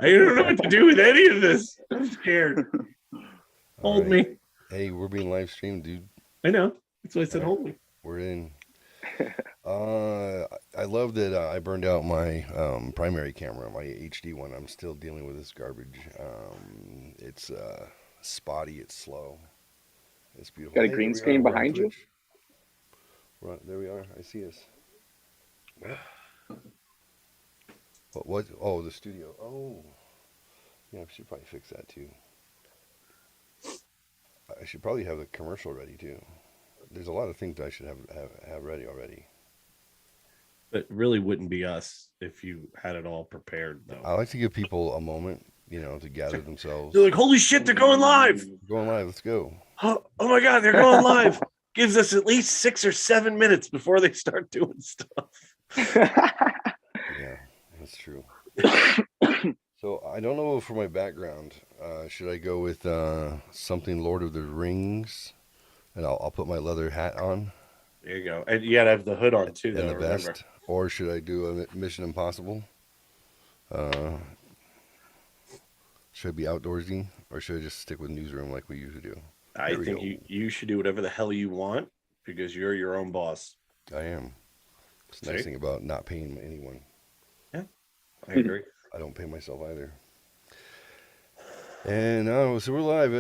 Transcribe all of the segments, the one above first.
I don't know what to do with any of this. I'm scared. Hold me. Hey, we're being live streamed, dude. I know. That's why I said All right, hold me. we're in. I love that I burned out my primary camera, my HD one. I'm still dealing with this garbage. It's spotty. It's slow. It's beautiful. Got a Hey, there green we are. screen We're on behind you? Twitch. There we are. I see us. What? What? Oh, the studio. Oh, yeah. I should probably fix that too. I should probably have the commercial ready too. There's a lot of things I should have ready already. It really wouldn't be us if you had it all prepared, though. I like to give people a moment, to gather themselves. They're like, holy shit, they're going live. Going live. Let's go. Oh my God, they're going live. Gives us at least 6 or 7 minutes before they start doing stuff. Yeah, that's true. So I don't know for my background. Should I go with something Lord of the Rings? And I'll put my leather hat on. There you go. And you got to have the hood on, too, though, and the remember. vest. Or should I do a Mission Impossible? Should I be outdoorsy? Or should I just stick with newsroom like we usually do? I think you should do whatever the hell you want because you're your own boss. I am. It's the nice thing about not paying anyone. Yeah, I agree. I don't pay myself either. And so we're live.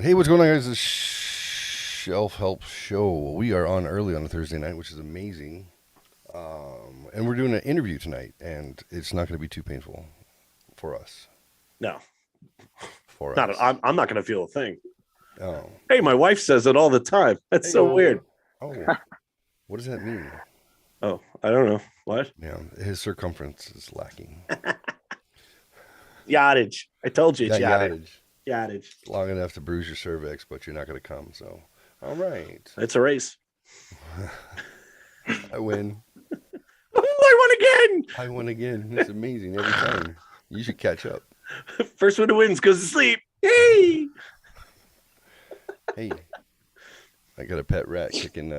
Hey, what's going on, guys? This Shelf Help Show. We are on early on a Thursday night, which is amazing. And we're doing an interview tonight, and it's not going to be too painful for us. No. For us. I'm not going to feel a thing. Oh. Hey, my wife says it all the time. That's so weird. Oh. What does that mean? Oh, I don't know. What? Yeah, his circumference is lacking. Yardage. I told you it's yardage. Yardage. Long enough to bruise your cervix, but you're not going to come, so. All right. It's a race. I win. I won again. It's amazing every time. You should catch up. First one who wins goes to sleep. Hey. Hey. I got a pet rat kicking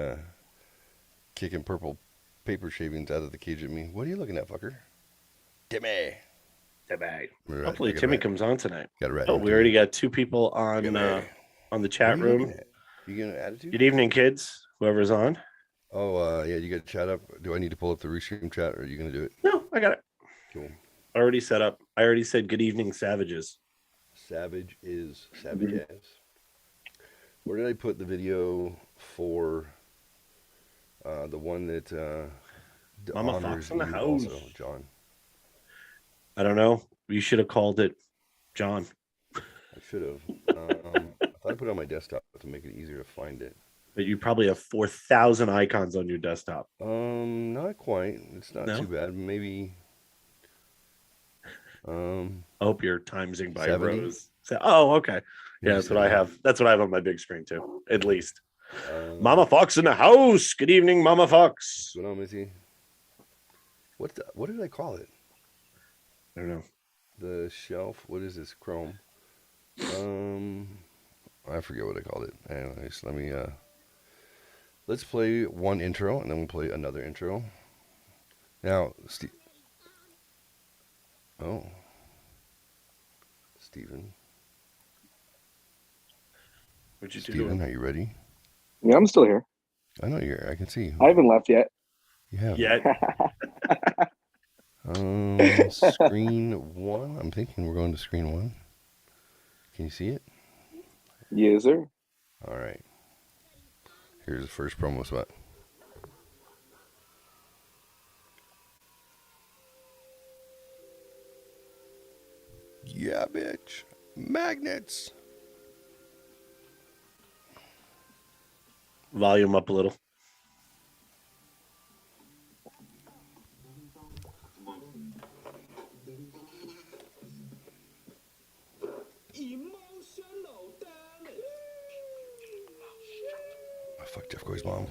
purple paper shavings out of the cage at me. What are you looking at, fucker? Timmy. Hopefully Timmy comes on tonight. Got a rat. Oh, we already got 2 people on the chat room. You got an attitude? Good evening, kids. Whoever's on. Oh, yeah, you got to chat up. Do I need to pull up the restream chat, or are you going to do it? No, I got it. Cool. Already set up. I already said good evening, savages. Savage as. Where did I put the video for the one that Mama Fox in the house? Also, John. I don't know. You should have called it John. I should have. I thought I put it on my desktop to make it easier to find it. But you probably have 4,000 icons on your desktop. Not quite. It's not too bad. Maybe. I hope you're timesing by 70? rows. Oh, okay. Yeah, that's what I have. That's what I have on my big screen too. At least. Mama Fox in the house. Good evening, Mama Fox. What's going on, Missy? What did I call it? I don't know. The shelf. What is this? Chrome. I forget what I called it. Anyways, let's play one intro and then we'll play another intro. Now, Steven. What'd you do? Steven, are you ready? Yeah, I'm still here. I know you're here. I can see you. I haven't left yet. You have. Yet. Screen 1. I'm thinking we're going to screen 1. Can you see it? Yes, sir. All right. Here's the first promo spot. Yeah, bitch. Magnets. Volume up a little. Oh, fuck Jeff Goy's mom.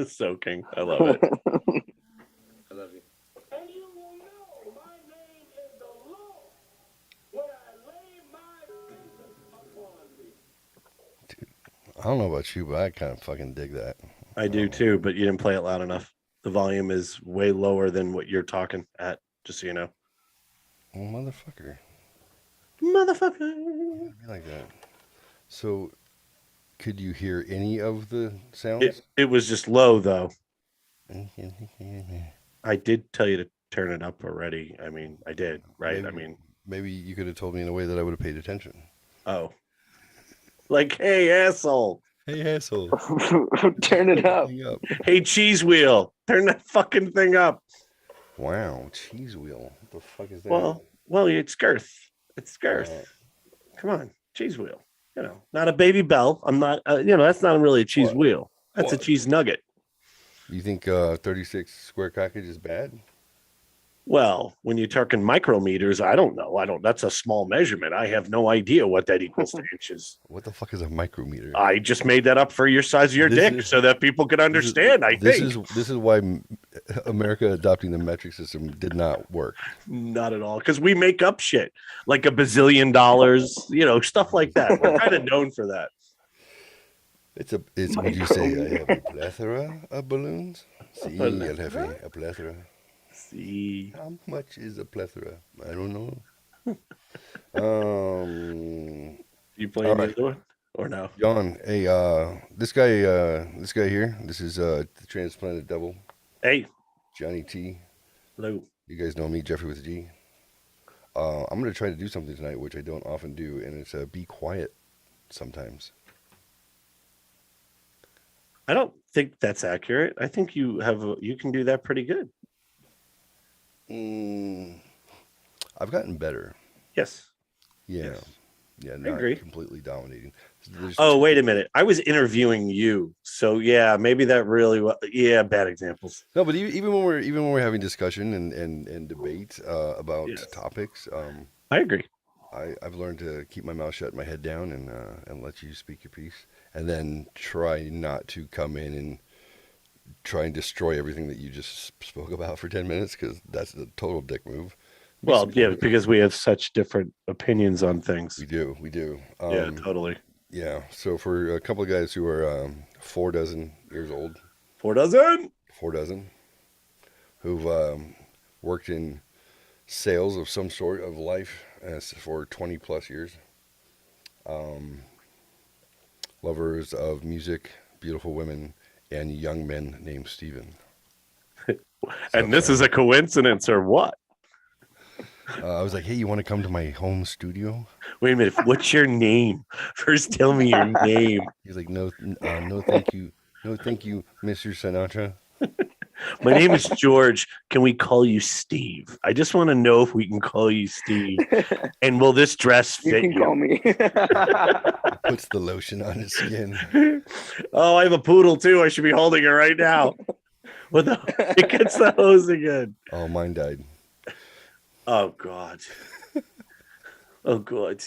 Soaking. I love it. I love you. And you will know my name is the Lord when I lay my vengeance upon thee. I don't know about you, but I kind of fucking dig that. I do too, but you didn't play it loud enough. The volume is way lower than what you're talking at, just so you know. Oh, motherfucker. Motherfucker. Be like that. So, could you hear any of the sounds? It was just low, though. I did tell you to turn it up already. I mean, I did, right? Maybe you could have told me in a way that I would have paid attention. Oh. Like, hey, asshole. Hey, asshole. Turn it up. Hey, cheese wheel. Turn that fucking thing up. Wow, cheese wheel. What the fuck is that? Well, it's girth. It's girth. Come on, cheese wheel. You know, not a Baby Bell. I'm not. That's not really a cheese wheel. That's a cheese nugget. You think 36 square package is bad? Well, when you're talking micrometers, I don't know. That's a small measurement. I have no idea what that equals to inches. What the fuck is a micrometer? I just made that up for your size of your dick so that people could understand. This is why America adopting the metric system did not work. Not at all, because we make up shit like $1 bazillion, stuff like that. We're kind of known for that. It's would you say I have a plethora of balloons? Sí, el jefe, a plethora. See, how much is a plethora? I don't know. You playing the other one or no? John, hey, this guy here. This is the transplanted devil. Hey, Johnny T. Hello. You guys know me, Jeffrey with a G. I'm gonna try to do something tonight, which I don't often do, and it's be quiet sometimes. I don't think that's accurate. I think you can do that pretty good. I've gotten better. Yes. Yeah. Yes. Yeah, not agree. Completely dominating. Wait a minute. I was interviewing you. So yeah, maybe that really was bad examples. No, but even when we're having discussion and debate about topics, I agree. I've learned to keep my mouth shut and my head down and let you speak your piece, and then try not to come in and try and destroy everything that you just spoke about for 10 minutes, because that's a total dick move. Well, yeah, because we have such different opinions on things. We do. Yeah, totally. Yeah. So for a couple of guys who are 4 dozen years old. 4 dozen? 4 dozen. Who've worked in sales of some sort of life for 20 plus years. Lovers of music, beautiful women, and young men named Steven. And this is a coincidence or what? I was like, hey, you want to come to my home studio? Wait a minute. What's your name? First, tell me your name. He's like, no, thank you. No, thank you, Mr. Sinatra. My name is George. Can we call you Steve? I just want to know if we can call you Steve. And will this dress fit you? You can call me. Puts the lotion on his skin. Oh, I have a poodle too. I should be holding it right now. It gets the hose again. Oh, mine died. Oh God. Oh God.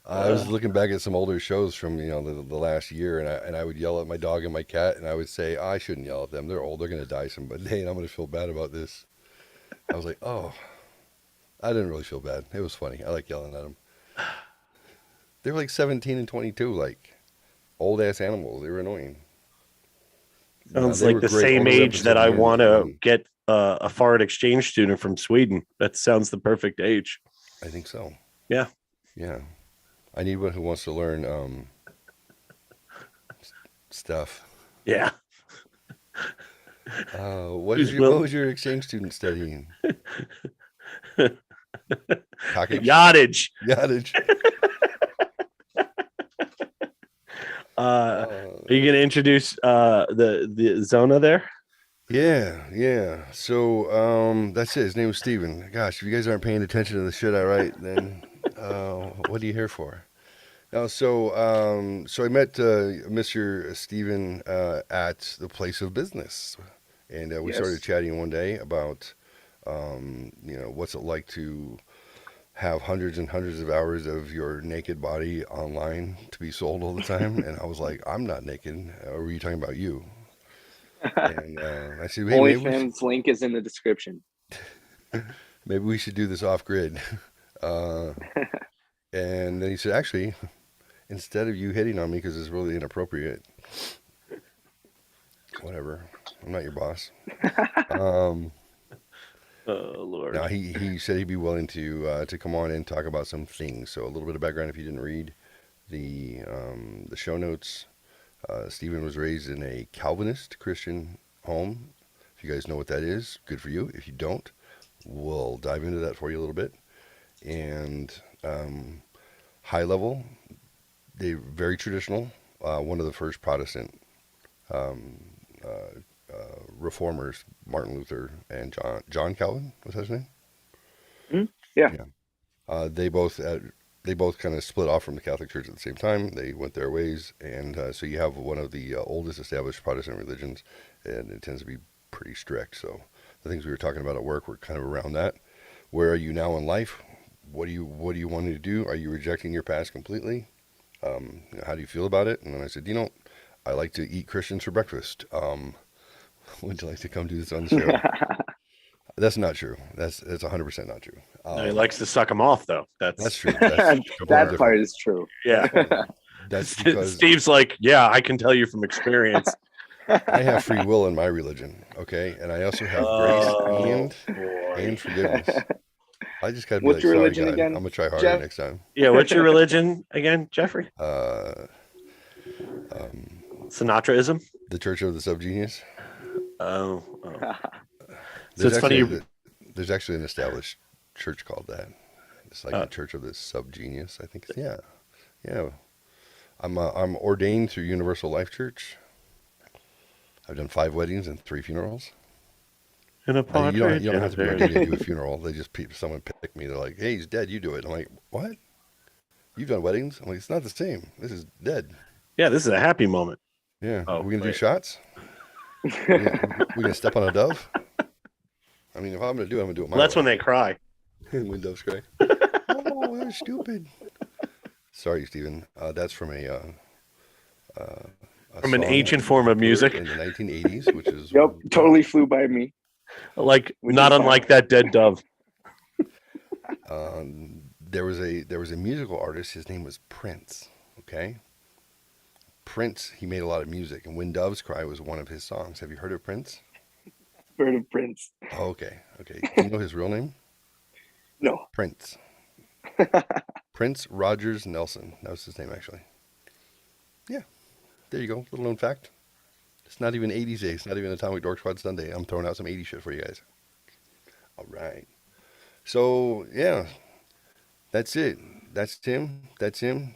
I was looking back at some older shows from the last year, and I would yell at my dog and my cat, and I would say, I shouldn't yell at them. They're old. They're gonna die someday, and I'm gonna feel bad about this. I was like, oh, I didn't really feel bad. It was funny. I like yelling at them. They were like 17 and 22, like old ass animals. They were annoying. Sounds like the same age that I want to get a foreign exchange student from Sweden. That sounds the perfect age. I think so. Yeah. Yeah. I need one who wants to learn stuff. Yeah. What was your exchange student studying? Yachtage. Are you going to introduce the Zona there? Yeah. So that's it. His name was Steven. Gosh, if you guys aren't paying attention to the shit I write, then what are you here for? Now, so I met Mr. Steven at the place of business, and we started chatting one day about what's it like to have hundreds and hundreds of hours of your naked body online to be sold all the time. And I was like, I'm not naked. Or were you talking about you? And I said, hey, OnlyFans link is in the description. maybe we should do this off grid. And then he said, actually, instead of you hitting on me because it's really inappropriate, whatever, I'm not your boss. Oh Lord. Now he said he'd be willing to come on and talk about some things. So a little bit of background if you didn't read the show notes. Stephen was raised in a Calvinist Christian home. If you guys know what that is, good for you. If you don't, we'll dive into that for you a little bit. And high level, they're very traditional. One of the first Protestant reformers, Martin Luther and John Calvin, was that his name? Yeah. They both kind of split off from the Catholic Church at the same time. They went their ways, and so you have one of the oldest established Protestant religions, and it tends to be pretty strict. So the things we were talking about at work were kind of around that. Where are you now in life? What do you want to do? Are you rejecting your past completely? How do you feel about it? And then I said, I like to eat Christians for breakfast. Would you like to come do this on the show? That's not true. That's 100% not true. No, he likes to suck them off, though. That's true. That's that part is true. Yeah. That's because Steve's like, yeah, I can tell you from experience. I have free will in my religion, okay, and I also have grace and forgiveness. I just gotta be What's your sorry, religion God, again, I'm gonna try harder Jeff? next time. Yeah, what's your religion again, Jeffrey? Sinatraism? The Church of the Subgenius. Oh. So There's it's funny. There's actually an established church called that. It's like the Church of the Subgenius, I think. Yeah. I'm ordained through Universal Life Church. I've done 5 weddings and 3 funerals. In a You don't have to be partridge. ordained to do a funeral. They just someone pick me. They're like, "Hey, he's dead. You do it." I'm like, "What? You've done weddings?" I'm like, "It's not the same. This is dead." Yeah, this is a happy moment. Yeah. Oh, We're gonna do wait. shots. We're gonna step on a dove. I mean, if I'm gonna do it, I'm gonna do it my Well, that's way. when they cry. When doves cry. Oh, that was stupid. Sorry, Stephen. That's from a From an song ancient form of music. in the 1980s, which is Yep, totally flew by me. Like, Which not is unlike that dead dove. there was a musical artist. His name was Prince. Okay. Prince. He made a lot of music, and "When Doves Cry" was one of his songs. Have you heard of Prince? Bird of Prince. Oh, okay. Do you know his real name? No. Prince. Prince Rogers Nelson. That was his name, actually. Yeah. There you go. Little known fact. It's not even 80s Day. It's not even Atomic Dork Squad Sunday. I'm throwing out some 80s shit for you guys. All right. So, yeah. That's it. That's him.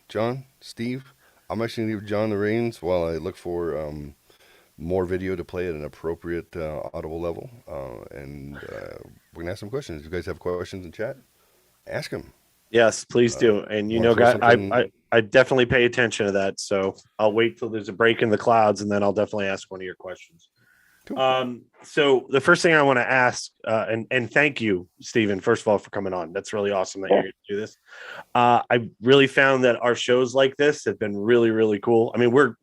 John, Steve. I'm actually going to give John the reins while I look for more video to play at an appropriate audible level. And we're going to ask some questions. If you guys have questions in chat, ask them. Yes, please do. And you know, guys, I definitely pay attention to that. So I'll wait till there's a break in the clouds, and then I'll definitely ask one of your questions. Cool. So the first thing I want to ask, and thank you, Stephen, first of all, for coming on. That's really awesome that you're going to do this. I really found that our shows like this have been really, really cool. I mean, we're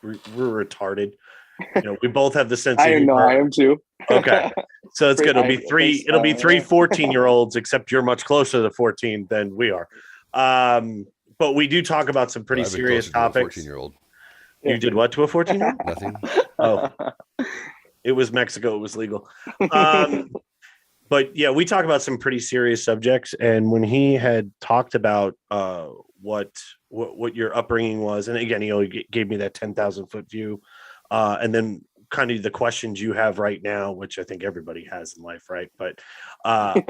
retarded. You know, we both have the sense of humor. I am too. Okay. So it's good. It'll be three 14-year-olds, except you're much closer to 14 than we are. But we do talk about some pretty serious topics. 14-year-old. You did what to a 14-year-old? Nothing. Oh, it was Mexico. It was legal. But yeah, we talk about some pretty serious subjects. And when he had talked about what your upbringing was, and again, he gave me that 10,000 foot view, and then kind of the questions you have right now, which I think everybody has in life, right? But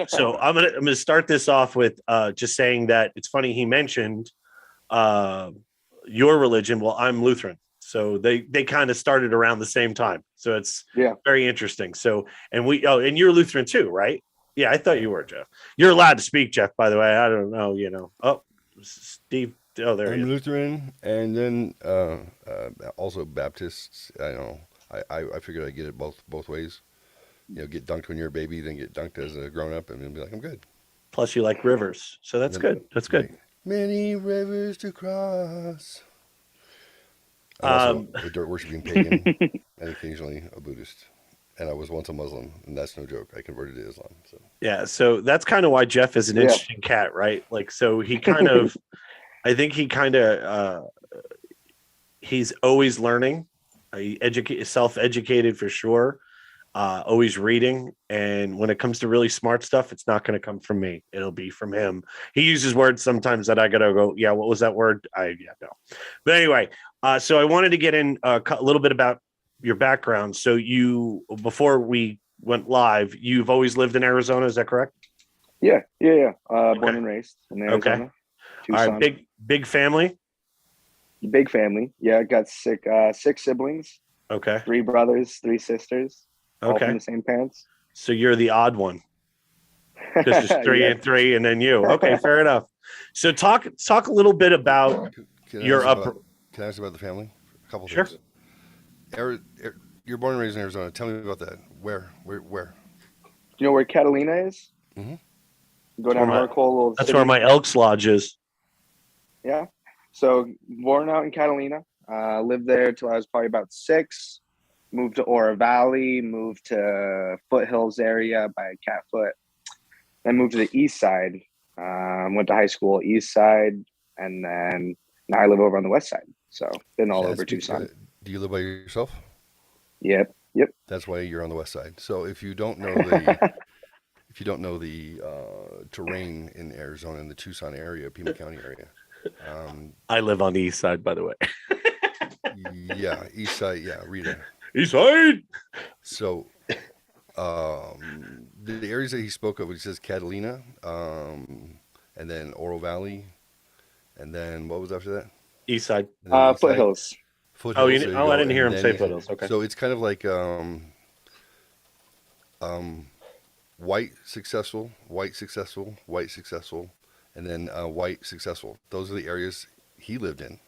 so I'm gonna start this off with just saying that it's funny he mentioned your religion. Well, I'm Lutheran. So they kind of started around the same time. So it's very interesting. So, and you're Lutheran too, right? Yeah, I thought you were, Jeff. You're allowed to speak, Jeff, by the way. I don't know, you know. Oh, Steve. Oh, there he is. I'm Lutheran, and then also Baptists. I don't know. I figured I'd get it both ways. You know, get dunked when you're a baby, then get dunked as a grown up, and then be like, I'm good. Plus, you like rivers, so that's good. That's good. Many rivers to cross. I'm also Um, a dirt worshipping pagan and occasionally a Buddhist. And I was once a Muslim, and that's no joke. I converted to Islam. So yeah, so that's kind of why Jeff is an Yeah. interesting cat, right? Like, so he kind of, I think he kind of, he's always learning, self-educated for sure, always reading. And when it comes to really smart stuff, it's not going to come from me. It'll be from him. He uses words sometimes that I got to go, yeah, what was that word? No. But anyway, so I wanted to get in a little bit about your background. So before we went live, you've always lived in Arizona. Is that correct? Yeah. Born Okay. and raised in Okay. Arizona. All Tucson. right. Big family. Big family. Yeah, got six siblings, Okay. 3 brothers, 3 sisters, all Okay. from the same parents. So you're the odd one. This is 3 Yeah. and 3, and then you. Okay, fair enough. So talk a little bit about can I your ask upper. can I ask about the family? A couple Sure. things. You're born and raised in Arizona. Tell me about that. Where? Do you know where Catalina is? Mhm. Go down where my- Marco, little That's city. where my Elks Lodge is. Yeah. So born out in Catalina, lived there till I was probably about 6. Moved to Oro Valley, moved to Foothills area by Catfoot, then moved to the east side. Went to high school east side, and then now I live over on the west side. So been all over Tucson. Do you live by yourself? Yep. That's why you're on the west side. So if you don't know the terrain in Arizona, in the Tucson area, Pima County area, I live on the east side, by the way. yeah, east side, yeah, Rita. East side. So the areas that he spoke of, he says Catalina, and then Oro Valley, and then what was after that? East side. And then east side. Foothills. Foothills, Oh, there I go. didn't hear And him then say Foothills. Okay. So it's kind of like white successful, white successful, white successful, and then white successful. Those are the areas he lived in.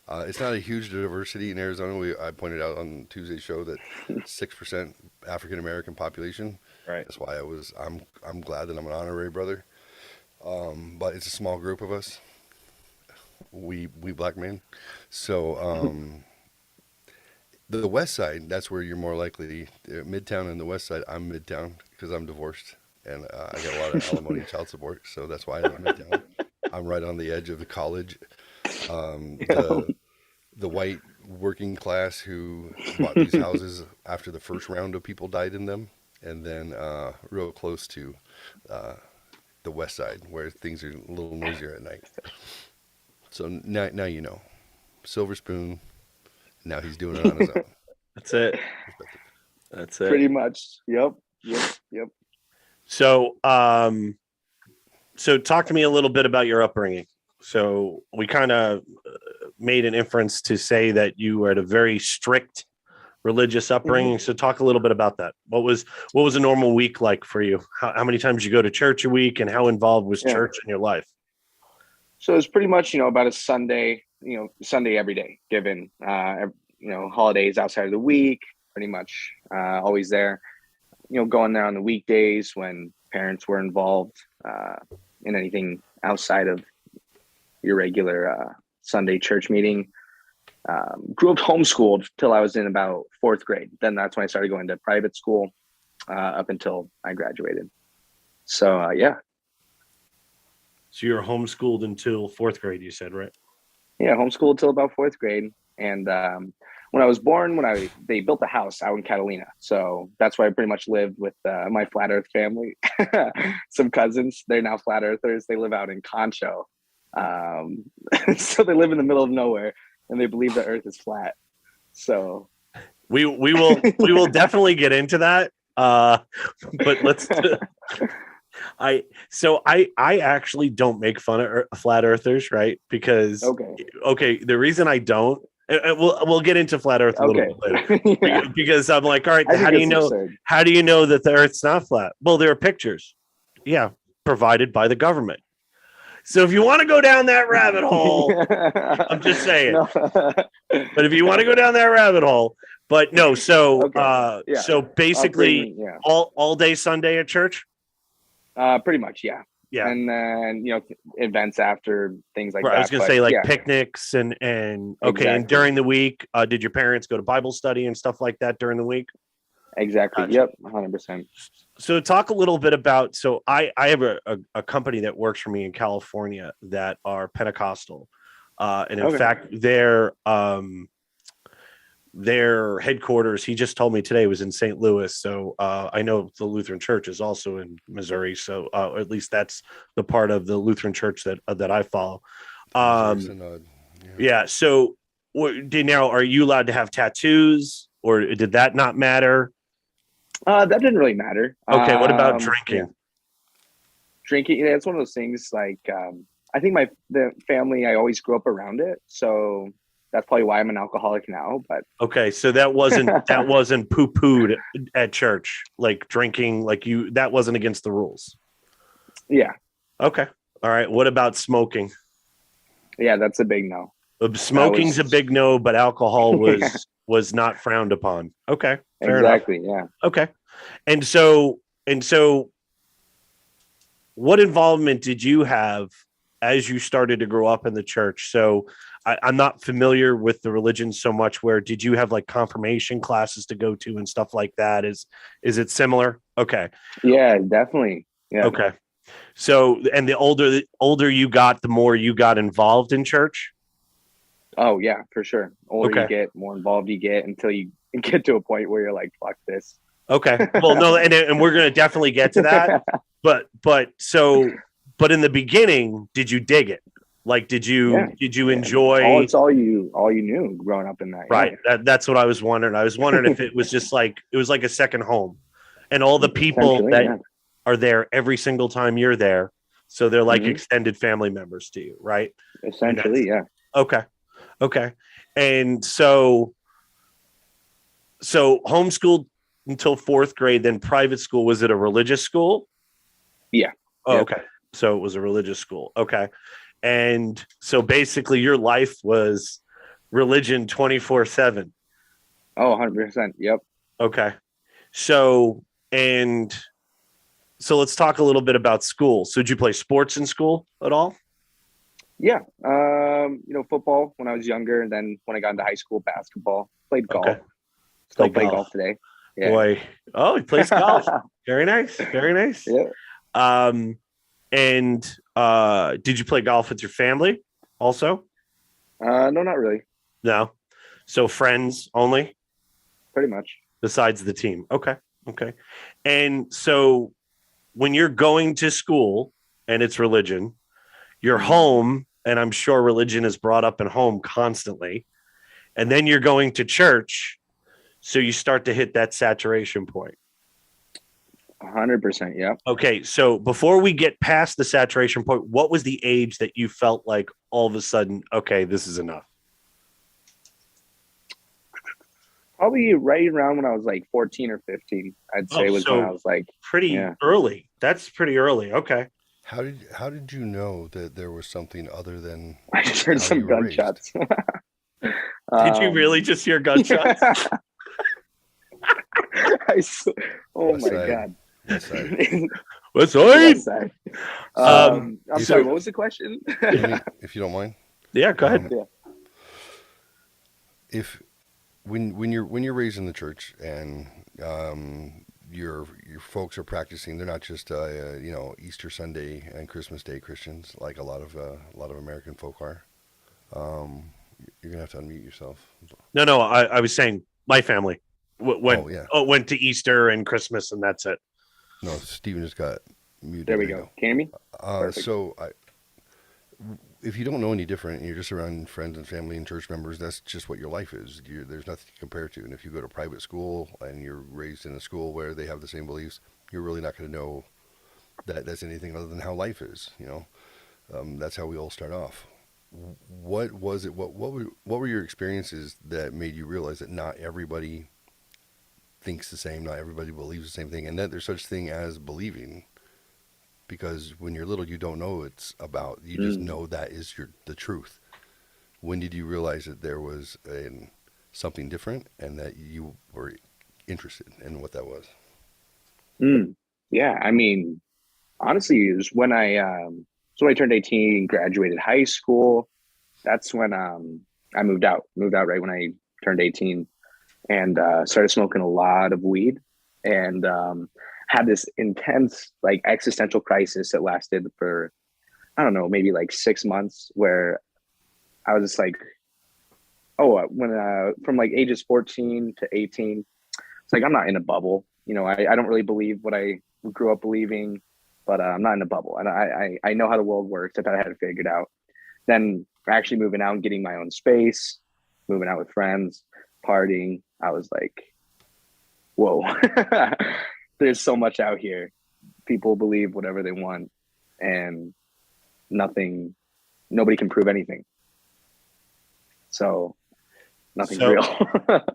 It's not a huge diversity in Arizona. I pointed out on Tuesday's show that 6% African American population. Right. That's why I'm glad that I'm an honorary brother. But it's a small group of us. We black men. So the west side, that's where you're more likely. Midtown and the west side, I'm Midtown because I'm divorced and I got a lot of alimony and child support. So that's why I'm Midtown. I'm right on the edge of the college. The white working class who bought these houses after the first round of people died in them, and then real close to the west side where things are a little noisier at night. So now you know. Silver spoon. Now he's doing it on his own. That's it. That's it. Pretty much. Yep. So, so talk to me a little bit about your upbringing. So we kind of made an inference to say that you were at a very strict religious upbringing. So talk a little bit about that. What was a normal week like for you? How many times you go to church a week, and how involved was church in your life? So it's pretty much, about a Sunday, Sunday every day, given, holidays outside of the week, pretty much always there, going there on the weekdays when parents were involved in anything outside of your regular Sunday church meeting. Grew up homeschooled till I was in about 4th grade. Then that's when I started going to private school up until I graduated. So, yeah. So you're homeschooled until 4th grade, you said, right? Yeah, homeschooled till about 4th grade. And when I was born, they built a house out in Catalina. So that's why I pretty much lived with my flat earth family. Some cousins, they're now flat earthers. They live out in Concho. So they live in the middle of nowhere and they believe the earth is flat. So we will definitely get into that. But let's I actually don't make fun of flat earthers, right? Because the reason I don't, we'll get into flat earth a little bit later. Yeah. Because I'm like, all right, how do you know that the earth's not flat? Well, there are pictures, provided by the government. So if you want to go down that rabbit hole, I'm just saying. No. But if you want to go down that rabbit hole, but no, so so basically all day Sunday at church. Pretty much, yeah. Yeah. And then, events after, things like Right, that. I was going to But say like yeah, picnics and okay. And exactly. during the week, did your parents go to Bible study and stuff like that during the week? Exactly. Gotcha. Yep. 100%. So talk a little bit about, so I have a company that works for me in California that are Pentecostal. And in Okay. fact, their headquarters, he just told me today, was in St. Louis. So I know the Lutheran Church is also in Missouri. So at least that's the part of the Lutheran Church that I follow. Yeah. So now, are you allowed to have tattoos, or did that not matter? That didn't really matter. Okay. What about drinking? Yeah. Drinking, it's one of those things like, I think the family, I always grew up around it. So that's probably why I'm an alcoholic now. But okay, so that wasn't poo-pooed at church, like drinking, that wasn't against the rules. Yeah. Okay. All right. What about smoking? Yeah, that's a big no. Smoking's a big no, but alcohol was not frowned upon. Okay. Fair exactly. enough. Yeah. Okay. And so what involvement did you have as you started to grow up in the church? So I'm not familiar with the religion so much. Where did you have like confirmation classes to go to and stuff like that? Is it similar? Okay. Yeah, definitely. Yeah. Okay. So, and the older you got, the more you got involved in church. Oh yeah, for sure. Older Okay. you get, more involved you get, until you get to a point where you're like, fuck this. Okay. Well, no, and we're going to definitely get to that. But in the beginning, did you dig it? Like, did you enjoy? It's all you knew growing up in that. Right. Yeah. That's what I was wondering. I was wondering if it was just like, it was like a second home, and all the people that are there every single time you're there. So they're like extended family members to you, right? Essentially, yeah. Okay. Okay. And so homeschooled until 4th grade, then private school. Was it a religious school? Yeah. Oh, yeah. okay. So it was a religious school. Okay. And so basically your life was religion 24/7. Oh, 100%. Yep. Okay. So let's talk a little bit about school. So did you play sports in school at all? Yeah. Football when I was younger, and then when I got into high school, basketball. Played golf. Okay. Still play golf today. Yeah. Boy. Oh, he plays golf. Very nice. Very nice. Yeah. And did you play golf with your family also? No, not really. No. So friends only? Pretty much. Besides the team. Okay. Okay. And so when you're going to school and it's religion, you're home, and I'm sure religion is brought up in home constantly. And then you're going to church. So you start to hit that saturation point. 100%. Yeah. Okay. So before we get past the saturation point, what was the age that you felt like all of a sudden, okay, this is enough? Probably right around when I was like 14 or 15, I'd say was when I was like pretty early. That's pretty early. Okay. How did you know that there was something other than I just heard some gunshots. Did you really just hear gunshots? Oh my God. What's right? I'm sorry, what was the question? If you don't mind. Yeah, go ahead. If when you're raised in the church and your folks are practicing, they're not just Easter Sunday and Christmas Day Christians like a lot of American folk are. You're gonna have to unmute yourself. No, I was saying my family went to Easter and Christmas, and that's it. No, Steven just got muted. There we go. Can you hear me? So if you don't know any different and you're just around friends and family and church members, that's just what your life is. There's nothing to compare to. And if you go to private school and you're raised in a school where they have the same beliefs, you're really not going to know that that's anything other than how life is. That's how we all start off. What was it? What were your experiences that made you realize that not everybody thinks the same, not everybody believes the same thing, and that there's such thing as believing? Because when you're little, you don't know it's about. You just know that is the truth. When did you realize that there was something different, and that you were interested in what that was? Yeah, I mean, Honestly, it was when I turned 18, graduated high school. That's when I moved out. Moved out right when I turned 18, and started smoking a lot of weed, and had this intense like existential crisis that lasted for, I don't know, maybe like 6 months, where I was just like, oh, when from like ages 14 to 18, it's like I'm not in a bubble. I don't really believe what I grew up believing, but I'm not in a bubble, and I know how the world works. I thought I had it figured out. Then actually moving out and getting my own space, moving out with friends, partying, I was like, whoa, there's so much out here. People believe whatever they want, and nobody can prove anything. So nothing's real.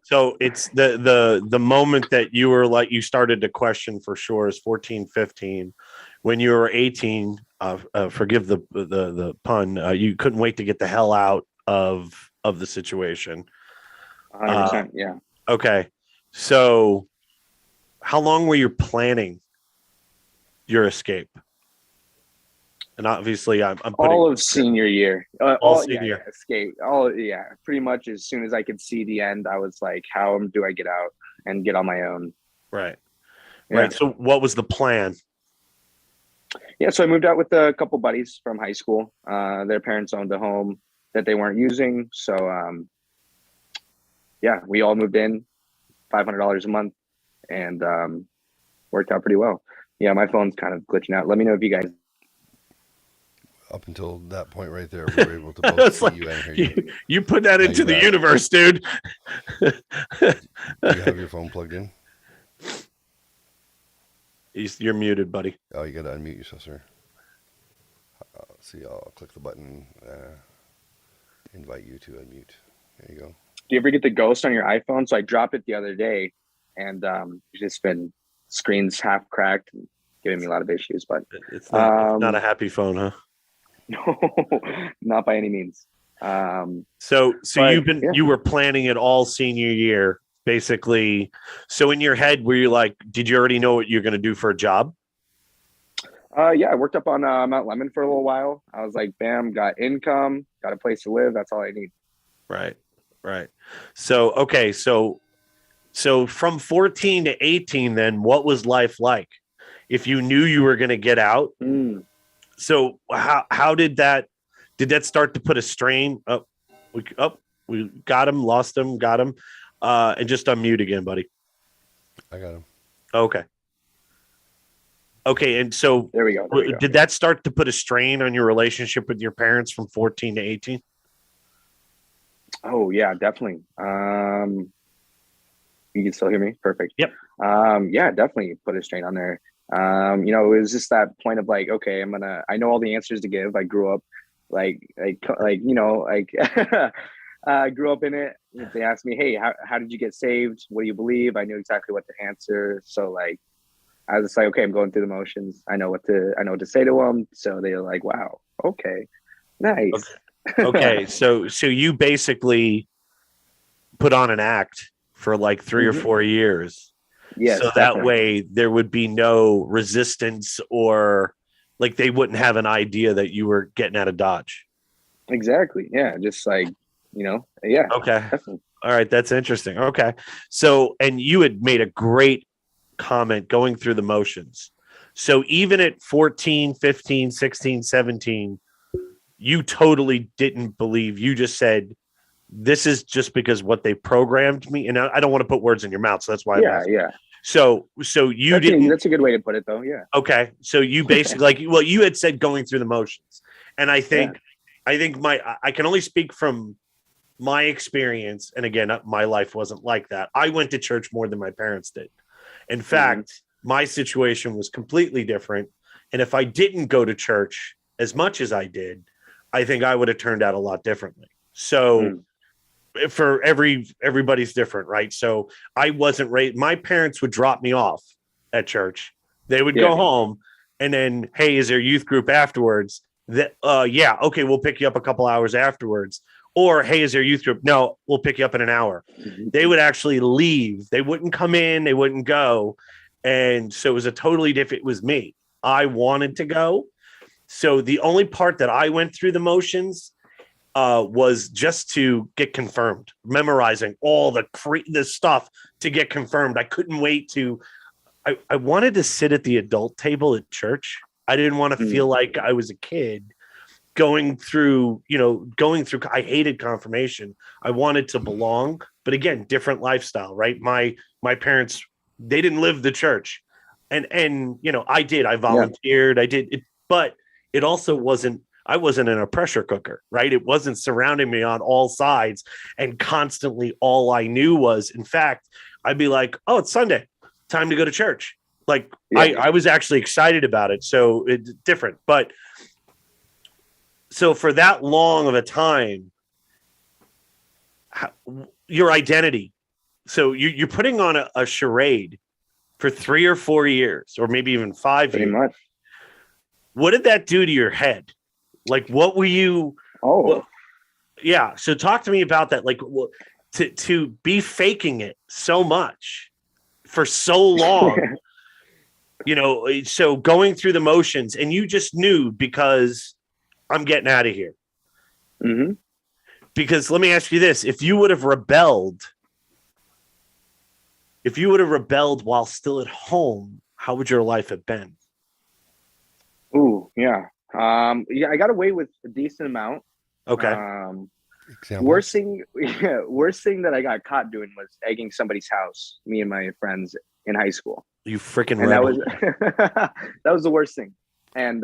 So it's the moment that you were like, you started to question for sure is 14, 15. When you were 18, forgive the pun, you couldn't wait to get the hell out of the situation. 100%, yeah. Okay. So how long were you planning your escape? And obviously I'm putting all of senior year. all senior. Yeah, escape. Pretty much as soon as I could see the end, I was like, how do I get out and get on my own? Right. Yeah. Right. So what was the plan? Yeah, so I moved out with a couple buddies from high school. Their parents owned a home that they weren't using. So we all moved in, $500 a month, and worked out pretty well. Yeah, my phone's kind of glitching out. Let me know if you guys. Up until that point right there, we were able to both see you and hear you. You put that into the universe, dude. Do you have your phone plugged in? You're muted, buddy. Oh, you got to unmute yourself, sir. Let's see, I'll click the button, invite you to unmute. There you go. Do you ever get the ghost on your iPhone? So I dropped it the other day, and it's just been screens half cracked, giving me a lot of issues. But it's not a happy phone, huh? No, not by any means. So you were planning it all senior year, basically. So in your head, were you like, did you already know what you're going to do for a job? I worked up on Mount Lemon for a little while. I was like, bam, got income, got a place to live. That's all I need. Right. So, okay. So from 14 to 18, then what was life like? If you knew you were going to get out, so how did that start to put a strain? We got him, lost him, got him, and just unmute again, buddy. I got him. Okay, and so there we go. Did that start to put a strain on your relationship with your parents from 14 to 18? Oh yeah, definitely. You can still hear me? Perfect. Yep. Definitely put a strain on there. It was just that point of like, okay, I know all the answers to give. I grew up I grew up in it. If they asked me, hey, how did you get saved? What do you believe? I knew exactly what to answer. So like, I was just like, okay, I'm going through the motions. I know what to say to them. So they're like, wow, okay, nice. Okay. So you basically put on an act for like 3 or 4 years. Yes, so definitely. That way there would be no resistance, or like they wouldn't have an idea that you were getting out of Dodge. Exactly. Yeah. Just like, yeah. Okay. Definitely. All right. That's interesting. Okay. So, and you had made a great comment going through the motions. So even at 14, 15, 16, 17, you totally didn't believe. You just said, this is just because what they programmed me. And I don't want to put words in your mouth. So that's why. Yeah. So you didn't. That's a good way to put it, though. Yeah. Okay. So you basically you had said going through the motions, and I think I can only speak from my experience. And again, my life wasn't like that. I went to church more than my parents did. In fact, my situation was completely different. And if I didn't go to church as much as I did, I think I would have turned out a lot differently. So. For everybody's different, right? So I wasn't raised. My parents would drop me off at church. They would go home, and then, hey, is there youth group afterwards? Okay, we'll pick you up a couple hours afterwards. Or, hey, is there youth group? No, we'll pick you up in an hour. They would actually leave. They wouldn't come in. They wouldn't go. And so it was a totally different. It was me. I wanted to go. So the only part that I went through the motions was just to get confirmed, memorizing all the stuff to get confirmed. I couldn't wait to. I wanted to sit at the adult table at church. I didn't want to feel like I was a kid going through. I hated confirmation. I wanted to belong, but again, different lifestyle, right? My parents, they didn't live the church, and I did. I volunteered. I did it, but it also wasn't. I wasn't in a pressure cooker, right? It wasn't surrounding me on all sides, and constantly all I knew was, in fact, I'd be like, "Oh, it's Sunday, time to go to church." Like I was actually excited about it, so it's different. But so for that long of a time, your identity. So you're putting on a charade for 3 or 4 years, or maybe even 5 Pretty years. much. What did that do to your head? Like, what were you? Yeah. So talk to me about that. Like, to be faking it so much for so long, so going through the motions, and you just knew, because I'm getting out of here. Mm-hmm. Because let me ask you this: if you would have rebelled while still at home, how would your life have been? Ooh, yeah. I got away with a decent amount. Okay. Worst thing that I got caught doing was egging somebody's house, me and my friends in high school. You freaking And rebel. that was the worst thing. And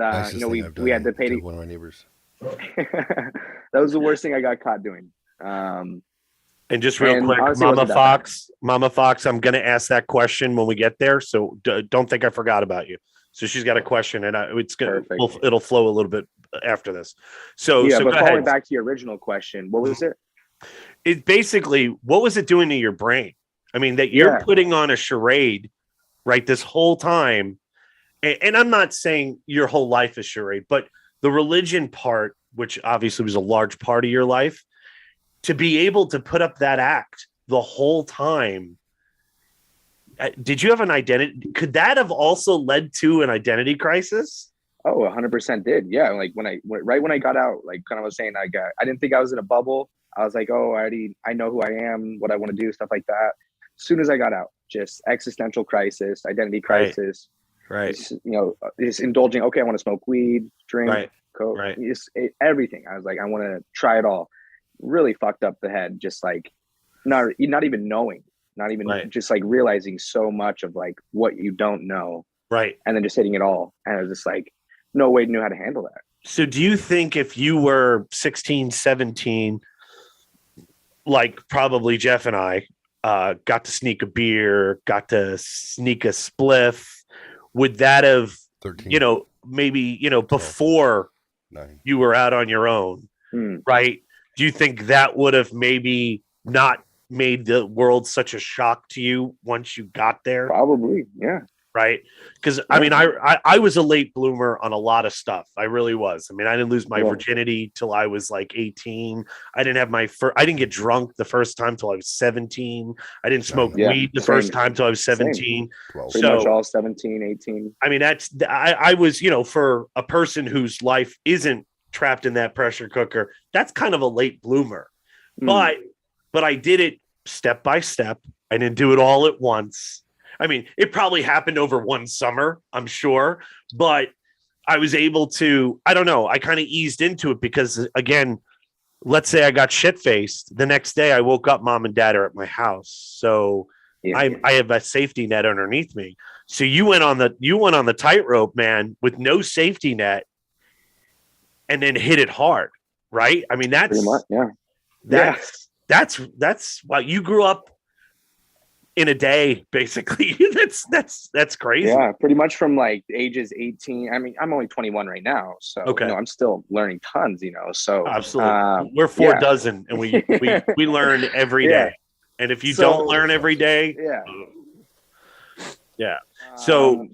we had to pay to one of my neighbors. that was the worst thing I got caught doing. And just real quick, honestly, Mama Fox, I'm going to ask that question when we get there, so don't think I forgot about you. So she's got a question, and it'll flow a little bit after this. So but go falling ahead. back to your original question, what was it? It basically, what was it doing to your brain? I mean, that you're putting on a charade, right, this whole time. And I'm not saying your whole life is charade, but the religion part, which obviously was a large part of your life, to be able to put up that act the whole time. Did you have an identity? Could that have also led to an identity crisis? Oh, 100% did. Yeah. Like right when I got out, like kind of was saying, I didn't think I was in a bubble. I was like, oh, I know who I am, what I want to do, stuff like that. As soon as I got out, just existential crisis, identity crisis, right? Just indulging. Okay, I want to smoke weed, drink, coke, everything. I was like, I want to try it all. Really fucked up the head. Just like not even knowing. Not even just like realizing so much of like what you don't know. Right. And then just hitting it all. And I was just like, no way knew how to handle that. So do you think if you were 16, 17, like probably Jeff and I, got to sneak a beer, got to sneak a spliff, would that have, 13, maybe, 12, before 9. you were out on your own, right? Do you think that would have maybe not made the world such a shock to you once you got there? Probably, yeah. Right? Because I mean, I was a late bloomer on a lot of stuff. I really was. I mean, I didn't lose my virginity till I was like 18. I didn't have I didn't get drunk the first time till I was 17. I didn't smoke weed the first time till I was 17. Pretty much all 17, 18. I mean, I was, for a person whose life isn't trapped in that pressure cooker, that's kind of a late bloomer. But I did it step by step. I didn't do it all at once. I mean, it probably happened over one summer, I'm sure, but I was able to, I don't know, I kind of eased into it because, again, let's say I got shit-faced. The next day I woke up, mom and dad are at my house. So I have a safety net underneath me. So you went on the tightrope, man, with no safety net and then hit it hard, right? I mean, that's pretty much, that's why you grew up in a day, basically. that's crazy. Yeah, pretty much from like ages 18. I mean, I'm only 21 right now, so I'm still learning tons. So absolutely, we're 4 dozen, and we learn every day. And if you don't learn every day, So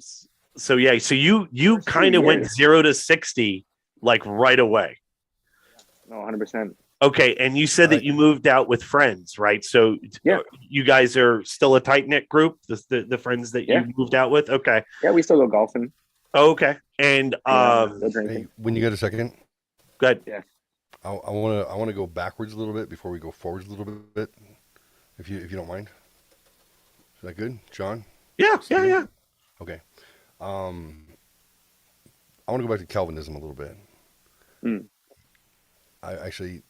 you kind of went 0 to 60 like right away. No, 100%. Okay, and you said that you moved out with friends, right? So you guys are still a tight-knit group, the friends that you moved out with? Okay. Yeah, we still go golfing. Oh, okay. And No drinking. Hey, when you get a second, good. I want to go backwards a little bit before we go forwards a little bit, if you don't mind. Is that good, John? Yeah, Steven? yeah. Okay. I want to go back to Calvinism a little bit. Mm. I think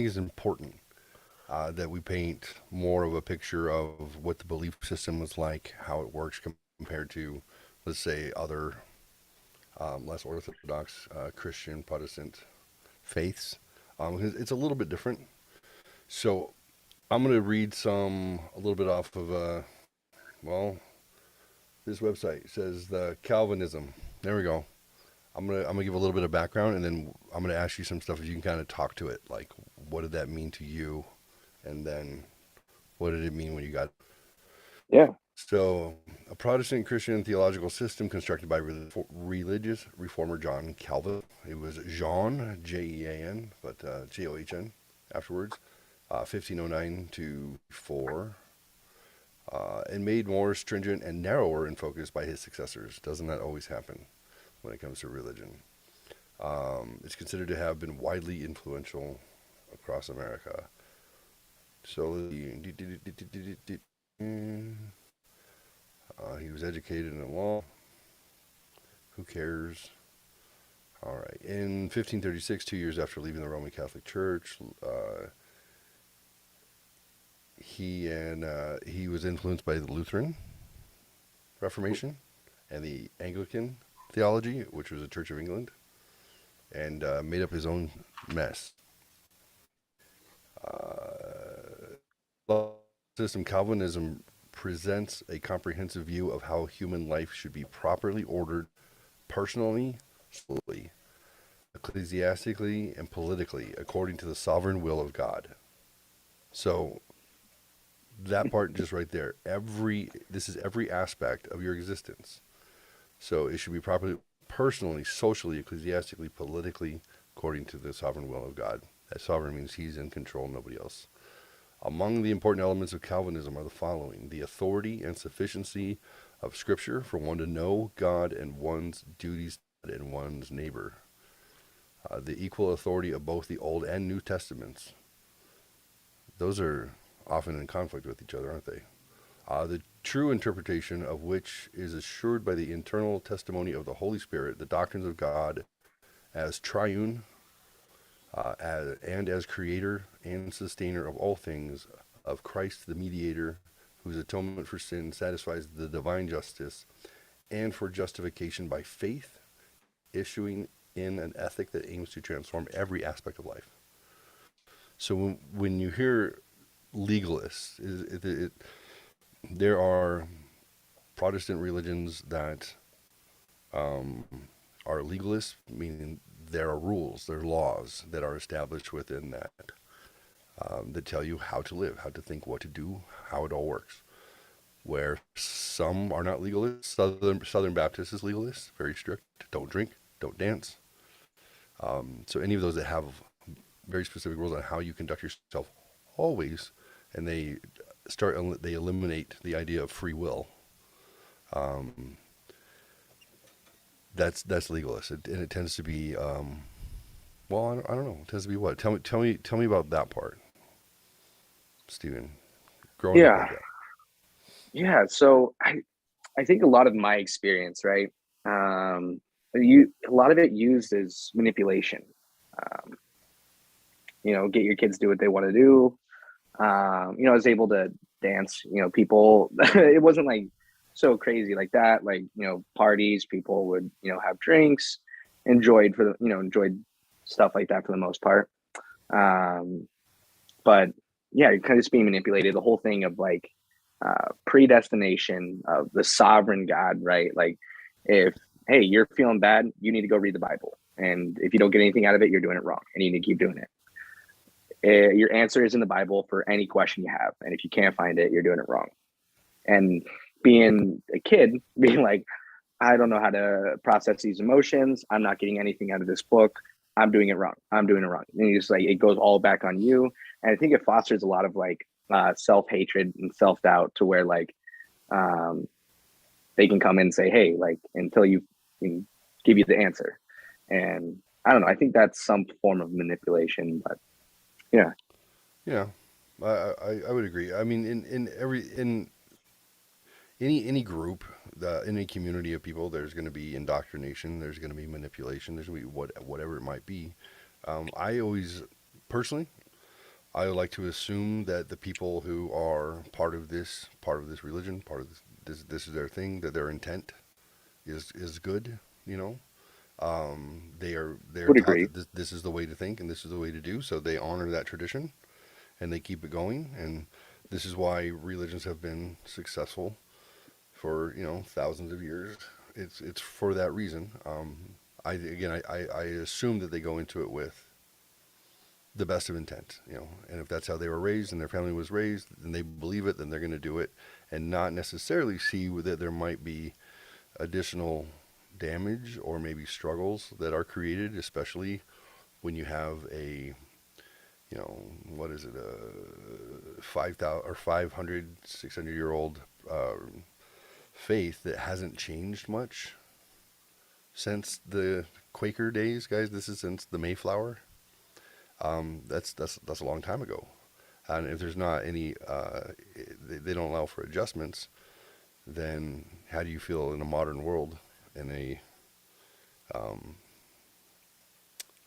it's important that we paint more of a picture of what the belief system is like, how it works compared to, let's say, other less orthodox Christian Protestant faiths. It's a little bit different. So I'm going to read a little bit off of, this website. It says the Calvinism. There we go. I'm gonna give a little bit of background, and then I'm gonna ask you some stuff if you can kind of talk to it. Like, what did that mean to you, and then what did it mean when you got? Yeah. So, a Protestant Christian theological system constructed by religious reformer John Calvin. It was Jean, Jean, but John afterwards, 1509 to 4, and made more stringent and narrower in focus by his successors. Doesn't that always happen when it comes to religion? It's considered to have been widely influential across America. So he was educated in law. Who cares? All right. In 1536, 2 years after leaving the Roman Catholic Church, he was influenced by the Lutheran Reformation and the Anglican theology, which was a Church of England, and made up his own mess. System Calvinism presents a comprehensive view of how human life should be properly ordered personally, socially, ecclesiastically, and politically according to the sovereign will of God. So that part just right there, this is every aspect of your existence. So it should be properly, personally, socially, ecclesiastically, politically, according to the sovereign will of God. That sovereign means he's in control, nobody else. Among the important elements of Calvinism are the following: the authority and sufficiency of Scripture for one to know God and one's duties and one's neighbor. The equal authority of both the Old and New Testaments. Those are often in conflict with each other, aren't they? The true interpretation of which is assured by the internal testimony of the Holy Spirit, the doctrines of God as triune, and as creator and sustainer of all things, of Christ the mediator, whose atonement for sin satisfies the divine justice, and for justification by faith, issuing in an ethic that aims to transform every aspect of life. So when you hear legalists, there are Protestant religions that are legalists, meaning there are rules, there are laws that are established within that that tell you how to live, how to think, what to do, how it all works. Where some are not legalists, Southern Baptist is legalist, very strict, don't drink, don't dance. So any of those that have very specific rules on how you conduct yourself always, and they eliminate the idea of free will. That's legalist, and it tends to be, I don't know. It tends to be what? Tell me about that part, Stephen. Growing up like that. Yeah. So I think a lot of my experience, right? A lot of it used as manipulation. Get your kids to do what they want to do. I was able to dance. People. It wasn't like so crazy like that. Like parties, people would have drinks, enjoyed stuff like that for the most part. But yeah, you're kind of just being manipulated. The whole thing of like predestination of the sovereign God, right? Like if, hey, you're feeling bad, you need to go read the Bible. And if you don't get anything out of it, you're doing it wrong and you need to keep doing it. Your answer is in the Bible for any question you have. And if you can't find it, you're doing it wrong. And being a kid, being like, I don't know how to process these emotions. I'm not getting anything out of this book. I'm doing it wrong. I'm doing it wrong. And you just like, it goes all back on you. And I think it fosters a lot of like self-hatred and self-doubt to where like they can come in and say, hey, like until you can give you the answer. And I don't know. I think that's some form of manipulation, but yeah. Yeah, I would agree. I mean, in any group, any community of people, there's going to be indoctrination. There's going to be manipulation. There's going to be whatever it might be. I always, personally, I would like to assume that the people who are part of this religion, part of this is their thing, that their intent is good. You know, they're Would taught agree. that this is the way to think and this is the way to do, so they honor that tradition and they keep it going. And this is why religions have been successful for thousands of years. It's for that reason. I assume that they go into it with the best of intent, and if that's how they were raised and their family was raised, and they believe it, then they're going to do it, and not necessarily see that there might be additional damage or maybe struggles that are created, especially when you have a what is it, 5,000 or 500, 600 year old faith that hasn't changed much since the Quaker days, guys. This is since the Mayflower. That's a long time ago, and if there's not any, they don't allow for adjustments. Then how do you feel in a modern world in a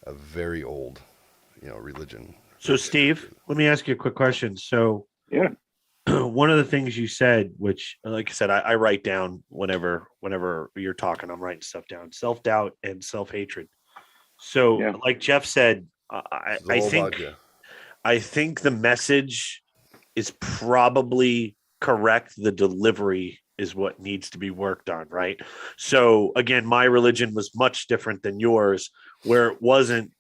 very old, religion? So, Steve, let me ask you a quick question. So, Yeah. one of the things you said, which, like I said, I write down whenever you're talking, I'm writing stuff down: self-doubt and self-hatred. So, Yeah. like Jeff said, I think the message is probably correct. The delivery is what needs to be worked on, right? So, again, my religion was much different than yours, where it wasn't,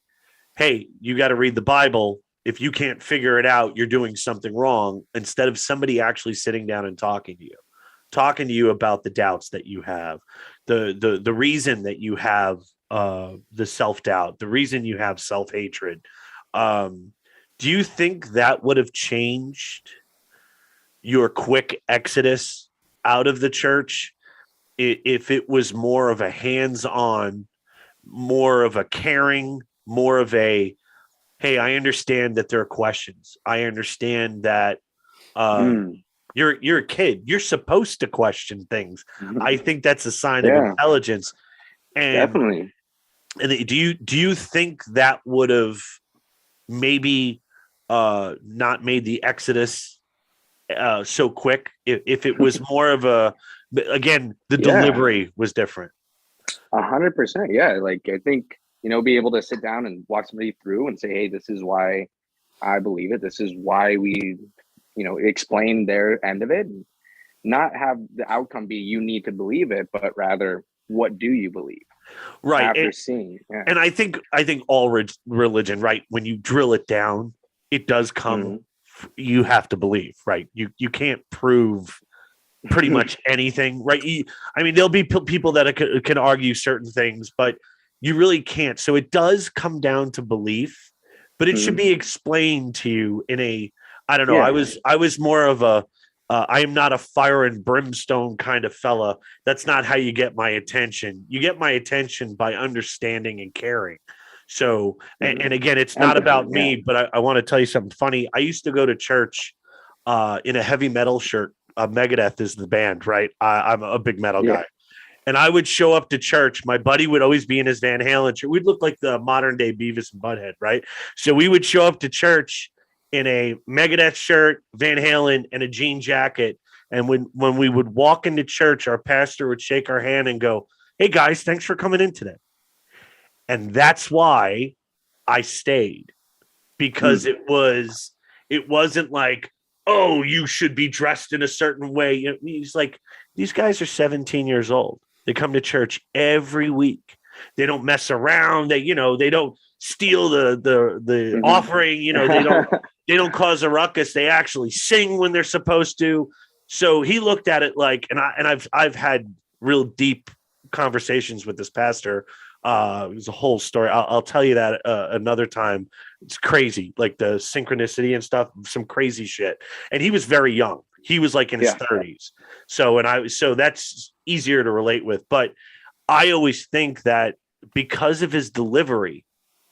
hey, you got to read the Bible. If you can't figure it out, you're doing something wrong. Instead of somebody actually sitting down and talking to you about the doubts that you have, the reason that you have the self-doubt, the reason you have self-hatred. Do you think that would have changed your quick exodus out of the church if it was more of a hands-on, more of a caring, more of a, hey, I understand that there are questions. I understand that you're a kid. You're supposed to question things. I think that's a sign of intelligence. And Definitely. And do you think that would have maybe not made the exodus so quick if it was more of a, again, the delivery was different? 100%. Yeah. Like, I think, be able to sit down and walk somebody through and say, hey, this is why I believe it. This is why we, explain their end of it, and not have the outcome be you need to believe it, but rather, what do you believe? Right. After seeing. Yeah. And I think all religion, right, when you drill it down, it does come, you have to believe, right? You can't prove pretty much anything, right? There'll be people that can argue certain things, but you really can't. So it does come down to belief, but it should be explained to you in a, I don't know. Yeah. I was more of a, I am not a fire and brimstone kind of fella. That's not how you get my attention. You get my attention by understanding and caring. So, and again, it's not about me, but I want to tell you something funny. I used to go to church in a heavy metal shirt. Megadeth is the band, right? I'm a big metal guy. And I would show up to church. My buddy would always be in his Van Halen shirt. We'd look like the modern day Beavis and Butthead, right? So we would show up to church in a Megadeth shirt, Van Halen, and a jean jacket. And when we would walk into church, our pastor would shake our hand and go, "Hey guys, thanks for coming in today." And that's why I stayed, because it wasn't like, oh, you should be dressed in a certain way. He's like, these guys are 17 years old. They come to church every week. They don't mess around. They don't steal the offering. They don't cause a ruckus. They actually sing when they're supposed to. So he looked at it like, and I've had real deep conversations with this pastor. It was a whole story. I'll tell you that another time. It's crazy, like the synchronicity and stuff, some crazy shit. And he was very young. He was like in his 30s. So that's easier to relate with. But I always think that because of his delivery,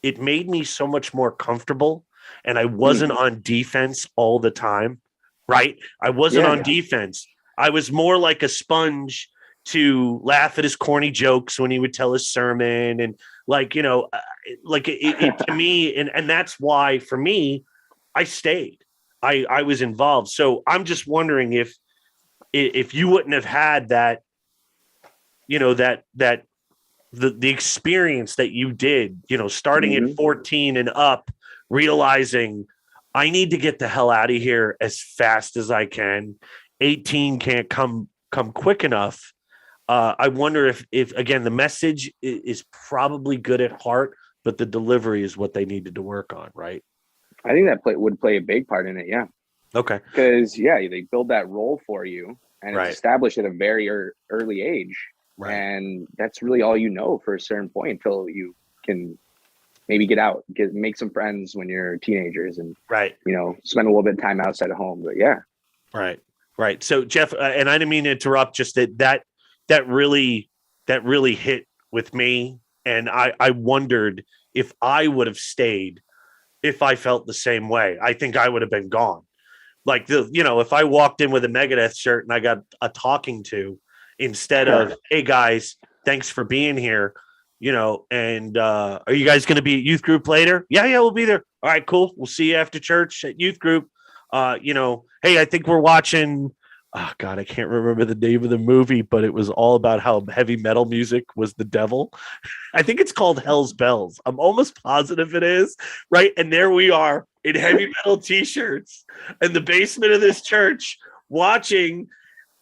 it made me so much more comfortable, and I wasn't on defense all the time, right? I wasn't on defense. I was more like a sponge to laugh at his corny jokes when he would tell his sermon, and like, you know, like it to me, and that's why for me, I stayed. I was involved. So I'm just wondering if you wouldn't have had that, you know, that the experience that you did, you know, starting at 14 and up, realizing I need to get the hell out of here as fast as I can. 18 can't come quick enough. I wonder if again, the message is probably good at heart, but the delivery is what they needed to work on, right? I think that would play a big part in it. Yeah. Okay. Because they build that role for you, and Right. it's established at a very early age. Right. And that's really all you know for a certain point until you can maybe get out, make some friends when you're teenagers, and Right. you know, spend a little bit of time outside of home. But yeah. Right. So Jeff, and I didn't mean to interrupt, just that really hit with me. And I wondered if I would have stayed, if I felt the same way. I think I would have been gone. Like, if I walked in with a Megadeth shirt and I got a talking to, instead of, hey guys, thanks for being here, you know, and are you guys going to be at youth group later? Yeah, we'll be there. All right, cool. We'll see you after church at youth group. Hey, I think we're watching, oh God, I can't remember the name of the movie, but it was all about how heavy metal music was the devil. I think it's called Hell's Bells. I'm almost positive it is, right? And there we are in heavy metal t-shirts in the basement of this church watching.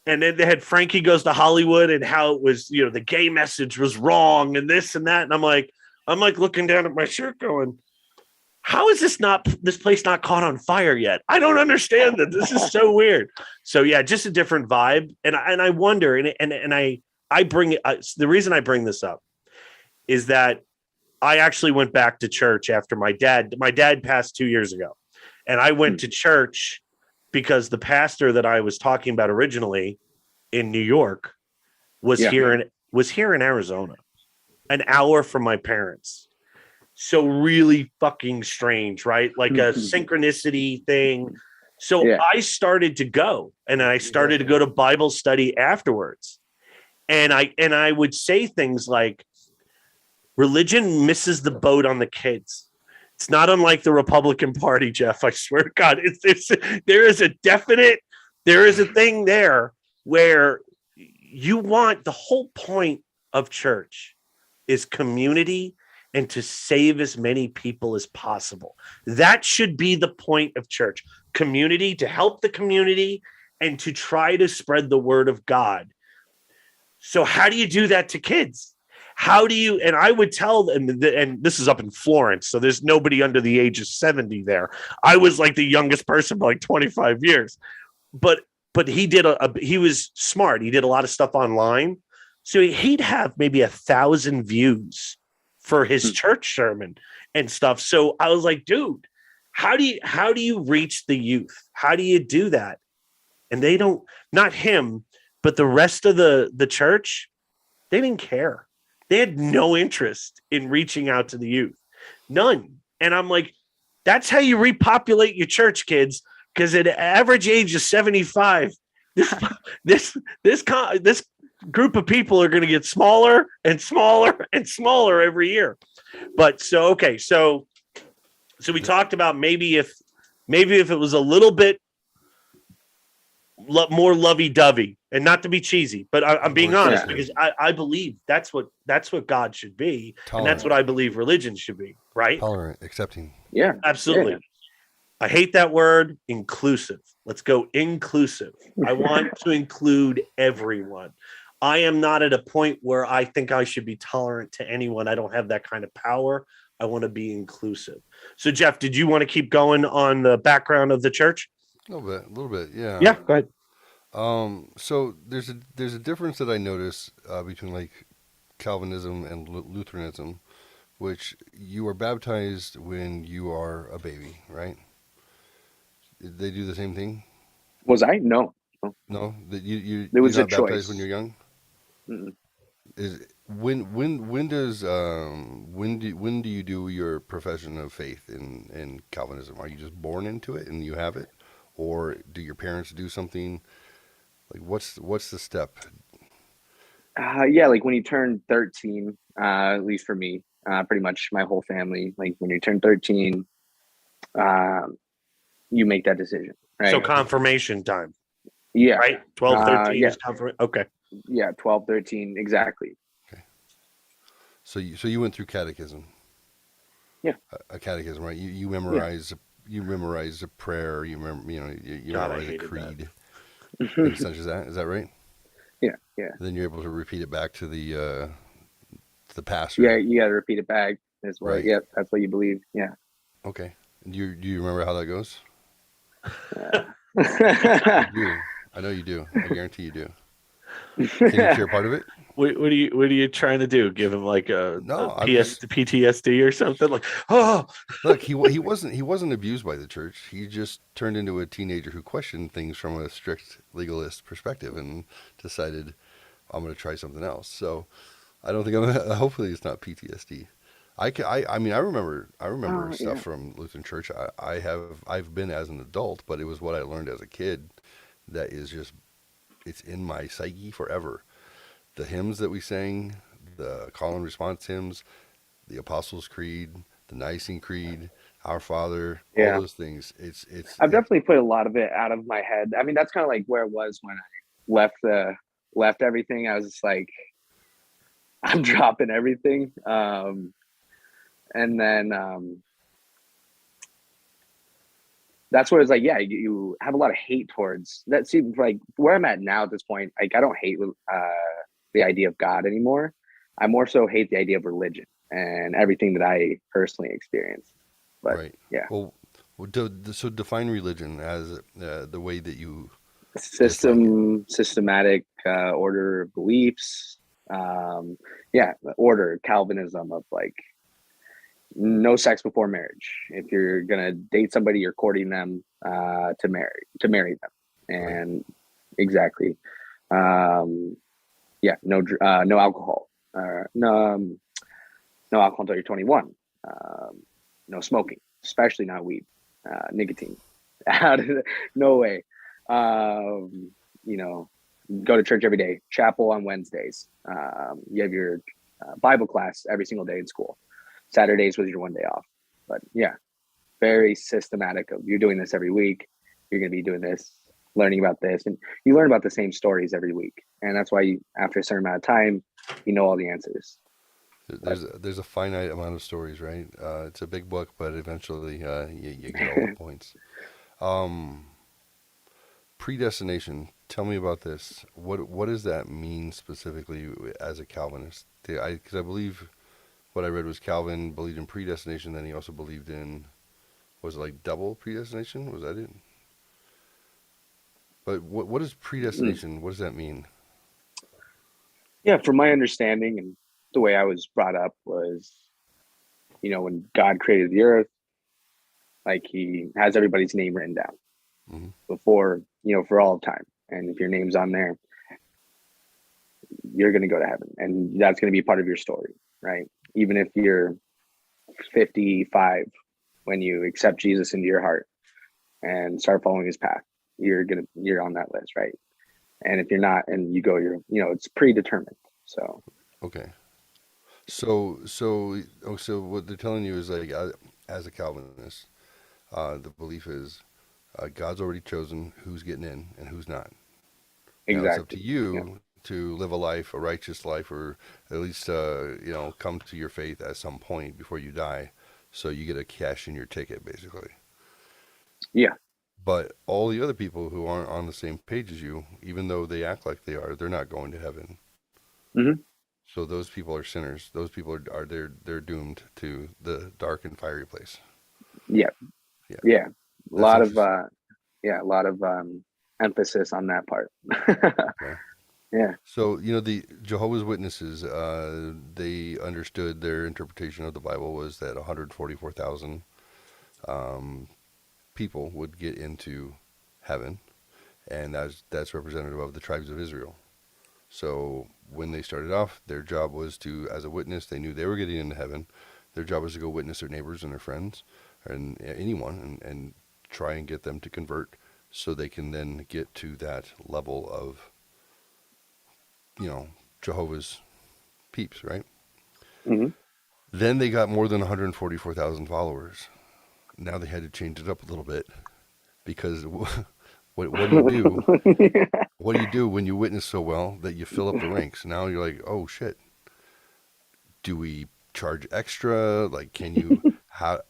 And then they had Frankie Goes to Hollywood and how it was, you know, the gay message was wrong and this and that. And I'm like looking down at my shirt going, how is this place not caught on fire yet? I don't understand that. This is so weird. So yeah, just a different vibe. And I wonder, and I bring the reason I bring this up is that I actually went back to church after my dad passed 2 years ago. And I went to church because the pastor that I was talking about originally in New York was here in Arizona, an hour from my parents. So really fucking strange, right? Like a synchronicity thing. So I started to go, and I started to go to Bible study afterwards. And I would say things like, religion misses the boat on the kids. It's not unlike the Republican Party, Jeff. I swear to God, there is a thing there where you want, the whole point of church is community and to save as many people as possible. That should be the point of church. Community, to help the community and to try to spread the word of God. So how do you do that to kids? How do you, and I would tell them, and this is up in Florence, so there's nobody under the age of 70 there. I was like the youngest person by like 25 years. But he was smart. He did a lot of stuff online. So he'd have maybe 1,000 views for his church sermon and stuff. So I was like, dude, how do you reach the youth? How do you do that? And they don't, not him, but the rest of the church, they didn't care. They had no interest in reaching out to the youth. None. And I'm like, that's how you repopulate your church, kids. Because at average age of 75, this group of people are going to get smaller and smaller and smaller every year. But so we talked about maybe if it was a little bit more lovey-dovey, and not to be cheesy, but I'm being honest, because I believe that's what God should be. Tolerant. And that's what I believe religion should be, right? Tolerant, accepting. Yeah, absolutely. Yeah. I hate that word, inclusive. Let's go inclusive. I want to include everyone. I am not at a point where I think I should be tolerant to anyone. I don't have that kind of power. I want to be inclusive. So Jeff, did you want to keep going on the background of the church? A little bit, yeah. Yeah, go ahead. So there's a difference that I notice between like Calvinism and Lutheranism, which you are baptized when you are a baby, right? Did they do the same thing? Was I? No. No, that you there was you're a not baptized choice when you're young. when do you do your profession of faith in Calvinism? Are you just born into it and you have it, or do your parents do something? Like what's the step? Yeah, like when you turn 13, at least for me, pretty much my whole family, like when you turn 13, um, you make that decision, So right? confirmation time, Yeah. right? 12, 13 Yeah. is confirmation. Okay. Yeah. 12, 13. Exactly. Okay. So you went through catechism. Yeah. A catechism, right? You Yeah. memorize a prayer. You God, I memorize a hated that. creed and such as that. Is that right? Yeah. Yeah. Then you're able to repeat it back to the pastor. Yeah. You got to repeat it back as well. Right. Yeah. That's what you believe. Yeah. Okay. Do you remember how that goes? Uh, You do. I know you do. I guarantee you do. Can you share part of it? What are you trying to do? Give him like a No, I'm just PTSD or something? Like, oh, look. He wasn't abused by the church. He just turned into a teenager who questioned things from a strict legalist perspective and decided I'm going to try something else. So I don't think I'm. Hopefully, it's not PTSD. I mean, I remember stuff yeah. from Lutheran Church. I've been as an adult, but it was what I learned as a kid that is just it's in my psyche forever. The hymns that we sang, the call and response hymns, the Apostles' Creed, the Nicene Creed, Our Father, all Yeah. those things. I've definitely put a lot of it out of my head. I mean, that's kind of like where it was when I left everything. I was just like, I'm dropping everything. And then that's where it's like, yeah, you have a lot of hate towards that. Seems like where I'm at now at this point, like I don't hate the idea of God anymore. I more so hate the idea of religion and everything that I personally experience. But right. yeah, Well, so define religion as the way that you dislike it. systematic order of beliefs. Yeah, order Calvinism of like no sex before marriage. If you're gonna date somebody, you're courting them to marry them, Right. and exactly. Yeah, no alcohol. No alcohol until you're 21. No smoking, especially not weed, nicotine. No way. You know, go to church every day, chapel on Wednesdays. You have your Bible class every single day in school. Saturdays was your one day off. But yeah, very systematic of you're doing this every week. You're going to be doing this, learning about this, and you learn about the same stories every week. And that's why after a certain amount of time, you know all the answers. But There's a finite amount of stories, right? It's a big book, but eventually you get all the points. Um, Predestination. Tell me about this. What does that mean specifically as a Calvinist? Because I believe what I read was Calvin believed in predestination, then he also believed in, was it like double predestination? Was that it? But what is predestination? What does that mean? yeah, from my understanding and the way I was brought up was, when God created the earth, like he has everybody's name written down Hmm. before, for all of time. And if your name's on there, you're going to go to heaven and that's going to be part of your story, right? Even if you're 55, when you accept Jesus into your heart and start following his path, you're on that list, right? And if you're not and you go, it's predetermined. So Okay. So what they're telling you is like, as a Calvinist, the belief is God's already chosen who's getting in and who's not. Now it's up to exactly. Yeah. you to live a righteous life, or at least come to your faith at some point before you die, so you get to cash in your ticket, basically. Yeah. But all the other people who aren't on the same page as you, even though they act like they are, they're not going to heaven. Hmm. So those people are sinners. Those people are they're doomed to the dark and fiery place. Yeah. Yeah, Yeah. A that's lot of, interesting. a lot of emphasis on that part. Okay. Yeah. So, the Jehovah's Witnesses, they understood their interpretation of the Bible was that 144,000 um, people would get into heaven, and that's representative of the tribes of Israel. So when they started off, their job was to, as a witness, they knew they were getting into heaven. Their job was to go witness their neighbors and their friends and anyone and try and get them to convert so they can then get to that level of, Jehovah's peeps, right? Hmm. Then they got more than 144,000 followers. Now they had to change it up a little bit because what do you do? What do you do when you witness so well that you fill up the ranks? Now you're like, oh shit. Do we charge extra? Like, can you? How?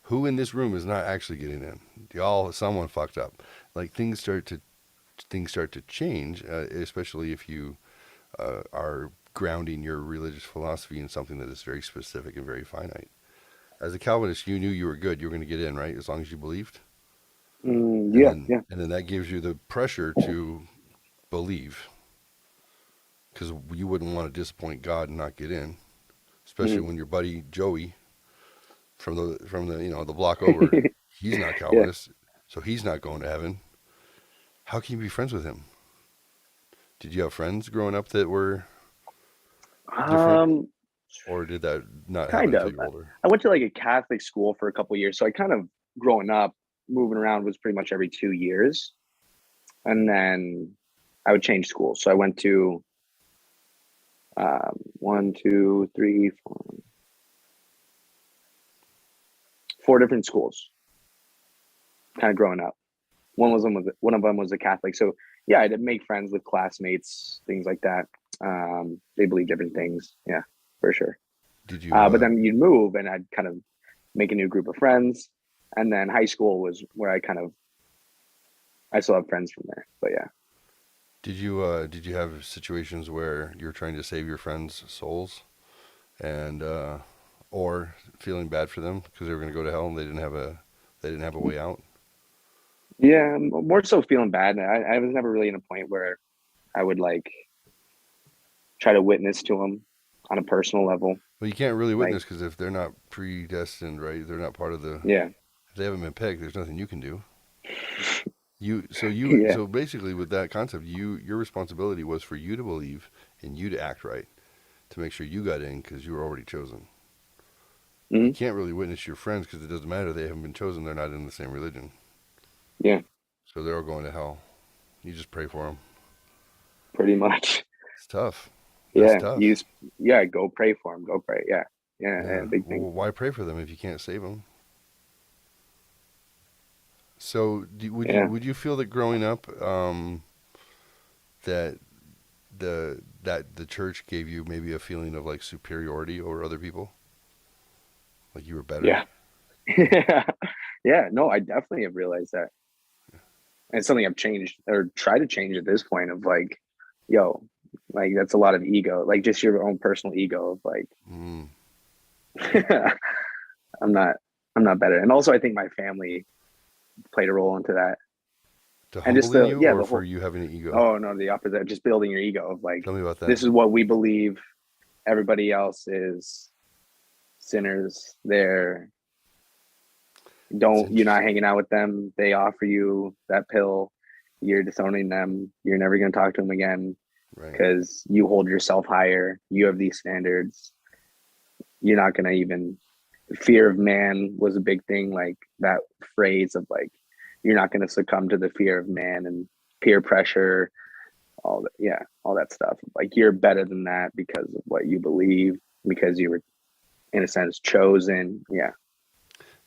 Who in this room is not actually getting in? Someone fucked up. Like things start to change, especially if you are grounding your religious philosophy in something that is very specific and very finite. As a Calvinist, you knew you were good. You were going to get in, right? As long as you believed. Yeah, yeah. And then that gives you the pressure to believe, because you wouldn't want to disappoint God and not get in, especially when your buddy Joey from the the block over, he's not Yeah. Calvinist, so he's not going to heaven. How can you be friends with him? Did you have friends growing up that were different, or did that not happen Kind until of. you were older? I went to like a Catholic school for a couple of years, so I kind of growing up, moving around was pretty much every 2 years, and then I would change schools. So I went to one, two, three, four different schools, kind of growing up. One of them was a Catholic, so yeah, I had to make friends with classmates, things like that. They believe different things, yeah, for sure. Did you? But then you'd move, and I'd kind of make a new group of friends, and then high school was where I still have friends from there. But yeah, Did you have situations where you're trying to save your friends' souls, and or feeling bad for them because they were going to go to hell and they didn't have a way out? yeah, more so feeling bad. I was never really in a point where I would like try to witness to them on a personal level. Well, you can't really Like, witness because if they're not predestined, right? They're not part of the. yeah, If they haven't been picked, there's nothing you can do. yeah, So basically with that concept, your responsibility was for you to believe and you to act right to make sure you got in because you were already chosen. You hmm, can't really witness your friends because it doesn't matter. They haven't been chosen. They're not in the same religion. yeah, So they're all going to hell. You just pray for them. pretty much. It's tough. That's Yeah, tough. yeah, go pray for them. Go pray. Yeah, yeah, Yeah. yeah, big thing. Well, why pray for them if you can't save them? So Yeah. would you feel that growing up that the church gave you maybe a feeling of like superiority over other people? Like you were better? Yeah. Yeah, no, I definitely have realized that. And it's something I've changed or tried to change at this point of like, yo, like that's a lot of ego, like just your own personal ego of like, Mm. I'm not, I'm not better. And also I think my family played a role into that. To And just humbling you or the for whole, you having an ego? oh no, the opposite, just building your ego of like, Tell me about that. this is what we believe. Everybody else is sinners. You're not Interesting. hanging out with them. They offer you that pill. You're disowning them. You're never going to talk to them again Right. because you hold yourself higher. You have these standards. You're not going to even, fear of man was a big thing. Like that phrase of like, you're not going to succumb to the fear of man and peer pressure, all that. Yeah. All that stuff. Like you're better than that because of what you believe, because you were in a sense chosen. Yeah.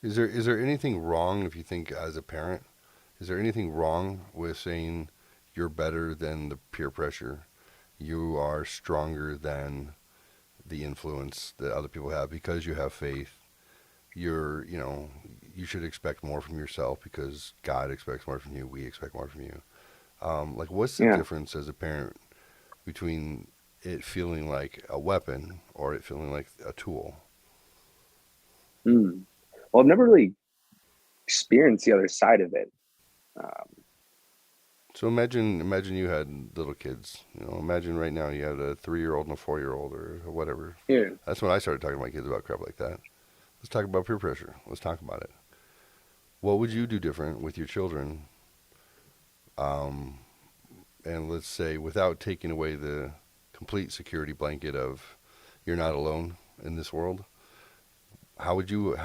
Is there anything wrong if you think as a parent? Is there anything wrong with saying you're better than the peer pressure? You are stronger than the influence that other people have because you have faith. You should expect more from yourself because God expects more from you. We expect more from you. Like, what's the Yeah. difference as a parent between it feeling like a weapon or it feeling like a tool? Mm. Well, I've never really experienced the other side of it. Um, So imagine you had little kids. Imagine right now you had a 3-year-old and a 4-year-old or whatever. yeah. That's when I started talking to my kids about crap like that. Let's talk about peer pressure. Let's talk about it. What would you do different with your children? Um, and let's say without taking away the complete security blanket of you're not alone in this world, how would you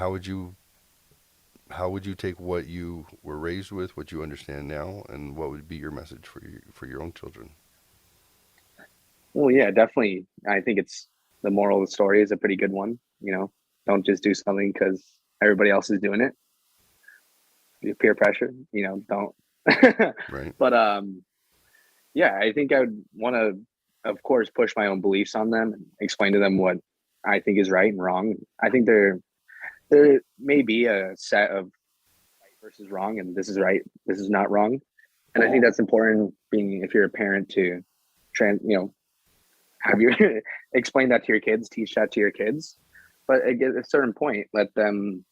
take what you were raised with, what you understand now, and what would be your message for your own children? Well, yeah, definitely. I think it's the moral of the story is a pretty good one. Don't just do something because everybody else is doing it. Peer pressure, don't. Right. But yeah, I think I would want to, of course, push my own beliefs on them and explain to them what I think is right and wrong. I think there may be a set of right versus wrong, and this is right, this is not wrong. And I think that's important. Being if you're a parent to have your explain that to your kids, teach that to your kids. But at a certain point, let them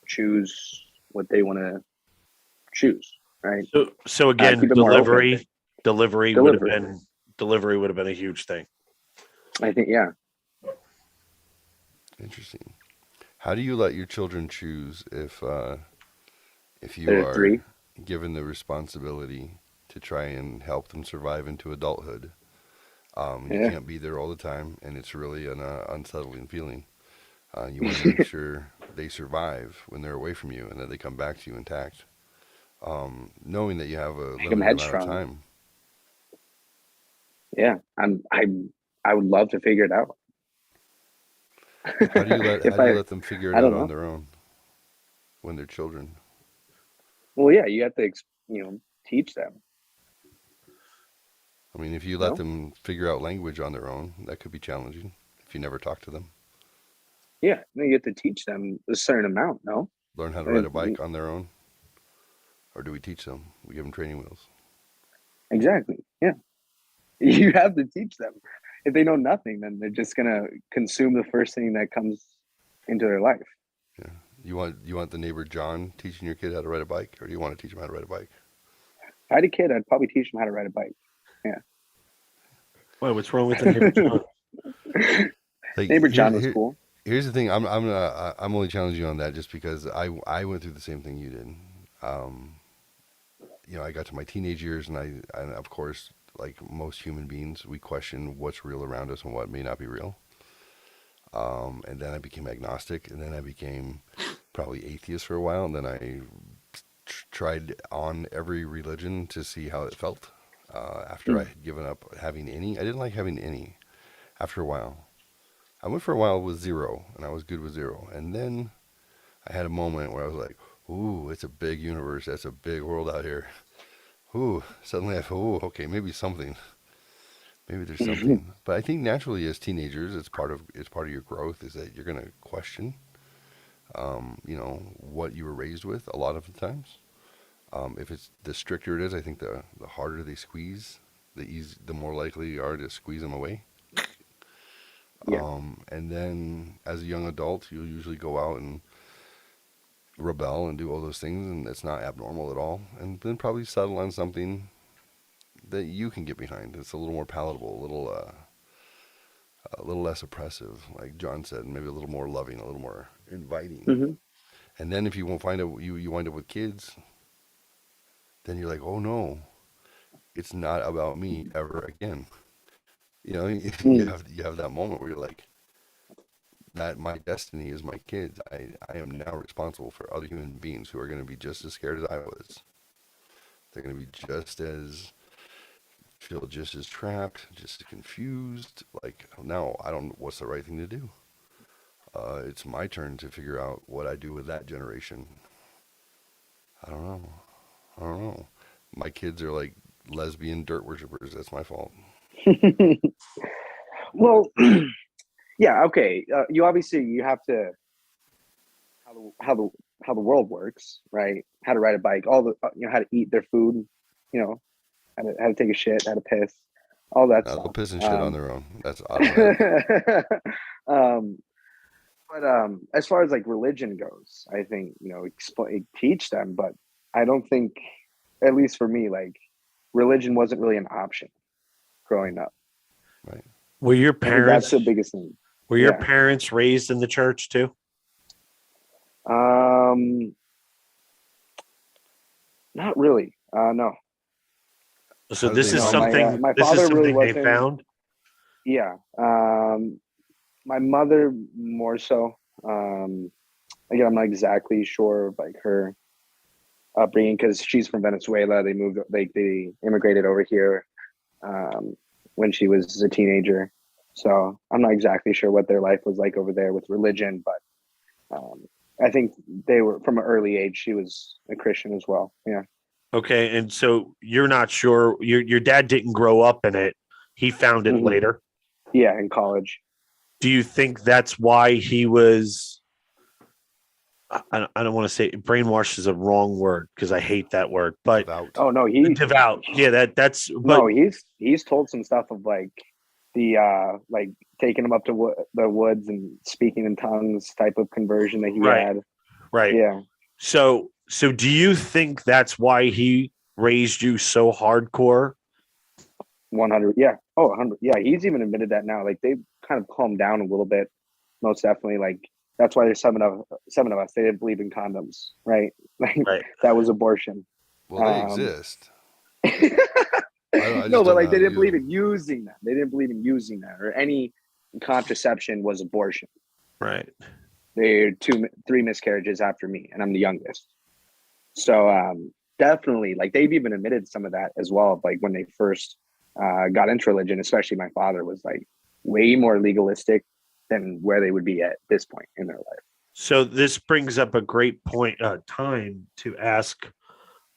choose what they want to choose. Right. So again, Keep it more open. delivery would have been a huge thing. I think, yeah. Interesting. How do you let your children choose if you They're are 3. given the responsibility to try and help them survive into adulthood? You Yeah. can't be there all the time, and it's really an unsettling feeling. You want to make sure they survive when they're away from you and that they come back to you intact, knowing that you have a Make them limited amount of headstrong. time. Yeah. I would love to figure it out. How do you let them figure it I out don't on know. their own when they're children? Well, yeah, you have to, teach them. I mean, if you let them figure out language on their own, that could be challenging if you never talk to them. Yeah, you have to teach them a certain amount. No, Learn how to ride a bike on their own, or do we teach them? We give them training wheels. Exactly. Yeah, you have to teach them. If they know nothing, then they're just gonna consume the first thing that comes into their life. Yeah. You want the neighbor John teaching your kid how to ride a bike, or do you want to teach him how to ride a bike? If I had a kid, I'd probably teach them how to ride a bike. Yeah. Why? What's wrong with the neighbor John? Neighbor John was cool. Here's the thing. I'm only challenging you on that just because I went through the same thing you did. I got to my teenage years, and I of course, like most human beings, we question what's real around us and what may not be real. And then I became agnostic, and then I became probably atheist for a while, and then I tried on every religion to see how it felt. After I had given up having any, I didn't like having any. After a while, I went for a while with 0, and I was good with 0. And then I had a moment where I was like, ooh, it's a big universe. That's a big world out here. Ooh, suddenly I feel, okay, maybe something. Maybe there's something. But I think naturally as teenagers, it's part of your growth is that you're going to question, what you were raised with a lot of the times. If it's the stricter it is, I think the harder they squeeze, the more likely you are to squeeze them away. Yeah. And then as a young adult, you'll usually go out and rebel and do all those things, and it's not abnormal at all. And then probably settle on something that you can get behind. It's a little more palatable, a little less oppressive, like John said, maybe a little more loving, a little more inviting. Mm-hmm. And then if you won't find out, you wind up with kids, then you're like, oh no, it's not about me ever again. You have that moment where you're like, that my destiny is my kids. I am now responsible for other human beings who are going to be just as scared as I was. They're going to be feel just as trapped, just as confused. Like, now I don't know what's the right thing to do. It's my turn to figure out what I do with that generation. I don't know. My kids are like lesbian dirt worshippers. That's my fault. Well, yeah. Okay. You have to how the world works, right? How to ride a bike, all the how to eat their food, how to take a shit, how to piss, all that They'll stuff. piss and shit on their own. That's automatic. But as far as like religion goes, I think teach them, but I don't think, at least for me, like religion wasn't really an option growing up. Right. Were your I think parents that's the biggest thing. were your parents raised in the church too? Not really. No. So How did this they is know? something. My This is father really something they wasn't. found. Yeah. My mother more so. Again, I'm not exactly sure of like her upbringing because she's from Venezuela. They moved, they immigrated over here when she was a teenager. So I'm not exactly sure what their life was like over there with religion, but I think they were from an early age. She was a Christian as well. Yeah. Okay, and so you're not sure. Your dad didn't grow up in it. He found it Mhm. later. Yeah, in college. Do you think that's why he was? I don't want to say brainwashed is a wrong word because I hate that word, but Devout. Oh no, devout. Yeah, that's. But no, he's told some stuff of like the like taking him up to the woods and speaking in tongues type of conversion that he right, had. right. Yeah. So do you think that's why he raised you so hardcore? 100. Yeah. Oh, 100. Yeah. He's even admitted that now. Like they've kind of calmed down a little bit. Most definitely. Like that's why there's seven of us. They didn't believe in condoms, right? Like Right. that was abortion. Well, they exist. I No, just but don't know like how they to didn't use believe them. in using that. They didn't believe in using that or any contraception was abortion. Right. They're three miscarriages after me, and I'm the youngest. So definitely, like they've even admitted some of that as well. Like when they first got into religion, especially my father was like way more legalistic than where they would be at this point in their life. So this brings up a great point time to ask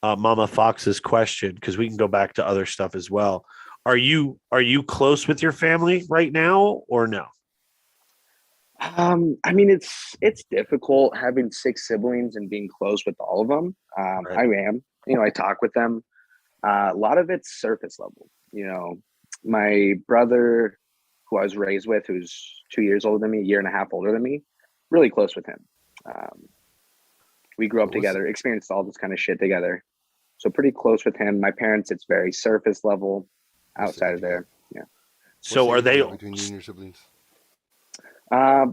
Mama Fox's question because we can go back to other stuff as well. Are you close with your family right now or no? I mean, it's difficult having six siblings and being close with all of them. Right. I am, I talk with them. A lot of it's surface level. My brother, who I was raised with, who's 2 years older than me, a year and a half older than me, really close with him. We grew up together, experienced all this kind of shit together. So pretty close with him. My parents, it's very surface level. Outside of there, yeah. So are What's the age they gap between you and your siblings?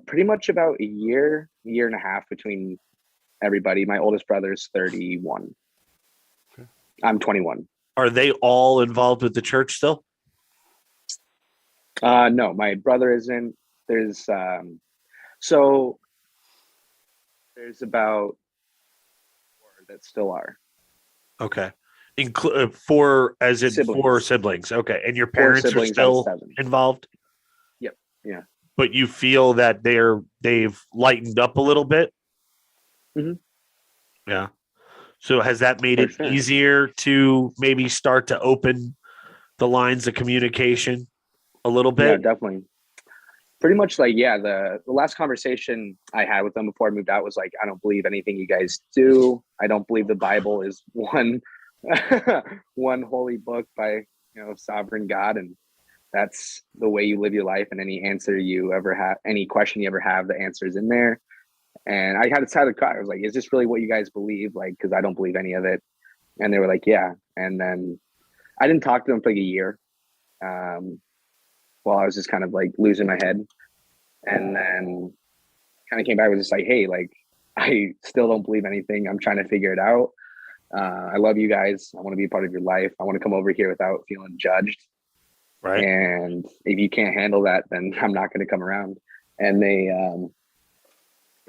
Pretty much about a year and a half between everybody. My oldest brother is 31. Okay. I'm 21. Are they all involved with the church still? No, my brother isn't. There's so there's about four that still are. Okay. Four as in Siblings. four siblings. Okay. And your Four parents are siblings still out of 7. involved? Yep. Yeah. But you feel that they've lightened up a little bit? Mhm. Yeah. So has that made For it sure. easier to maybe start to open the lines of communication a little Yeah, bit? definitely. Pretty much like, yeah, the last conversation I had with them before I moved out was like, I don't believe anything you guys do. I don't believe the Bible is one one holy book by sovereign God, and that's the way you live your life. And any answer you ever have, any question you ever have, the answer is in there. And I had to cry. I was like, is this really what you guys believe? Like, because I don't believe any of it. And they were like, yeah. And then I didn't talk to them for like a year. While I was just kind of like losing my head. And then kind of came back with just like, hey, like I still don't believe anything. I'm trying to figure it out. I love you guys. I want to be a part of your life. I want to come over here without feeling judged. Right. And if you can't handle that, then I'm not going to come around. And they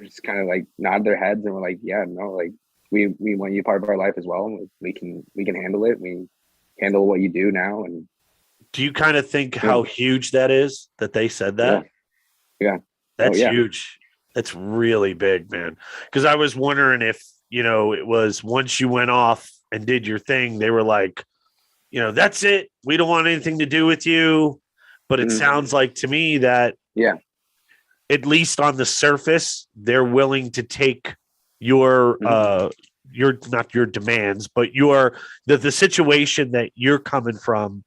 just kind of like nod their heads and were like, yeah, no, like we want you part of our life as well. We can handle it. We handle what you do now. And do you kind of think how huge that is that they said that? Yeah. That's huge. That's really big, man. Because I was wondering if, it was once you went off and did your thing, they were like, that's it. We don't want anything to do with you. But it sounds like to me that, at least on the surface, they're willing to take your not your demands, but the situation that you're coming from.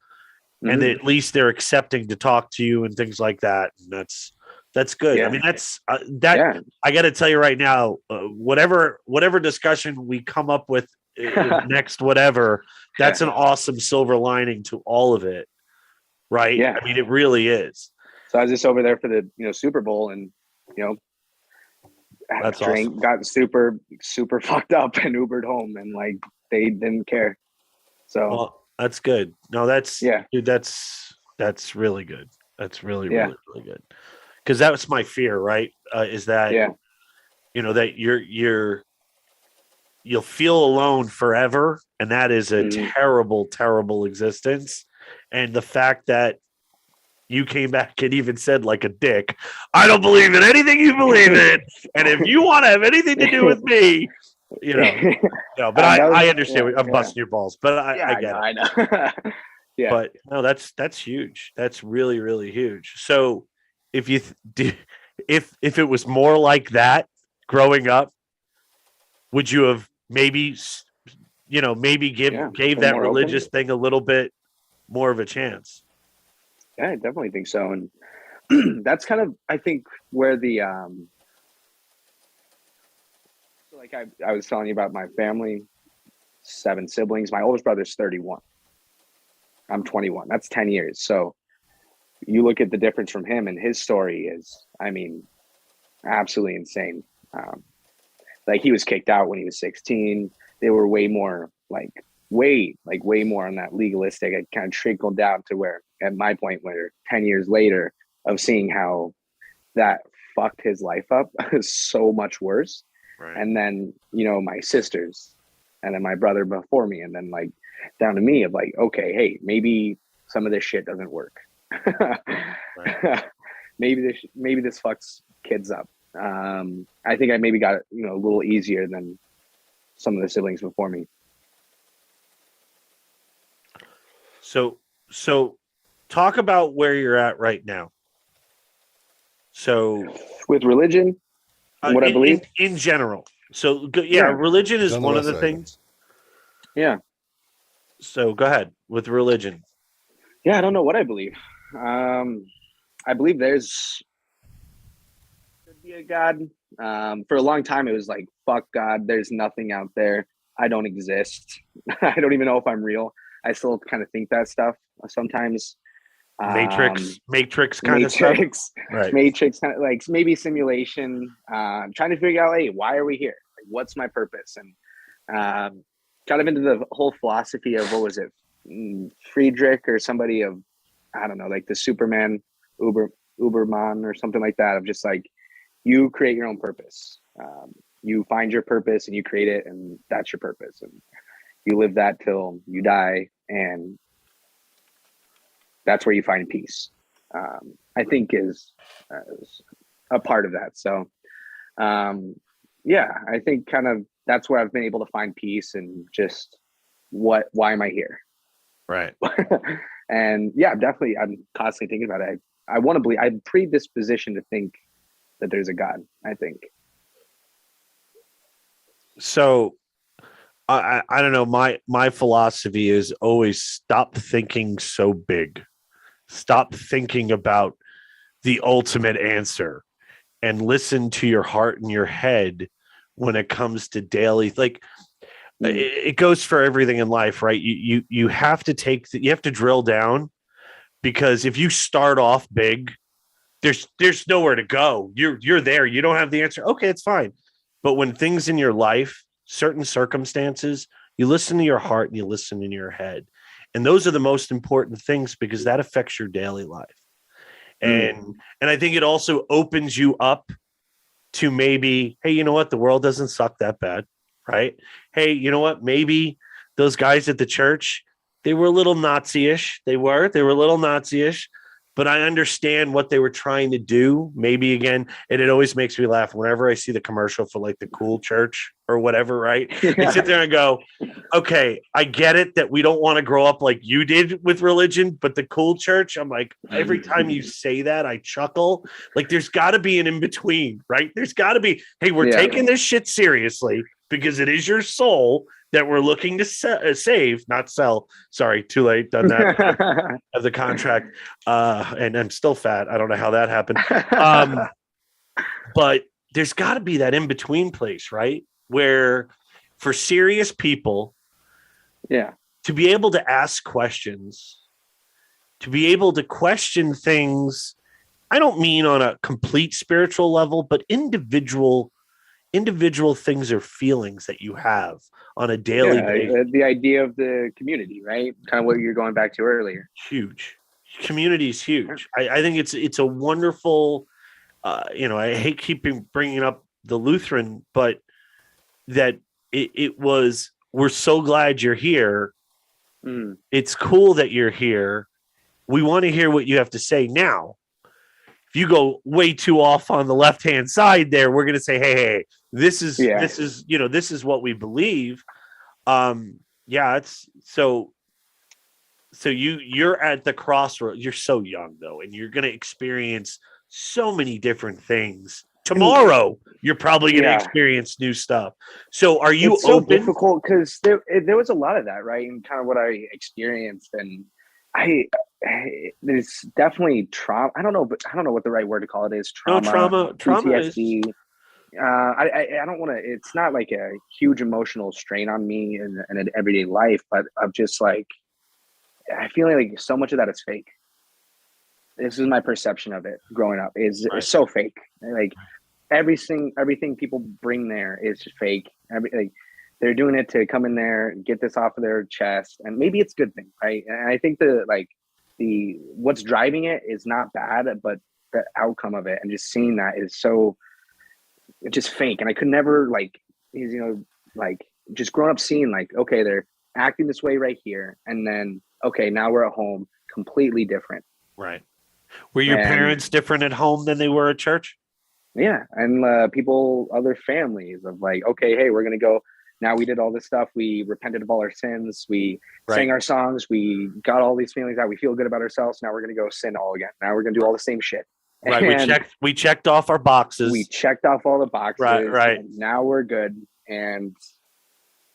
And at least they're accepting to talk to you and things like that. And that's good. Yeah. I mean, that's I got to tell you right now, whatever discussion we come up with next, whatever, that's an awesome silver lining to all of it. Right. Yeah. I mean, it really is. So I was just over there for the Super Bowl and That's drank, awesome. got super fucked up and Ubered home, and like they didn't care. So Well, That's good. No, that's Yeah. dude, that's really good. That's really, Yeah. really, really good. Because that was my fear, right? Is that Yeah. that you'll feel alone forever, and that is a Mhm. terrible, terrible existence. And the fact that you came back and even said like a dick, I don't believe in anything you believe in, and if you want to have anything to do with me, but I understand. I'm busting your balls, but I get it. I know. Yeah. But no, that's huge. That's really, really huge. So if you if it was more like that growing up, would you have maybe gave been that more religious open. thing a little bit more of a chance? Yeah, I definitely think so. And that's kind of, I think, where the so like I was telling you about my family, 7 siblings. My oldest brother's 31. I'm 21. That's 10 years. So you look at the difference from him, and his story is, I mean, absolutely insane. Like he was kicked out when he was 16. They were way more way more on that legalistic. It kind of trickled down to where at my point where 10 years later of seeing how that fucked his life up is so much worse. Right. And then, my sisters and then my brother before me, and then like down to me of like, okay, hey, maybe some of this shit doesn't work. Right. maybe this fucks kids up. I think I maybe got it, a little easier than some of the siblings before me. So talk about where you're at right now. So with religion, what I believe in general. So Yeah. religion is He's on the one of west the side. things. yeah. So go ahead with religion. Yeah, I don't know what I believe. I believe there's could be a God. For a long time, it was like, fuck God. There's nothing out there. I don't exist. I don't even know if I'm real. I still kind of think that stuff sometimes. Matrix kind of stuff. Right. Matrix, kind of like maybe simulation. Trying to figure out, hey, why are we here? Like, what's my purpose? And kind of into the whole philosophy of, what was it, Friedrich or somebody of, I don't know, like the Superman, Uberman or something like that, of just like, you create your own purpose. You find your purpose and you create it, and that's your purpose. And you live that till you die, and that's where you find peace. I think is a part of that. So, I think kind of that's where I've been able to find peace, and just why am I here? Right. And yeah, definitely, I'm constantly thinking about it. I want to believe. I'm predispositioned to think that there's a God, I think. So I don't know. My philosophy is always stop thinking so big. Stop thinking about the ultimate answer, and listen to your heart and your head when it comes to daily. Like it goes for everything in life, right? You have to you have to drill down, because if you start off big, there's nowhere to go. You're there. You don't have the answer. Okay, it's fine. But when things in your life, certain circumstances, you listen to your heart and you listen in your head. And those are the most important things, because that affects your daily life. And I think it also opens you up to maybe, hey, you know what? The world doesn't suck that bad, right? Hey, you know what? Maybe those guys at the church, they were a little Nazi-ish. They were a little Nazi-ish, but I understand what they were trying to do. Maybe again, and it always makes me laugh whenever I see the commercial for like the cool church or whatever, right? I sit there and go, okay, I get it that we don't want to grow up like you did with religion, but the cool church, I'm like, every time you say that, I chuckle. Like there's got to be an in-between, right? There's got to be, hey, we're taking this shit seriously because it is your soul that we're looking to save, not sell. Sorry, too late, done that. Of the contract. And I'm still fat. I don't know how that happened. But there's got to be that in-between place, right? Where for serious people, to be able to ask questions, to be able to question things, I don't mean on a complete spiritual level, but individual individual things or feelings that you have on a daily basis. The idea of the community, right? Kind of what you're going back to earlier. Huge. Community is huge. I think it's a wonderful, I hate keeping bringing up the Lutheran, but that it was, we're so glad you're here. Mm. It's cool that you're here. We want to hear what you have to say. Now, if you go way too off on the left-hand side there, we're going to say, hey, this is what we believe. It's so you're at the crossroads. You're so young though, and you're going to experience so many different things. Tomorrow, you're probably going to experience new stuff. So are you so open? Difficult because there was a lot of that, right? And kind of what I experienced, and there's definitely trauma. I don't know what the right word to call it is. Trauma PTSD. I don't want to. It's not like a huge emotional strain on me in an everyday life, but I'm just like, I feel like so much of that is fake. This is my perception of it growing up. Is so fake. Like everything people bring there is just fake. They're doing it to come in there and get this off of their chest, and maybe it's a good thing, right? And I think what's driving it is not bad, but the outcome of it and just seeing that is so, it's just fake. And I could never just growing up seeing okay, they're acting this way right here, and then okay, now we're at home, completely different. Right. Were your parents different at home than they were at church? Yeah, and other families of okay, hey, we're gonna go. Now we did all this stuff. We repented of all our sins. We sang our songs. We got all these feelings out. We feel good about ourselves. Now we're gonna go sin all again. Now we're gonna do all the same shit. Right. And we checked off our boxes. We checked off all the boxes. Right. And now we're good. And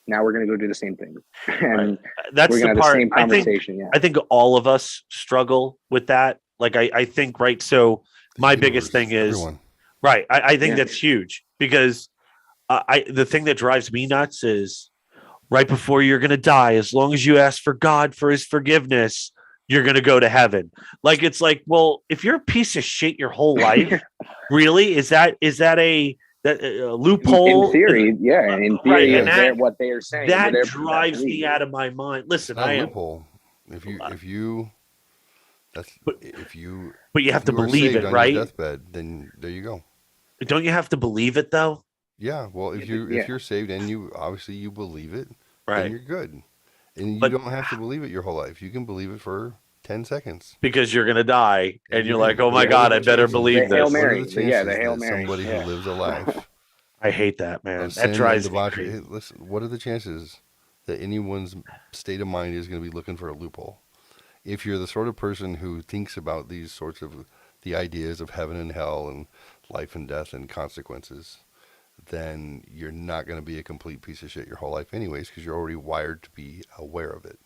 now we're gonna go do the same thing. And that's we're gonna the have part. the same conversation. I think all of us struggle with that. I think, right. So my biggest thing is everyone. Right. I think that's huge because the thing that drives me nuts is right before you're going to die, as long as you ask for God for his forgiveness, you're going to go to heaven. It's like, well, if you're a piece of shit your whole life, really, is that a loophole? In theory, yeah. In theory, and that, what they are saying. That drives me out of my mind. Listen, I am. Loophole. But you have to believe it, right? Your deathbed, then there you go. Don't you have to believe it though? Yeah. Well, if you're saved and you believe it, right, then you're good. And you don't have to believe it your whole life. You can believe it for 10 seconds. Because you're gonna die, and you're like, oh my God, I better believe this. Hail Mary. The Hail Mary. Somebody who lives a life. I hate that, man. That drives me crazy. Hey, listen, what are the chances that anyone's state of mind is going to be looking for a loophole? If you're the sort of person who thinks about these sorts of the ideas of heaven and hell and life and death and consequences, then you're not going to be a complete piece of shit your whole life anyways, because you're already wired to be aware of it.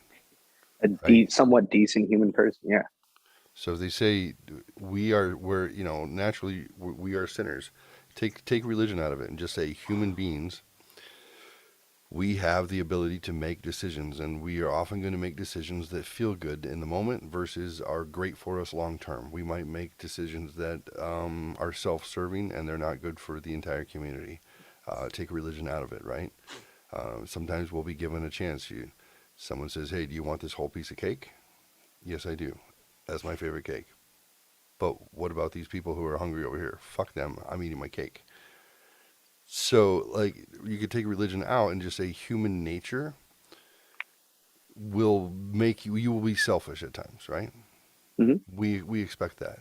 Somewhat decent human person, yeah. So they say we're naturally we are sinners. Take religion out of it and just say human beings. We have the ability to make decisions, and we are often going to make decisions that feel good in the moment versus are great for us long term. We might make decisions that are self-serving and they're not good for the entire community. Take religion out of it, right? Sometimes we'll be given a chance. Someone says, hey, do you want this whole piece of cake? Yes, I do. That's my favorite cake. But what about these people who are hungry over here? Fuck them. I'm eating my cake. So, you could take religion out and just say human nature will make you will be selfish at times, right? Mm-hmm. We expect that.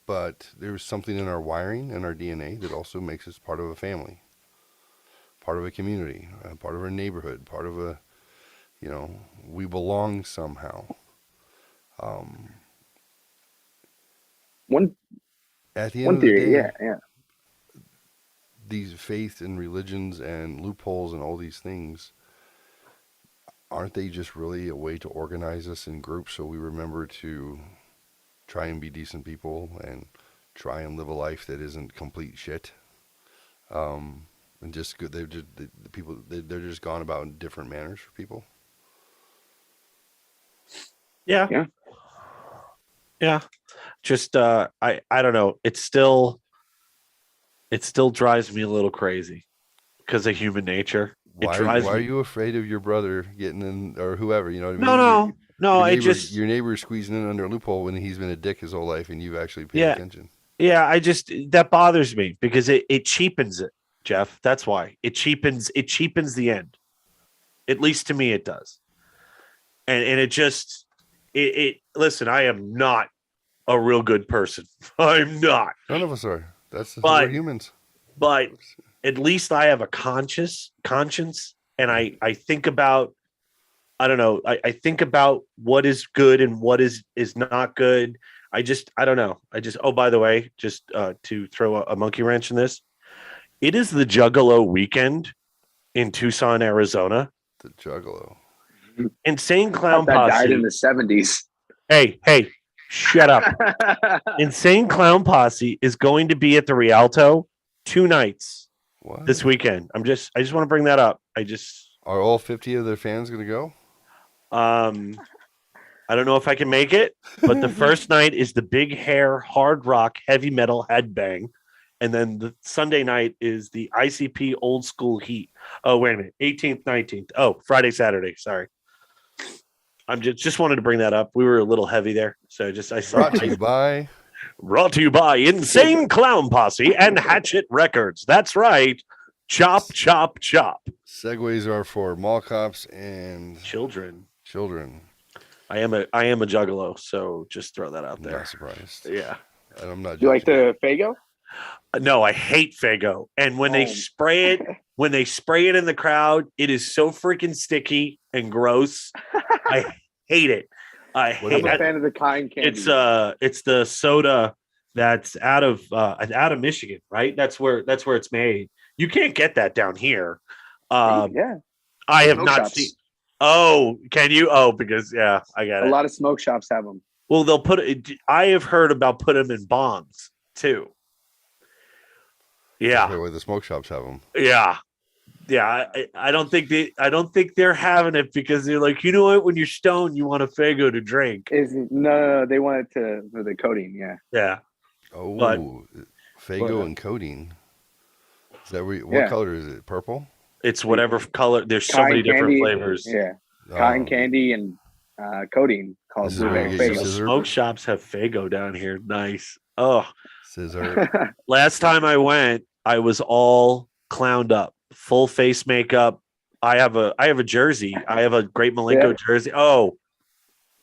But there's something in our wiring and our DNA that also makes us part of a family, part of a community, part of our neighborhood, part of a, we belong somehow. At the end of the day, yeah. These faiths and religions and loopholes and all these things, aren't they just really a way to organize us in groups so we remember to try and be decent people and try and live a life that isn't complete shit? And just they're just gone about in different manners for people. Yeah. Just I don't know. It's still it still drives me a little crazy because of human nature. It Why drives are me. you afraid of your brother getting in, or whoever? You know what I No, mean? no. I just Your neighbor's squeezing in under a loophole when he's been a dick his whole life, and you've actually paid yeah, attention. yeah. I just that bothers me because it cheapens it, Jeff. That's why it cheapens the end. At least to me, it does. And it just it listen. I am not a real good person. I'm not. None of us are. We're But humans. but at least I have a conscience, and I think about I don't know. I think about what is good and what is not good. I don't know. Oh, by the way, just to throw a monkey wrench in this, it is the Juggalo weekend in Tucson, Arizona. The Juggalo. Insane I Clown thought that died in Posse. the 70s. Hey, shut up. Insane Clown Posse is going to be at the Rialto 2 nights What? this weekend. I just want to bring that up. Are all 50 of their fans going to go? I don't know if I can make it, but the first night is the big hair hard rock heavy metal headbang. And then the Sunday night is the ICP old school heat. Oh, wait a minute. 18th, 19th. Oh, Friday, Saturday. Sorry. I'm just wanted to bring that up. We were a little heavy there. So I saw Brought to you by. brought to you by Insane Clown Posse and Hatchet Records. That's right. Chop, chop, chop. Segways are for mall cops and Children. I I am a juggalo, so just throw that out am there. not surprised. Yeah. And I'm not You like judging. the Fago? No, I hate Fago. And when they spray it in the crowd, it is so freaking sticky and gross. I hate it. I What hate I'm a it. fan of the kind candy. It's the soda that's out of Michigan, right? That's where it's made. You can't get that down here. Yeah. I have Smoke not shops. seen. Oh, can you? Oh, because yeah, I got A it. lot of smoke shops have them. Well, they'll put it. I have heard about put them in bongs too. Yeah, Okay, well, the smoke shops have them. yeah. I don't think they're having it because they're like, you know what? When you're stoned, you want a Fago to drink. No, they want it for the codeine. Yeah. Yeah, Oh, But- Fago and codeine. Is that what Yeah. color is it? Purple? it's whatever color. There's so Cotton many different candy, flavors. Yeah. Cotton Oh, candy and codeine called This is where you blueberry get your So Fago. scissor. smoke shops have Fago down here. Nice. Oh, Scissor. last time I went, I was all clowned up, full face makeup. I have a jersey. I have a Great Malenko Yeah. jersey. Oh,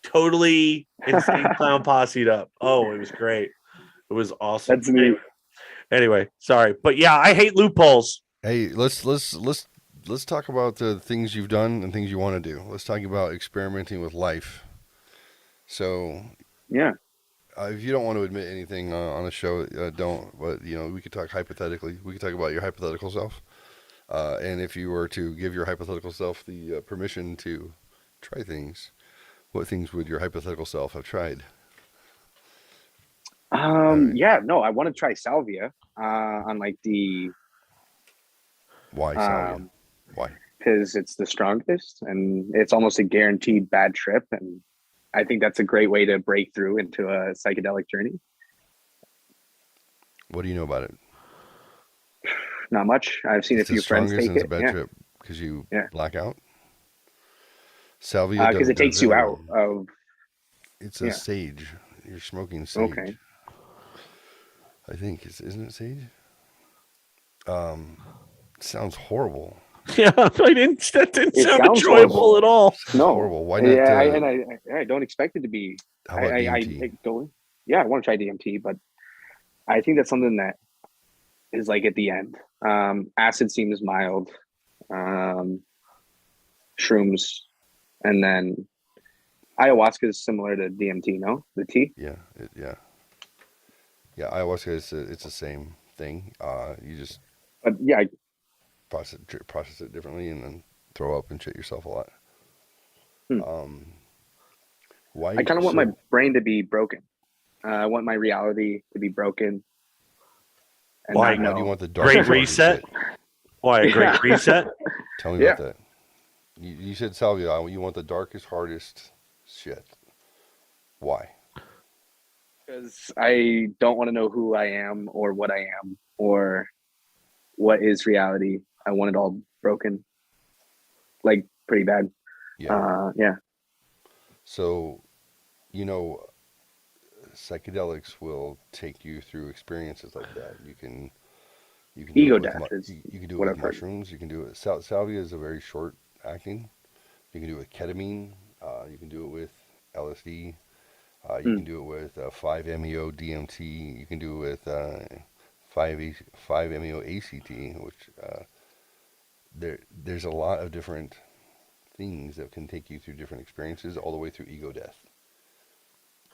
totally insane clown posse'd up. Oh, it was great. It was awesome. That's neat. Anyway, sorry, but yeah, I hate loopholes. Hey, let's talk about the things you've done and things you want to do. Let's talk about experimenting with life. So, Yeah. if you don't want to admit anything on the show, don't. But we could talk hypothetically. We could talk about your hypothetical self, and if you were to give your hypothetical self the permission to try things, what things would your hypothetical self have tried? Right. Yeah, no, I want to try salvia on like the Why salvia? Why? because it's the strongest and it's almost a guaranteed bad trip, and I think that's a great way to break through into a psychedelic journey. What do you know about it? Not much. I've seen It's a few the friends strongest take and it's it. a bad Yeah, trip because you Yeah. black out. Salvia because it takes you out of. It's a yeah. sage. You're smoking sage. Okay. I think isn't it sage? Sounds horrible. Yeah, that didn't It sound sounds enjoyable horrible. at all. Sounds No. horrible. Why not? Yeah, I don't expect it to be. How about I DMT? go. Yeah, I want to try DMT, but I think that's something that is like at the end. Acid seems mild. Shrooms, and then ayahuasca is similar to DMT. No, the tea. Yeah, yeah. Ayahuasca it's the same thing. You just But yeah, process it differently and then throw up and shit yourself a lot. Why? I kind of want my brain to be broken. I want my reality to be broken. And Why? not Why do you know. want the dark? Great reset. Why a great reset? Tell me Yeah. about that. You said salvia. You want the darkest, hardest shit. Why? Because I don't want to know who I am or what I am or what is reality. I want it all broken, like pretty bad. Yeah. So, psychedelics will take you through experiences like that. You can do Ego it with death is you can do it what with I've heard. mushrooms. You can do it. Salvia is a very short acting. You can do it with ketamine. You can do it with LSD. You can do it with 5-MeO DMT. You can do it with 5-MeO ACT, which there's a lot of different things that can take you through different experiences, all the way through ego death.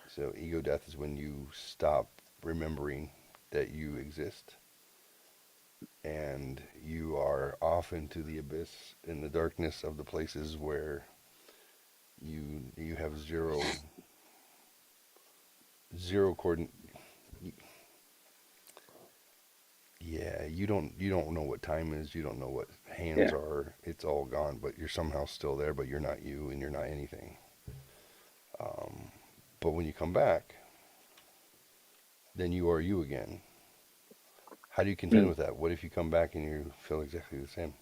So ego death is when you stop remembering that you exist, and you are off into the abyss, in the darkness of the places where you have zero coordinate. Yeah, you don't know what time is. You don't know what hands Yeah. are. It's all gone, but you're somehow still there. But you're not you, and you're not anything. But when you come back, then you are you again. How do you contend with that? What if you come back and you feel exactly the same?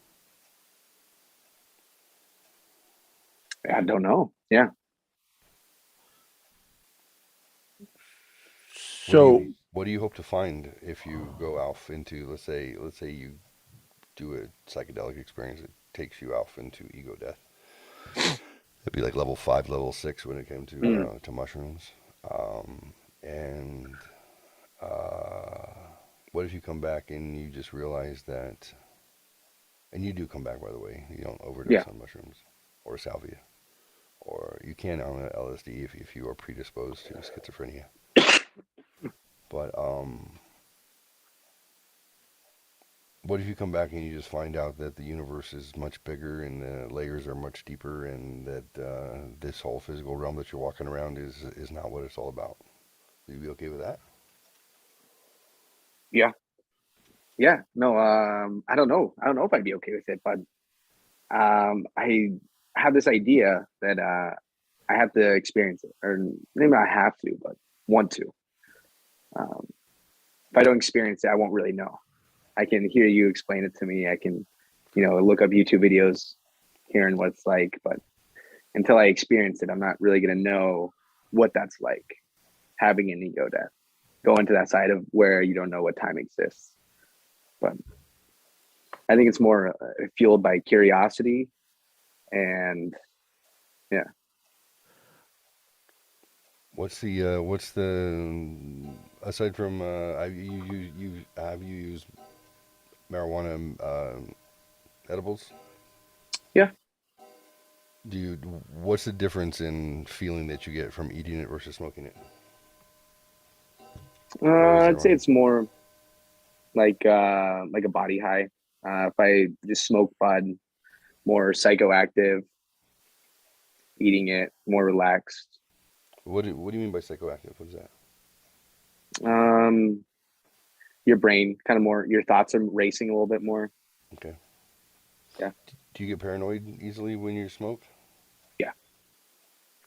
I don't know. Yeah. So What do you hope to find if you go off into, let's say you do a psychedelic experience that takes you off into ego death? It'd be like level 5, level 6 when it came to mushrooms. And what if you come back and you just realize that, and you do come back, by the way, you don't overdose on mushrooms or salvia, or you can on LSD if you are predisposed to schizophrenia. But what if you come back and you just find out that the universe is much bigger and the layers are much deeper, and that this whole physical realm that you're walking around is not what it's all about? Would you be okay with that? Yeah. Yeah. No, I don't know. I don't know if I'd be okay with it, but I have this idea that I have to experience it, or maybe not have to, but want to. If I don't experience it, I won't really know. I can hear you explain it to me. I can, look up YouTube videos, hearing what it's like, but until I experience it, I'm not really going to know what that's like, having an ego death, go into that side of where you don't know what time exists. But I think it's more fueled by curiosity, and yeah. What's the aside from have you used marijuana edibles? Yeah. What's the difference in feeling that you get from eating it versus smoking it? I'd say it's more like a body high. If I just smoke bud, more psychoactive. Eating it, more relaxed. What do you mean by psychoactive? What is that? Your brain kind of more, your thoughts are racing a little bit more. Okay. Yeah. Do you get paranoid easily when you smoke? Yeah.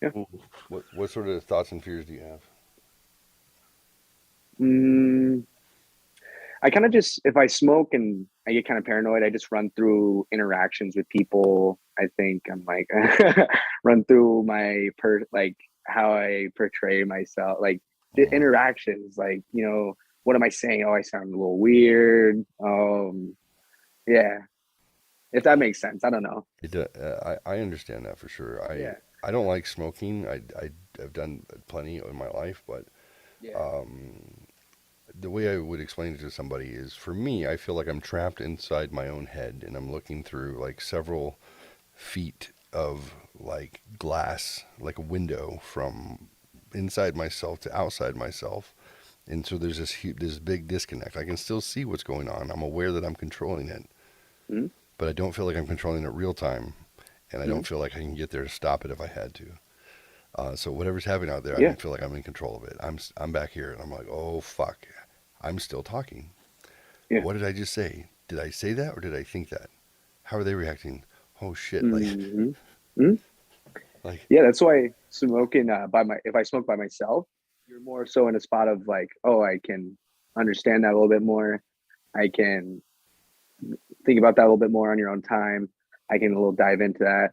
Yeah. What sort of thoughts and fears do you have? I kind of just, if I smoke and I get kind of paranoid, I just run through interactions with people. I think I'm like, run through like how I portray myself, like the interactions, like, what am I saying? Oh, I sound a little weird. Yeah. If that makes sense. I don't know. I understand that for sure. Yeah. I don't like smoking. I've done plenty in my life, but Yeah. the way I would explain it to somebody is, for me, I feel like I'm trapped inside my own head, and I'm looking through like several feet of like glass, like a window from inside myself to outside myself. And so there's this big disconnect. I can still see what's going on. I'm aware that I'm controlling it, Mm-hmm. but I don't feel like I'm controlling it real time, and I Mm-hmm. don't feel like I can get there to stop it if I had to. So whatever's happening out there, I Yeah. don't feel like I'm in control of it. I'm back here, and I'm like, oh fuck, I'm still talking. Yeah. What did I just say? Did I say that or did I think that? How are they reacting? Oh shit! Mm-hmm. Mm-hmm. Like Yeah, that's why smoking if I smoke by myself, you're more so in a spot of like, oh, I can understand that a little bit more. I can think about that a little bit more on your own time. I can a little dive into that.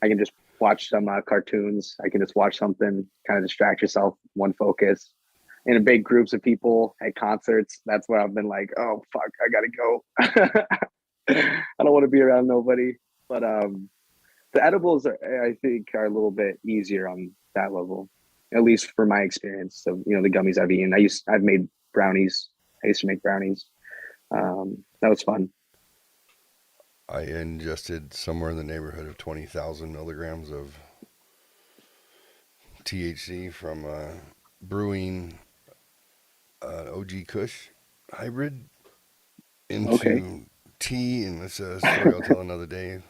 I can just watch some cartoons. I can just watch something, kind of distract yourself, one focus. In big groups of people at concerts, that's where I've been like, oh fuck, I gotta go. I don't want to be around nobody. But the edibles I think are a little bit easier on that level, at least for my experience. So the gummies I've eaten. I've made brownies. I used to make brownies. That was fun. I ingested somewhere in the neighborhood of 20,000 milligrams of THC from brewing OG Kush hybrid into tea, and that's a story I'll tell another day.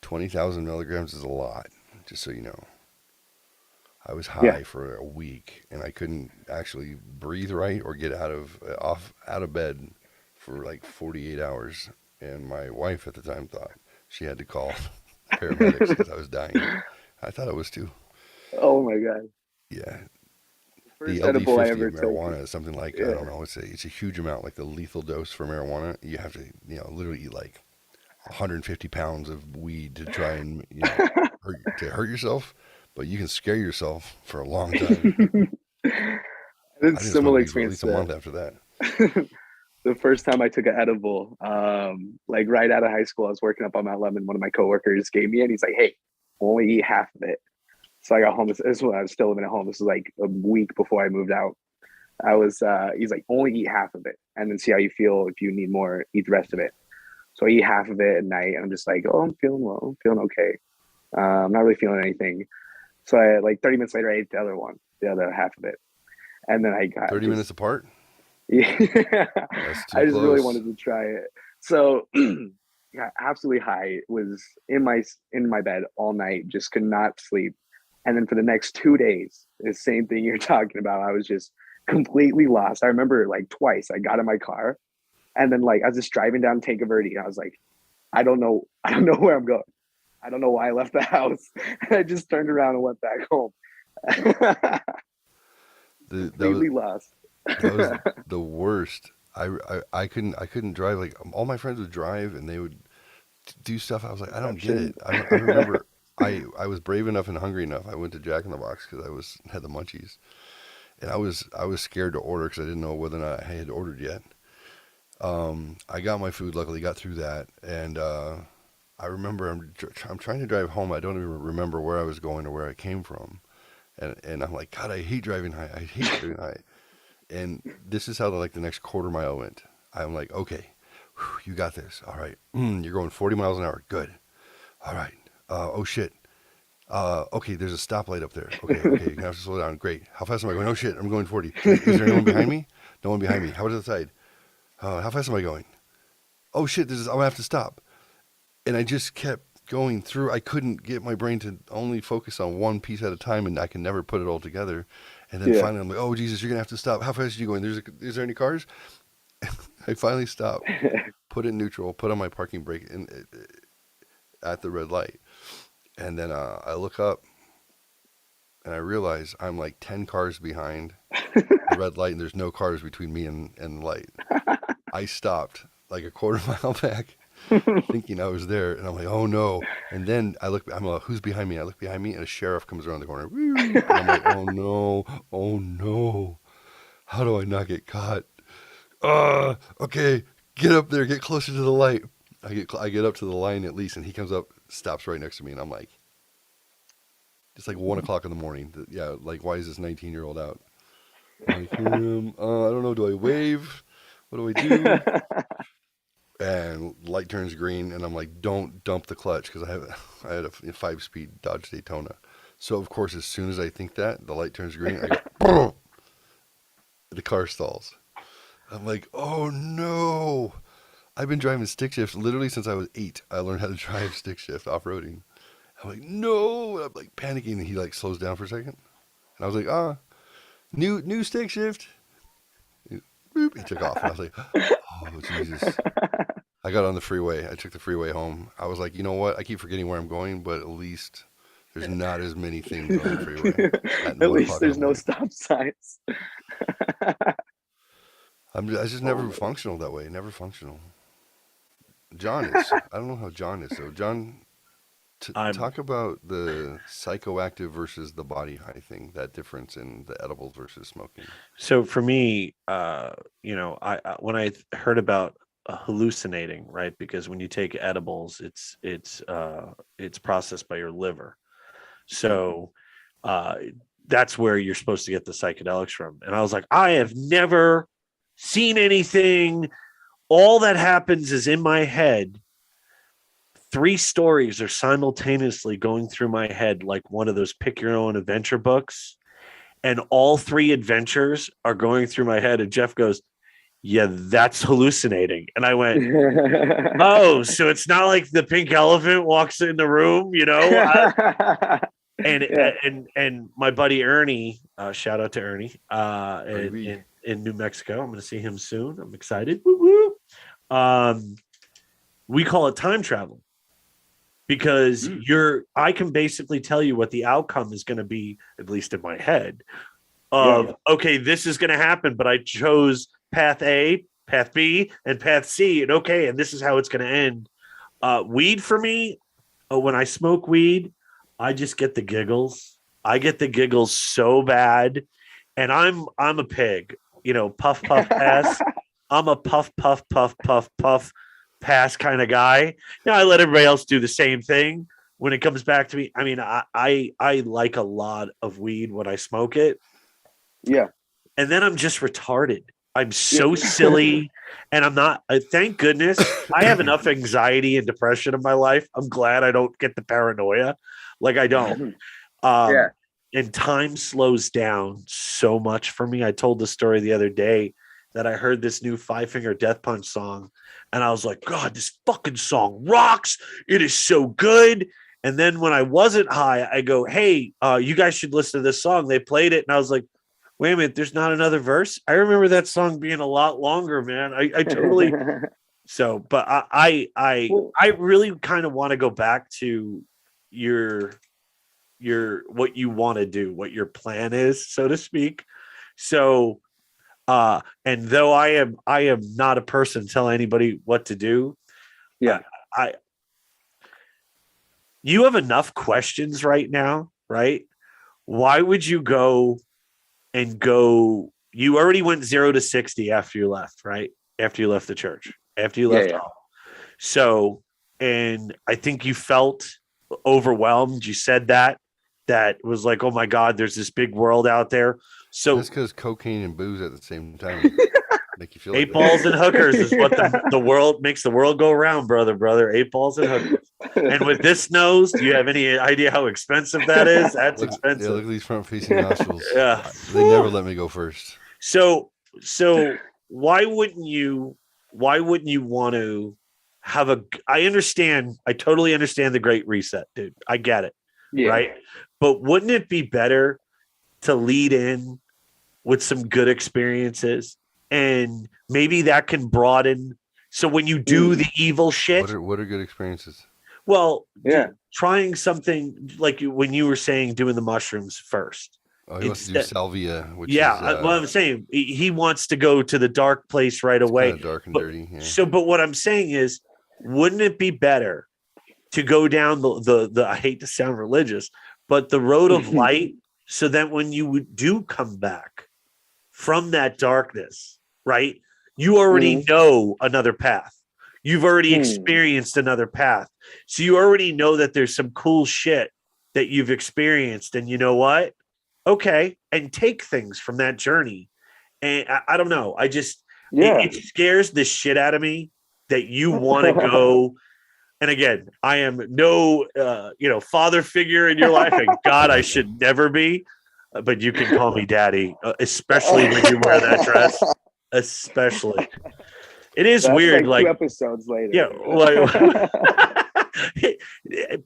20,000 milligrams is a lot, just so you know. I was high for a week, and I couldn't actually breathe right or get out of bed for like 48 hours. And my wife at the time thought she had to call paramedics because I was dying. I thought I was too. Oh my god. Yeah. First The edible I LD50 ever of marijuana is something like, I Yeah. don't know, it's a huge amount, like the lethal dose for marijuana. You have to, literally eat like 150 pounds of weed to try and, hurt yourself, but you can scare yourself for a long time. I I did didn't similar smoke weed for at experience least a to month after that. the first time I took an edible, like right out of high school. I was working up on Mount Lemon. One of my coworkers gave me it, and he's like, hey, only eat half of it. So I got home. This is when I was still living at home. This was like a week before I moved out. He's like, only eat half of it and then see how you feel. If you need more, eat the rest of it. So I eat half of it at night, and I'm just like, oh, I'm feeling well. I'm feeling okay. I'm not really feeling anything. So I, like 30 minutes later, I ate the other half of it. And then I got 30 minutes apart? Yeah. That's too I just really close. wanted to try it. So yeah, absolutely high. Was in my bed all night, just could not sleep. And then for the next 2 days, the same thing you're talking about. I was just completely lost. I remember like twice I got in my car, and then like I was just driving down Tanque Verde, and I was like, I don't know where I'm going. I don't know why I left the house. And I just turned around and went back home. Completely lost. That was the worst. I couldn't drive. Like all my friends would drive and they would do stuff. I was like, I don't get it. I remember I was brave enough and hungry enough. I went to Jack in the Box because I had the munchies, and I was scared to order because I didn't know whether or not I had ordered yet. I got my food. Luckily, got through that, and I remember I'm trying to drive home. I don't even remember where I was going or where I came from, and I'm like, God, I hate driving high. I hate driving high. And this is how the next quarter mile went. I'm like, okay, you got this. All right. You're going 40 miles an hour. Good. All right. Oh shit. Okay, there's a stoplight up there. Okay, you have to slow down. Great. How fast am I going? Oh shit, I'm going 40. Is there anyone behind me? No one behind me. How about to the side? How fast am I going? Oh shit, I'm gonna have to stop. And I just kept going through. I couldn't get my brain to only focus on one piece at a time, and I can never put it all together. And then finally, I'm like, "Oh Jesus, you're gonna have to stop. How fast are you going? Is there any cars?" I finally stopped, put it in neutral, put on my parking brake at the red light, and then I look up, and I realize I'm like 10 cars behind the red light, and there's no cars between me and the light. I stopped like a quarter mile back, thinking I was there, and I'm like, oh no. And then I look, I'm like, who's behind me? I look behind me, and a sheriff comes around the corner. And I'm like, oh no. How do I not get caught? Okay, get up there, get closer to the light. I get up to the line at least, and he comes up, stops right next to me, and I'm like, it's like 1 o'clock in the morning. Yeah, like, why is this 19-year-old out? I'm like, I don't know, do I wave? What do I do? And light turns green, and I'm like, don't dump the clutch, because I had a 5-speed Dodge Daytona. So, of course, as soon as I think that, the light turns green, I go, boom! The car stalls. I'm like, oh no! I've been driving stick shift literally since I was 8. I learned how to drive stick shift off-roading. I'm like, no! And I'm like panicking, and he like slows down for a second. And I was like, new stick shift. Boop, he took off, and I was like, oh Jesus. I got on the freeway. I took the freeway home. I was like, you know what? I keep forgetting where I'm going, but at least there's not as many things on the freeway. At least there's no stop signs. I was just never functional that way. Never functional. John is. I don't know how John is. So John, I'm talk about the psychoactive versus the body high thing. That difference in the edibles versus smoking. so for me, I when I heard about hallucinating, right? Because when you take edibles, it's processed by your liver. So uh, that's where you're supposed to get the psychedelics from. And I was like, I have never seen anything. All that happens is in my head. Three stories are simultaneously going through my head, like one of those pick your own adventure books. And all three adventures are going through my head. And Jeff goes, yeah, that's hallucinating. And I went, oh, so it's not like the pink elephant walks in the room, and Yeah. and my buddy Ernie, shout out to Ernie, Ernie. in New Mexico. I'm going to see him soon. I'm excited. Woo woo. We call it time travel because I can basically tell you what the outcome is going to be, at least in my head. Okay, this is going to happen, but I chose path A, path B, and path C, and this is how it's going to end. Weed for me, when I smoke weed, I just get the giggles. I get the giggles so bad, and I'm a pig, puff puff pass. I'm a puff puff puff puff puff pass kind of guy. I let everybody else do the same thing. When it comes back to me, I mean, I like a lot of weed when I smoke it. Yeah. And then I'm just retarded. I'm so silly, and I'm not. Thank goodness I have enough anxiety and depression in my life. I'm glad I don't get the paranoia, like I don't. Yeah. And time slows down so much for me. I told the story the other day that I heard this new Five Finger Death Punch song, and I was like, God, this fucking song rocks. It is so good. And then when I wasn't high, I go, hey, you guys should listen to this song. They played it, and I was like, wait a minute, there's not another verse. I remember that song being a lot longer, man. I totally. So, but I really kind of want to go back to your what you want to do, what your plan is, so to speak. So, and though I am not a person to tell anybody what to do. Yeah. You have enough questions right now, right? Why would you go? You already went 0 to 60 after you left, right? After you left the church, after you left home. So, and I think you felt overwhelmed. You said that was like, oh my God, there's this big world out there. So that's because cocaine and booze at the same time make you feel eight like balls and hookers is what the world makes the world go around, brother. 8 balls and hookers. And with this nose, do you have any idea how expensive that is? That's expensive. Yeah, look at these front-facing nostrils. Yeah, they never let me go first. So why wouldn't you want to have I totally understand the Great Reset, dude. I get it. Yeah. Right. But wouldn't it be better to lead in with some good experiences, and maybe that can broaden. So when you do the evil shit, what are good experiences? Well, yeah, trying something like when you were saying doing the mushrooms first. Oh, he wants to do salvia, which is, well, I'm saying he wants to go to the dark place right away. Kind of dark and dirty. Yeah. But what I'm saying is, wouldn't it be better to go down the I hate to sound religious, but the road of light, so that when you do come back from that darkness, right, you already know another path. You've already experienced another path. So you already know that there's some cool shit that you've experienced. And you know what? Okay. And take things from that journey. And I don't know. I just, it scares the shit out of me that you want to go. And again, I am no, father figure in your life. And God, I should never be. But you can call me daddy, especially when you wear that dress. Especially. It is weird. Like 2 episodes later. Yeah.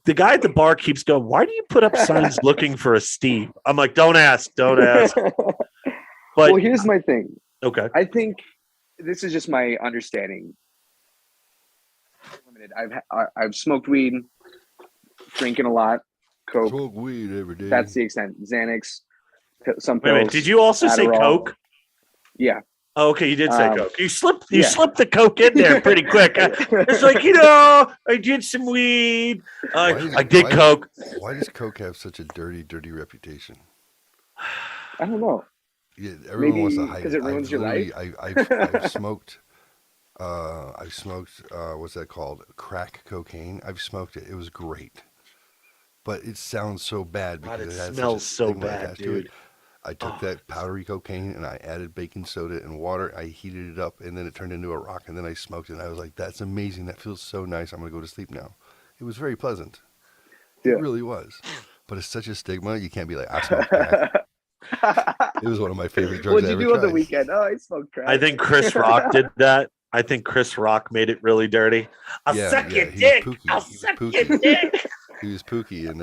The guy at the bar keeps going, why do you put up signs looking for a Steve? I'm like, don't ask. But well, here's my thing. Okay. I think this is just my understanding. Limited. I've smoked weed, drinking a lot, coke. Smoke weed every day. That's the extent. Xanax, some pills. Wait, did you also say coke? Yeah. Oh, okay, you did say coke. You slipped yeah. the coke in there pretty quick. It's like, I did some weed. I did coke. Why does coke have such a dirty reputation? I don't know. Yeah, everyone wants to Maybe hide because it. it ruins your life. I've smoked. What's that called? Crack cocaine. I've smoked it. It was great, but it sounds so bad God, because it it has smells such a so stigma bad, attached to it. dude. I took that powdery cocaine and I added baking soda and water. I heated it up and then it turned into a rock and then I smoked it. And I was like, "That's amazing. That feels so nice. I'm gonna go to sleep now." It was very pleasant. It Yeah. really was. But it's such a stigma. You can't be like, "I smoked crack." It was one of my favorite drugs What'd I you ever do on the tried. weekend? Oh, I smoked crack. I think Chris Rock did that. I think Chris Rock made it really dirty. I'll suck your he dick. was Pookie. I'll He was suck Pookie. your dick. He was Pookie in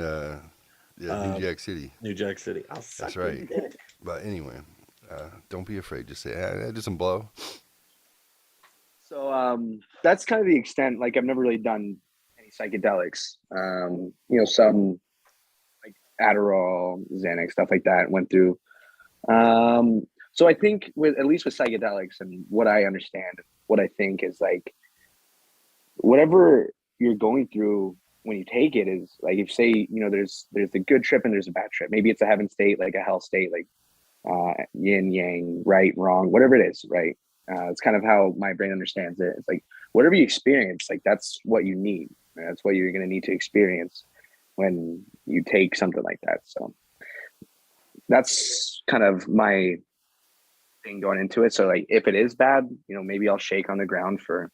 New Jack City. New Jack City. I'll suck That's right. your dick. But anyway, don't be afraid. Just say, I did some blow. So that's kind of the extent. Like I've never really done any psychedelics. Some like Adderall, Xanax, stuff like that went through. So I think with at least with psychedelics and what I understand, what I think is like whatever you're going through when you take it is like if say there's the good trip and there's a bad trip. Maybe it's a heaven state, like a hell state, like yin yang, right, wrong, whatever it is, right. It's kind of how my brain understands it. It's like whatever you experience, like that's what you need. That's what you're going to need to experience when you take something like that. So that's kind of my thing going into it. So like if it is bad, maybe I'll shake on the ground for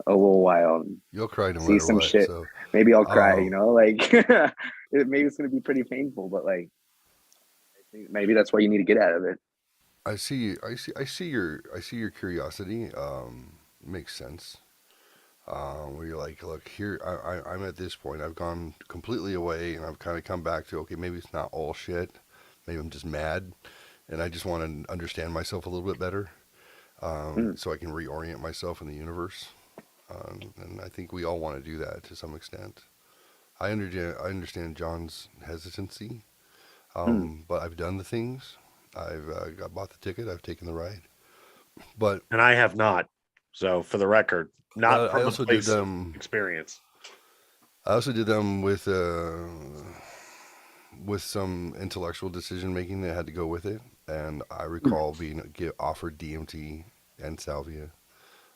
a little while and You'll cry no see matter some what. shit. So, maybe I'll cry, like maybe it's going to be pretty painful, but like maybe that's what you need to get out of it. I see your curiosity. Makes sense. Where you're like, look, here, I'm at this point. I've gone completely away, and I've kind of come back to, okay, maybe it's not all shit. Maybe I'm just mad, and I just want to understand myself a little bit better, so I can reorient myself in the universe. And I think we all want to do that to some extent. I understand John's hesitancy, but I've done the things. I bought the ticket. I've taken the ride, but And I have not. So for the record, not I from a also did place of experience. I also did them with some intellectual decision making that had to go with it, and I recall being offered DMT and salvia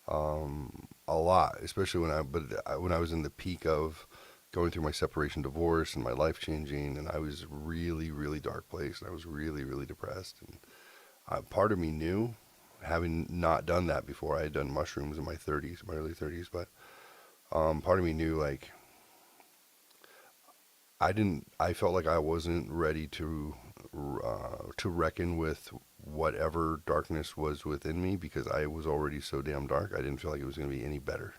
a lot, especially when I was in the peak of going through my separation, divorce, and my life changing, and I was really, really dark place, and I was really, really depressed, and part of me knew, having not done that before, I had done mushrooms in my early 30s, but part of me knew, like, I felt like I wasn't ready to reckon with whatever darkness was within me, because I was already so damn dark. I didn't feel like it was going to be any better,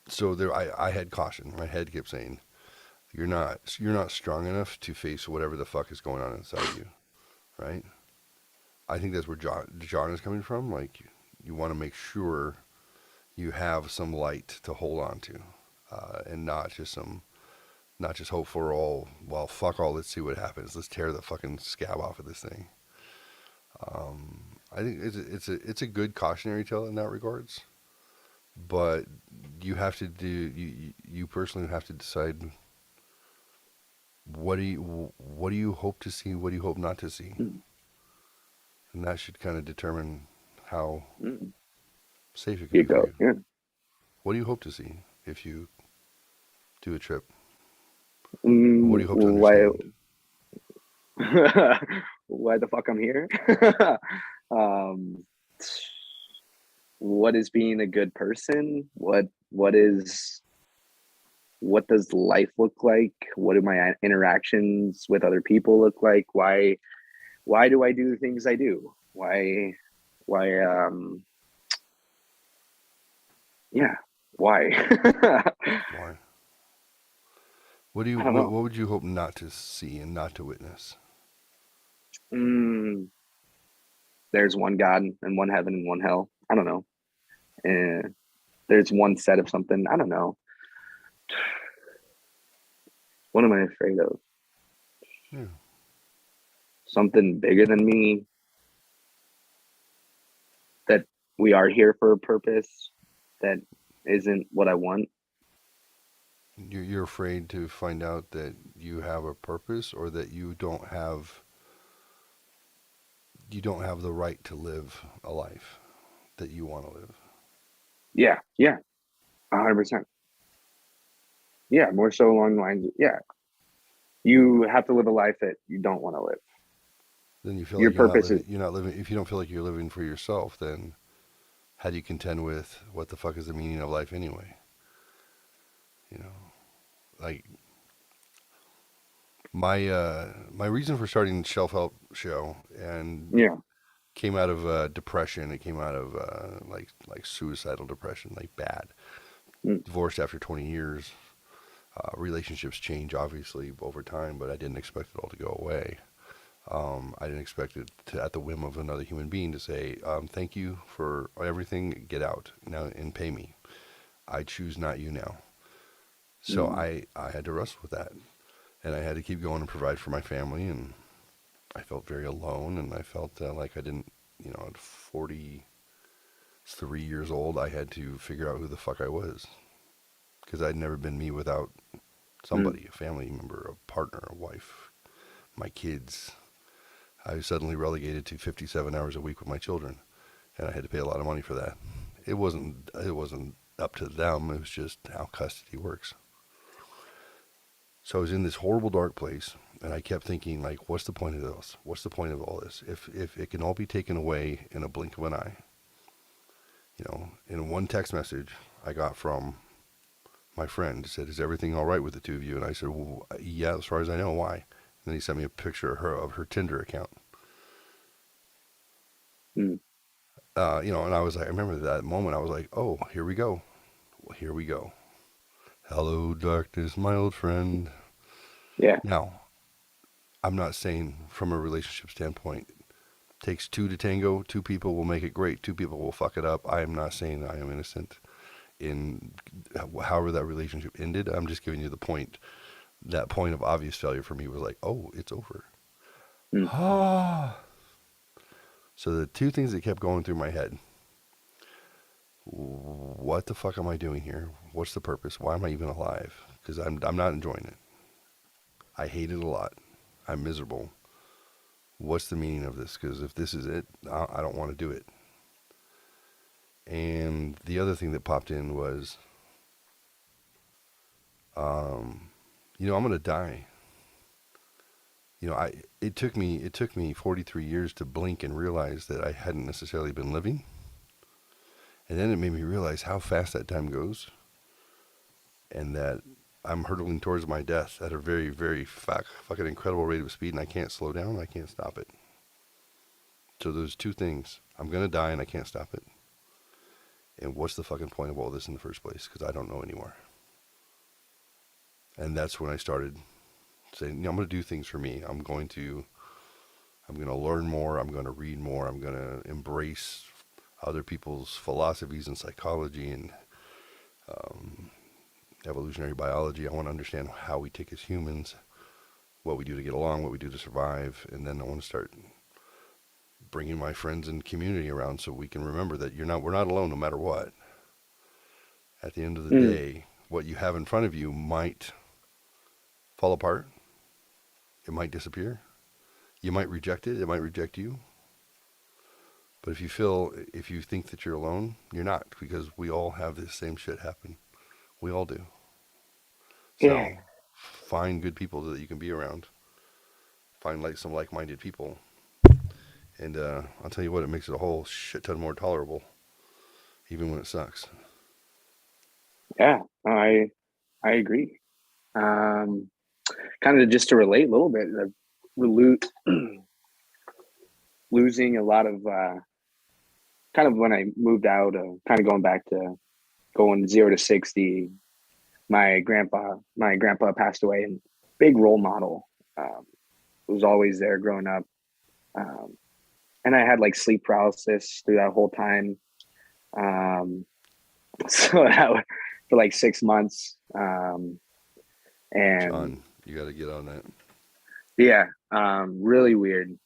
So I had caution. My head kept saying, you're not strong enough to face whatever the fuck is going on inside you, right? I think that's where John is coming from. Like, you want to make sure you have some light to hold on to, and not just hope for all, well, fuck all, let's see what happens. Let's tear the fucking scab off of this thing. I think it's a good cautionary tale in that regards, but you have to you personally have to decide, what do you hope to see, what do you hope not to see, and that should kind of determine how safe it can be for you. Yeah. What do you hope to see if you do a trip? What do you hope to understand? Why the fuck I'm here? What is being a good person? What does life look like? What do my interactions with other people look like? Why do I do the things I do? Why yeah, why? Why? What would you hope not to see and not to witness? There's one God and one heaven and one hell. I don't know. There's one set of something. I don't know. What am I afraid of? Yeah. Something bigger than me. we are here for a purpose that isn't what I want. You're afraid to find out that you have a purpose, or that you don't have the right to live a life that you want to live. Yeah, 100%. Yeah, more so along the lines. Yeah, you have to live a life that you don't want to live. Then you feel Your like you're not purpose living. is You're not living. If you don't feel like you're living for yourself, then how do you contend with what the fuck is the meaning of life anyway? You know, like my reason for starting the Shelf Help show and yeah, came out of depression. It came out of like suicidal depression, like bad. Mm. Divorced after 20 years. Relationships change obviously over time, but I didn't expect it all to go away. I didn't expect it to, at the whim of another human being, to say, "Thank you for everything. Get out now and pay me. I choose not you now." So I had to wrestle with that, and I had to keep going and provide for my family, and I felt very alone, and I felt like I didn't, at 43 years old, I had to figure out who the fuck I was, because I'd never been me without somebody, a family member, a partner, a wife, my kids. I was suddenly relegated to 57 hours a week with my children, and I had to pay a lot of money for that. It wasn't up to them. It was just how custody works. So I was in this horrible dark place, and I kept thinking, like, what's the point of this? What's the point of all this? If it can all be taken away in a blink of an eye. In one text message I got from my friend, said, "Is everything all right with the two of you?" And I said, "Well, yeah, as far as I know. Why?" And then he sent me a picture of her Tinder account. Mm. And I remember that moment. I was like, "Oh, here we go. Well, here we go. Hello, darkness, my old friend." Yeah, Now, I'm not saying from a relationship standpoint, takes two to tango. Two people will make it great. Two people will fuck it up. I am not saying I am innocent in however that relationship ended. I'm just giving you the point. That point of obvious failure for me was like, oh, it's over. Ah. So the two things that kept going through my head: what the fuck am I doing here? What's the purpose? Why am I even alive? Because I'm not enjoying it. I hate it a lot. I'm miserable. What's the meaning of this? Because if this is it, I don't want to do it. And the other thing that popped in was, I'm going to die. It took me 43 years to blink and realize that I hadn't necessarily been living. And then it made me realize how fast that time goes, and that I'm hurtling towards my death at a very, very fucking incredible rate of speed, and I can't slow down, I can't stop it. So those two things: I'm going to die and I can't stop it. And what's the fucking point of all this in the first place? Because I don't know anymore. And that's when I started saying, I'm going to do things for me. I'm going to learn more. I'm going to read more. I'm going to embrace other people's philosophies and psychology and evolutionary biology. I want to understand how we tick as humans, what we do to get along, what we do to survive. And then I want to start bringing my friends and community around so we can remember that we're not alone no matter what. At the end of the day, what you have in front of you might fall apart. It might disappear. You might reject it. It might reject you. But if you think that you're alone, you're not, because we all have this same shit happen. We all do. So find good people that you can be around. Find some like-minded people. And I'll tell you what, it makes it a whole shit ton more tolerable, even when it sucks. Yeah, I agree. Kind of just to relate a little bit, losing a lot of kind of when I moved out, kind of going back to going 0 to 60. My grandpa passed away, and big role model. Was always there growing up, and I had like sleep paralysis through that whole time. So for like 6 months, and John, you got to get on that. yeah, really weird.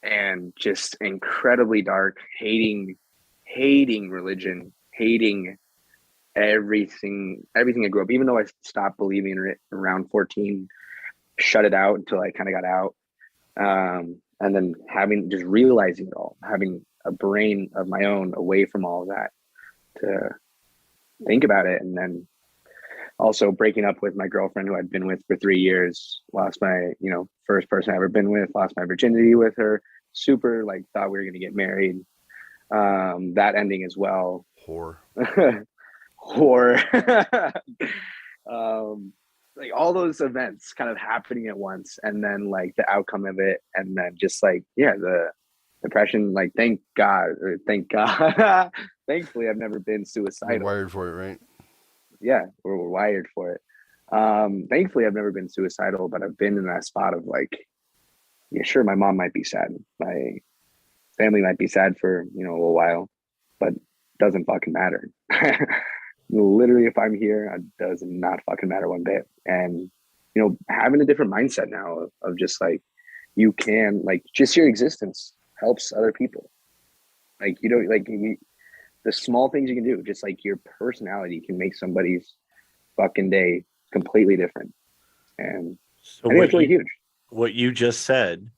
and just incredibly dark, hating religion, hating everything I grew up. Even though I stopped believing in it around 14, shut it out until I kind of got out. And then just realizing it all, having a brain of my own away from all of that to think about it. And then also breaking up with my girlfriend who I'd been with for 3 years, lost my, first person I ever been with, lost my virginity with her, super like thought we were going to get married. That ending as well. Whore. Like all those events kind of happening at once, and then like the outcome of it, and then just like the depression. Like thank God, thankfully I've never been suicidal. You're wired for it, right? Yeah, we're wired for it. Thankfully I've never been suicidal, but I've been in that spot of like, yeah, sure, my mom might be sad, my family might be sad for a little while, but doesn't fucking matter. Literally, if I'm here, it does not fucking matter one bit. And having a different mindset now of just like, you can like, just your existence helps other people. Like the small things you can do, just like your personality can make somebody's fucking day completely different. And So I think it's really huge. What you just said,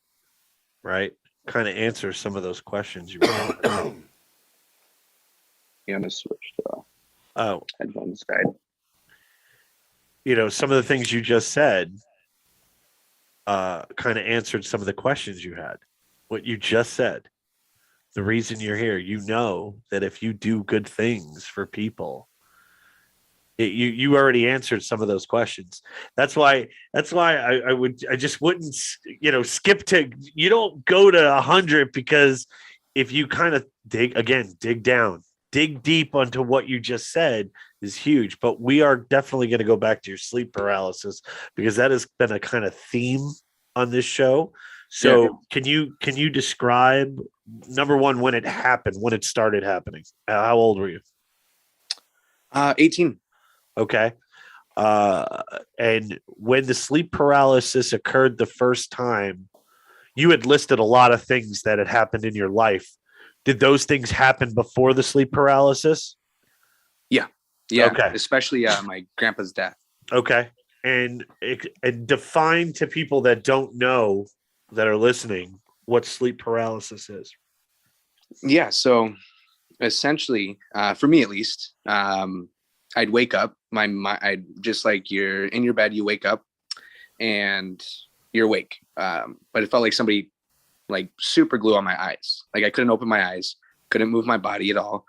right, kind of answers some of those questions you were. I'm gonna switch to Oh, headphones side. Some of the things you just said kind of answered some of the questions you had. What you just said, the reason you're here, that if you do good things for people, you already answered some of those questions. That's why I just wouldn't, skip to, you don't go to 100, because if you kind of dig down, dig deep onto what you just said is huge. But we are definitely going to go back to your sleep paralysis, because that has been a kind of theme on this show. So can you describe, number one, when it happened, when it started happening? How old were you? 18. Okay. And when the sleep paralysis occurred the first time, you had listed a lot of things that had happened in your life. Did those things happen before the sleep paralysis? Yeah. Okay. Especially my grandpa's death. Okay. And define to people that don't know, that are listening, what sleep paralysis is. Yeah. So essentially, for me at least, I'd wake up. I'd just like, you're in your bed, you wake up and you're awake. But it felt like somebody like super glue on my eyes. Like I couldn't open my eyes, couldn't move my body at all.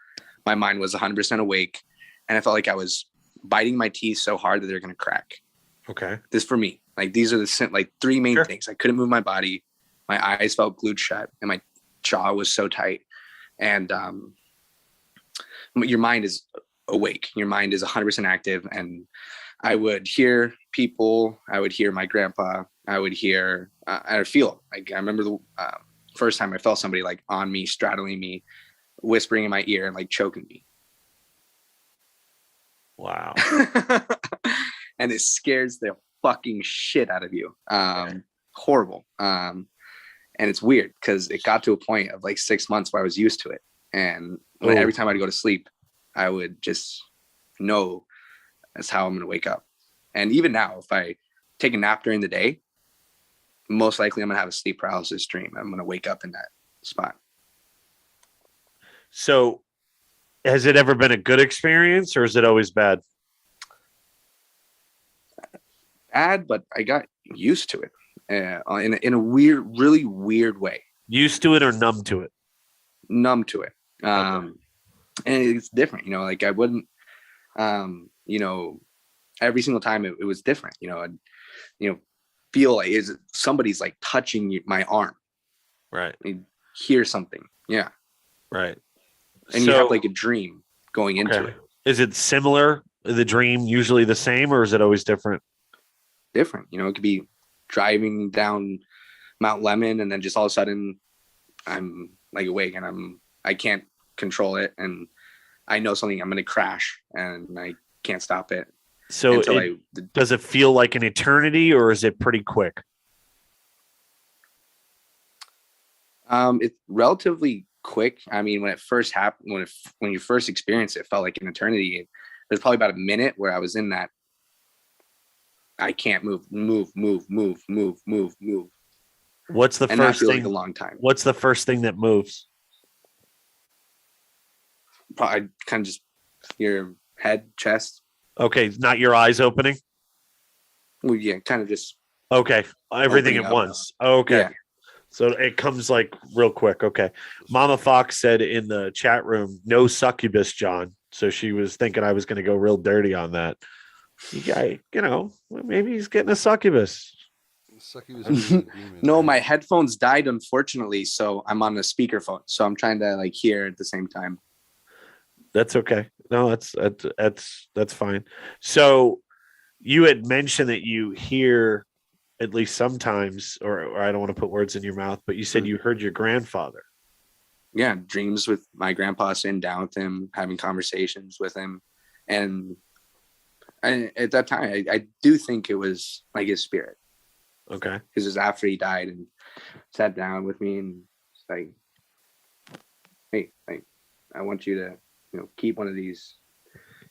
My mind was 100% awake. And I felt like I was biting my teeth so hard that they're going to crack. Okay. This for me, like these are the three main things. I couldn't move my body. My eyes felt glued shut and my jaw was so tight. And your mind is awake. Your mind is 100% active. And I would hear people. I would hear my grandpa. I would hear, I would feel like, I remember the first time I felt somebody like on me, straddling me, whispering in my ear and like choking me. Wow. And it scares the fucking shit out of you. Horrible. And it's weird because it got to a point of like 6 months where I was used to it. And every time I'd go to sleep, I would just know that's how I'm going to wake up. And even now, if I take a nap during the day, most likely I'm going to have a sleep paralysis dream. I'm going to wake up in that spot. So has it ever been a good experience, or is it always bad? Bad, but I got used to it in a weird, really weird way. Used to it or numb to it? Numb to it. Okay. And it's different, like I wouldn't, every single time it was different, I'd, feel like somebody's like touching my arm. Right. I'd hear something. Yeah. Right. And you have like a dream going into it. Is it similar? The dream usually the same, or is it always different? Different. It could be driving down Mount Lemon and then just all of a sudden I'm like awake and I can't control it. And I know something, I'm going to crash and I can't stop it. So does it feel like an eternity, or is it pretty quick? It's relatively quick. I mean, when it first happened, when you first experienced it, it felt like an eternity. There's probably about a minute where I was in that. I can't move. What's the And that first feels thing? like a long time. What's the first thing that moves? Probably kind of just your head, chest. Okay, not your eyes opening. Well, yeah, kind of just. Okay, everything Opening at up. once. Okay. Yeah. So it comes like real quick. Okay. Mama Fox said in the chat room, no succubus, John. So she was thinking I was going to go real dirty on that. Maybe he's getting a succubus. Succubus means a demon, No, right? my headphones died, unfortunately. So I'm on a speakerphone. So I'm trying to like hear at the same time. That's okay. No, that's fine. So you had mentioned that you hear at least sometimes, or I don't want to put words in your mouth, but you said you heard your grandfather. Yeah, dreams with my grandpa, sitting down with him, having conversations with him. And at that time, I do think it was like his spirit. Okay. Because it was after he died and sat down with me and was like, hey, like, I want you to, keep one of these,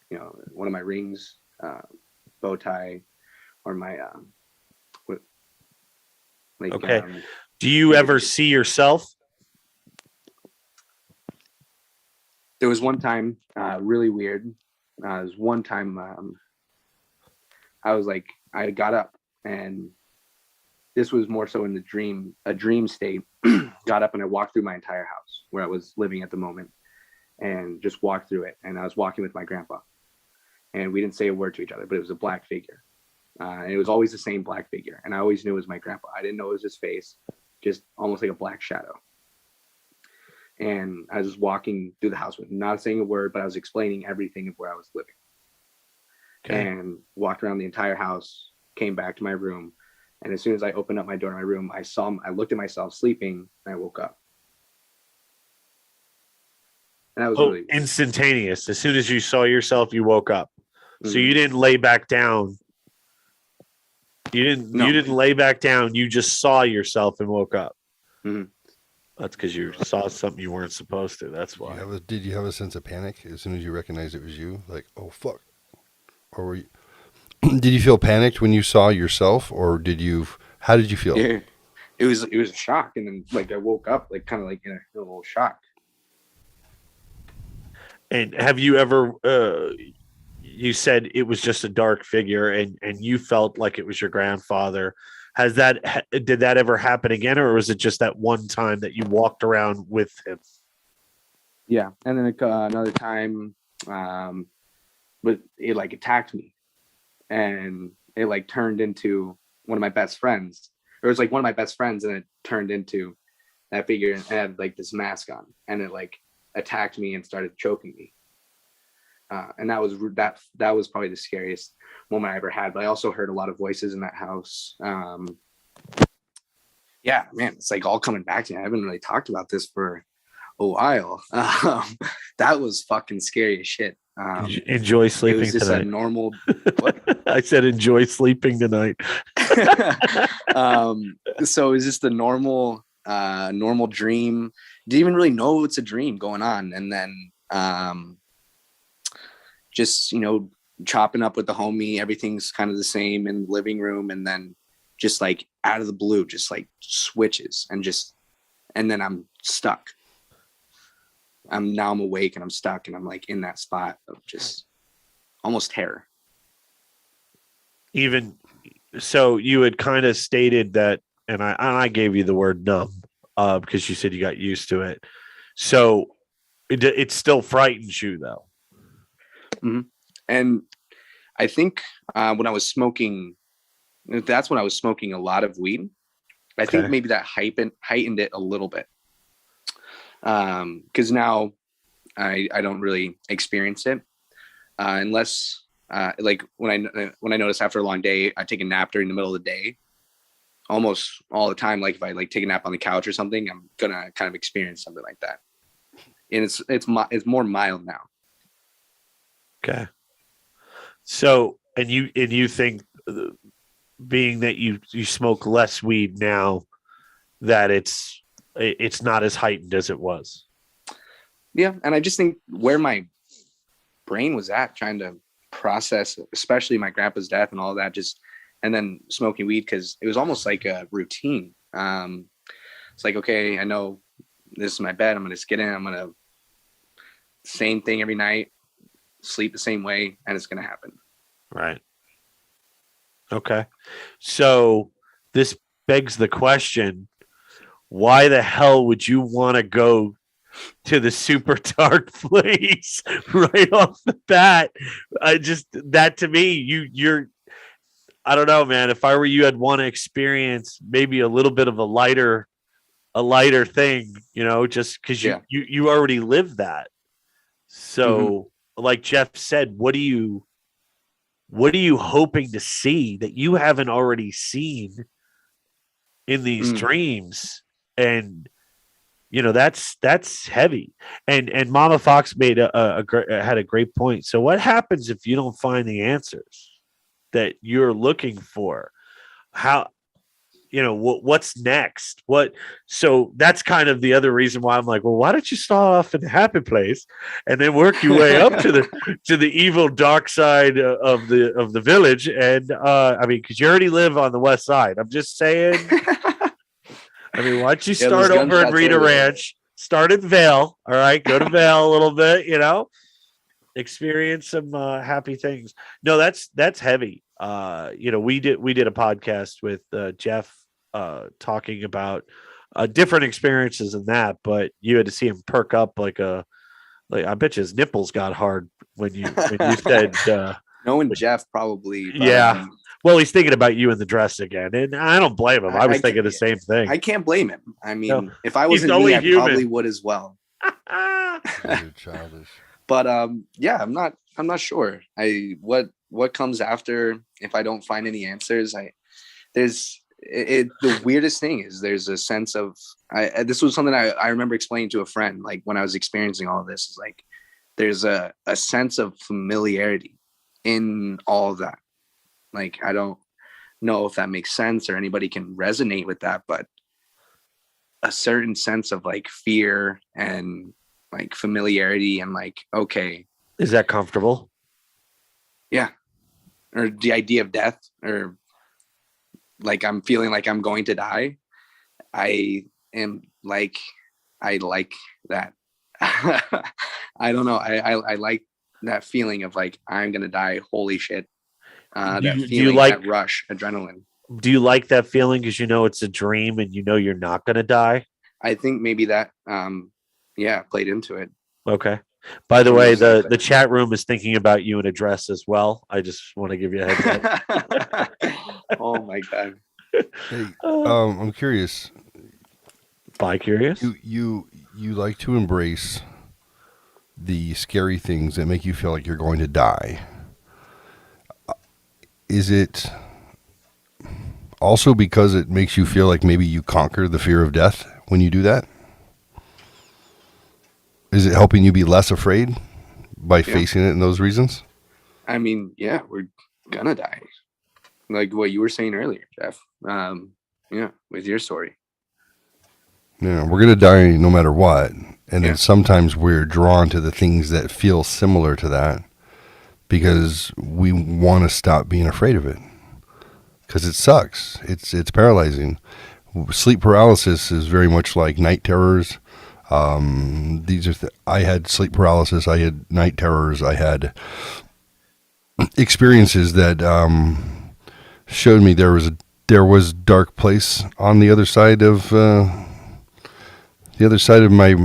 one of my rings, bow tie, or my, Okay. Do you ever see yourself? There was one time, really weird. There was one time I got up, and this was more so in a dream state. Got up and I walked through my entire house where I was living at the moment, and just walked through it. And I was walking with my grandpa, and we didn't say a word to each other, but it was a black figure. And it was always the same black figure. And I always knew it was my grandpa. I didn't know it was his face, just almost like a black shadow. And I was just walking through the house with him, not saying a word, but I was explaining everything of where I was living. Okay. And walked around the entire house, came back to my room. And as soon as I opened up my door to my room, I looked at myself sleeping, and I woke up. And that was really instantaneous. As soon as you saw yourself, you woke up. Mm-hmm. So you didn't lay back down. You didn't lay back down. You just saw yourself and woke up. Mm-hmm. That's because you saw something you weren't supposed to. That's why. Did you have a sense of panic as soon as you recognized it was you? Like, oh fuck, or were you? Did you feel panicked when you saw yourself, or how did you feel? Yeah, it was a shock, and then like I woke up like kind of like in a little shock. And have you ever? You said it was just a dark figure, and you felt like it was your grandfather. Did that ever happen again, or was it just that one time that you walked around with him? Yeah, and then another time, but it like attacked me, and it like turned into one of my best friends. It was like one of my best friends, and it turned into that figure and had like this mask on, and it like attacked me and started choking me. And that was probably the scariest moment I ever had. But I also heard a lot of voices in that house. Yeah, man, it's like all coming back to me. I haven't really talked about this for a while. That was fucking scary as shit. Enjoy sleeping it was just tonight. A normal. What? I said enjoy sleeping tonight. So it was just a normal dream. Didn't even really know it's a dream going on, and then just chopping up with the homie. Everything's kind of the same in the living room, and then just like out of the blue, just like switches, and then I'm stuck. I'm awake and I'm stuck, and I'm like in that spot of just almost terror. Even so, you had kind of stated that, and I gave you the word numb because you said you got used to it. So it still frightens you though. Mm-hmm. And I think when I was smoking, that's when I was smoking a lot of weed. I think maybe that heightened it a little bit. Because now I don't really experience it unless like when I notice after a long day, I take a nap during the middle of the day. Almost all the time, like if I like take a nap on the couch or something, I'm gonna kind of experience something like that. And it's more mild now. Okay. So, and you think, being that you smoke less weed now, that it's it's not as heightened as it was. Yeah, and I just think where my brain was at trying to process, especially my grandpa's death and all that, just and then smoking weed, because it was almost like a routine. It's like, okay, I know this is my bed. I'm gonna just get in. I'm gonna same thing every night, sleep the same way, and it's gonna happen. Right. Okay. So this begs the question, why the hell would you want to go to the super dark place right off the bat? That to me, you're I don't know, man. If I were you, I'd want to experience maybe a little bit of a lighter thing, just because you already lived that. So like Jeff said, what are you hoping to see that you haven't already seen in these dreams? And that's heavy. And Mama Fox made had a great point. So what happens if you don't find the answers that you're looking for? How, what's next? So that's kind of the other reason why I'm like, well, why don't you start off in the happy place and then work your way up to the evil dark side of the village? And because you already live on the west side. I'm just saying. Why don't you start over in Rita Ranch? Start at Vale, all right? Go to Vale a little bit, experience some happy things. No, that's heavy. We did a podcast with Jeff talking about different experiences in that, but you had to see him perk up like I bet you his nipples got hard when you said knowing Jeff probably. Yeah. Well, he's thinking about you in the dress again, and I don't blame him. I was thinking the same thing. I can't blame him. If I wasn't me, I probably would as well. You're childish. But I'm not sure. What comes after if I don't find any answers? The weirdest thing is there's a sense of this was something I remember explaining to a friend, like when I was experiencing all of this, is like there's a sense of familiarity in all of that. Like, I don't know if that makes sense or anybody can resonate with that, but a certain sense of like fear and like familiarity and like, okay. Is that comfortable? Yeah. Or the idea of death, or like I'm feeling like I'm going to die. I like that. I don't know. I like that feeling of like, I'm going to die. Holy shit. Do you like that rush, adrenaline? Do you like that feeling because it's a dream and you're not going to die? I think maybe that, played into it. Okay. By the way, the chat room is thinking about you in a dress as well. I just want to give you a heads up. Oh my God. Hey, I'm curious. Bi-curious? You like to embrace the scary things that make you feel like you're going to die. Is it also because it makes you feel like maybe you conquer the fear of death when you do that? Is it helping you be less afraid by facing it in those reasons? We're gonna die. Like what you were saying earlier, Jeff. With your story. Yeah, we're gonna die no matter what. And then sometimes we're drawn to the things that feel similar to that, because we want to stop being afraid of it, because it sucks. It's paralyzing. Sleep paralysis is very much like night terrors. I had sleep paralysis. I had night terrors. I had experiences that showed me there was dark place on the other side of my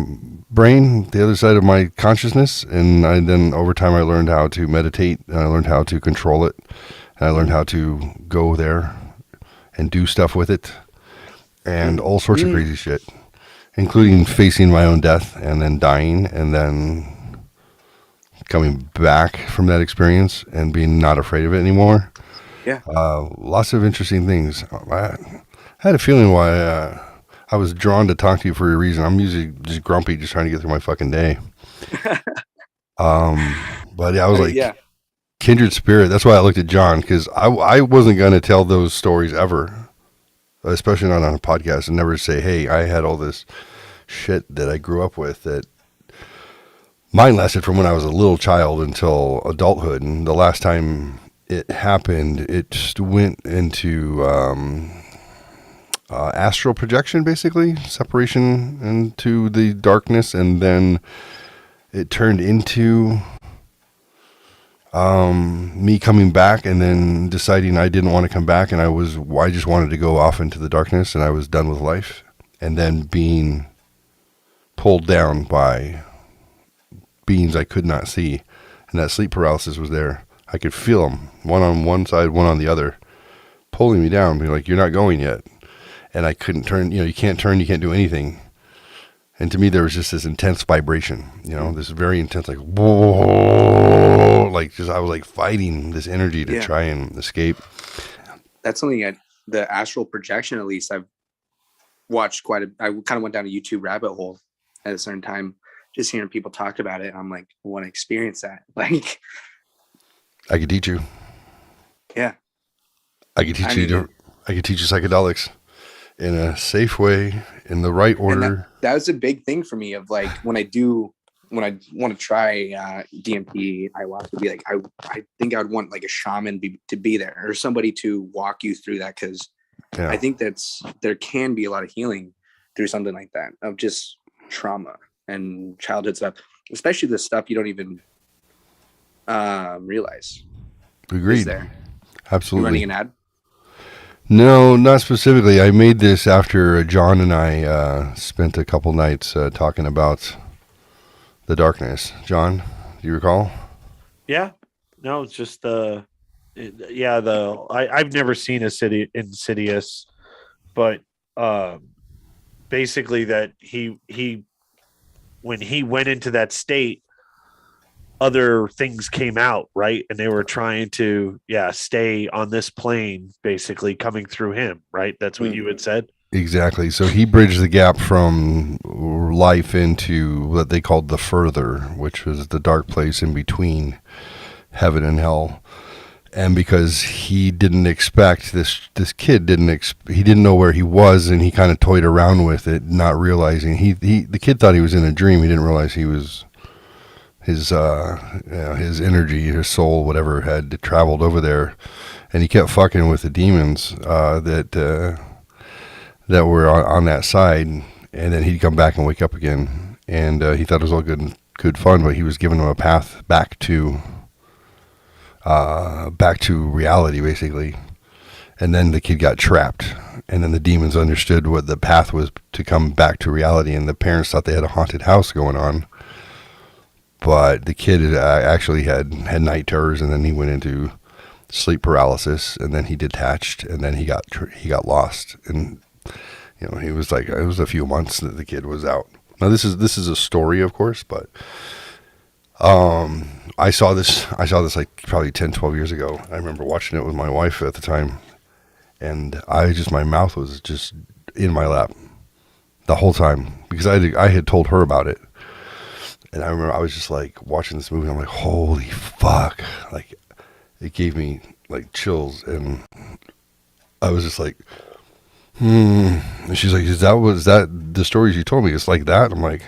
brain, the other side of my consciousness. And then over time I learned how to meditate, and I learned how to control it, and I learned how to go there and do stuff with it, and all sorts of crazy shit, including facing my own death and then dying and then coming back from that experience and being not afraid of it anymore. Yeah. Lots of interesting things. I had a feeling why I was drawn to talk to you for a reason. I'm usually just grumpy, just trying to get through my fucking day. But yeah, I was like, kindred spirit. That's why I looked at John, because I wasn't going to tell those stories ever. especially not on a podcast, and never say, hey, I had all this shit that I grew up with that mine lasted from when I was a little child until adulthood. And the last time it happened, it just went into astral projection, basically, separation into the darkness. And then it turned into me coming back and then deciding I didn't want to come back. And I just wanted to go off into the darkness, and I was done with life. And then being pulled down by beings I could not see, and that sleep paralysis was there. I could feel them, one on one side, one on the other, pulling me down, being like, you're not going yet. And I couldn't turn, you can't turn, you can't do anything. And to me, there was just this intense vibration, this very intense, like, whoa, like just, I was like fighting this energy to try and escape. That's something the astral projection, at least I've watched I kind of went down a YouTube rabbit hole at a certain time, just hearing people talk about it. I'm like, I want to experience that. Like, I could teach you. Yeah. I could teach you psychedelics in a safe way, in the right order. That was a big thing for me of like, when I want to try DMT, ayahuasca, be like, I think I would want like a shaman to be there, or somebody to walk you through that. Cause I think there can be a lot of healing through something like that, of just trauma and childhood stuff, especially the stuff you don't even realize. Agreed. Is there. Absolutely. You running an ad? No, not specifically. I made this after John and I spent a couple nights talking about the darkness. John, do you recall? Yeah. No, it's just I've never seen Insidious, but basically that he when he went into that state, other things came out, right? And they were trying to, stay on this plane, basically coming through him, right? That's what you had said. Exactly. So he bridged the gap from life into what they called the further, which was the dark place in between heaven and hell. And because he didn't expect this kid he didn't know where he was, and he kind of toyed around with it, not realizing the kid thought he was in a dream. He didn't realize he was his energy, his soul, whatever, had traveled over there, and he kept fucking with the demons that were on that side, and then he'd come back and wake up again, and he thought it was all good fun, but he was giving him a path back to reality, basically. And then the kid got trapped, and then the demons understood what the path was to come back to reality, and the parents thought they had a haunted house going on. But the kid actually had night terrors, and then he went into sleep paralysis, and then he detached, and then he got lost. And he was like, it was a few months that the kid was out. Now this is a story, of course, but I saw this like probably 10, 12 years ago. I remember watching it with my wife at the time, and my mouth was just in my lap the whole time, because I had told her about it. And I remember I was just like watching this movie, and I'm like, holy fuck. Like, it gave me like chills, and I was just like, And she's like, was that the stories you told me? It's like that? I'm like,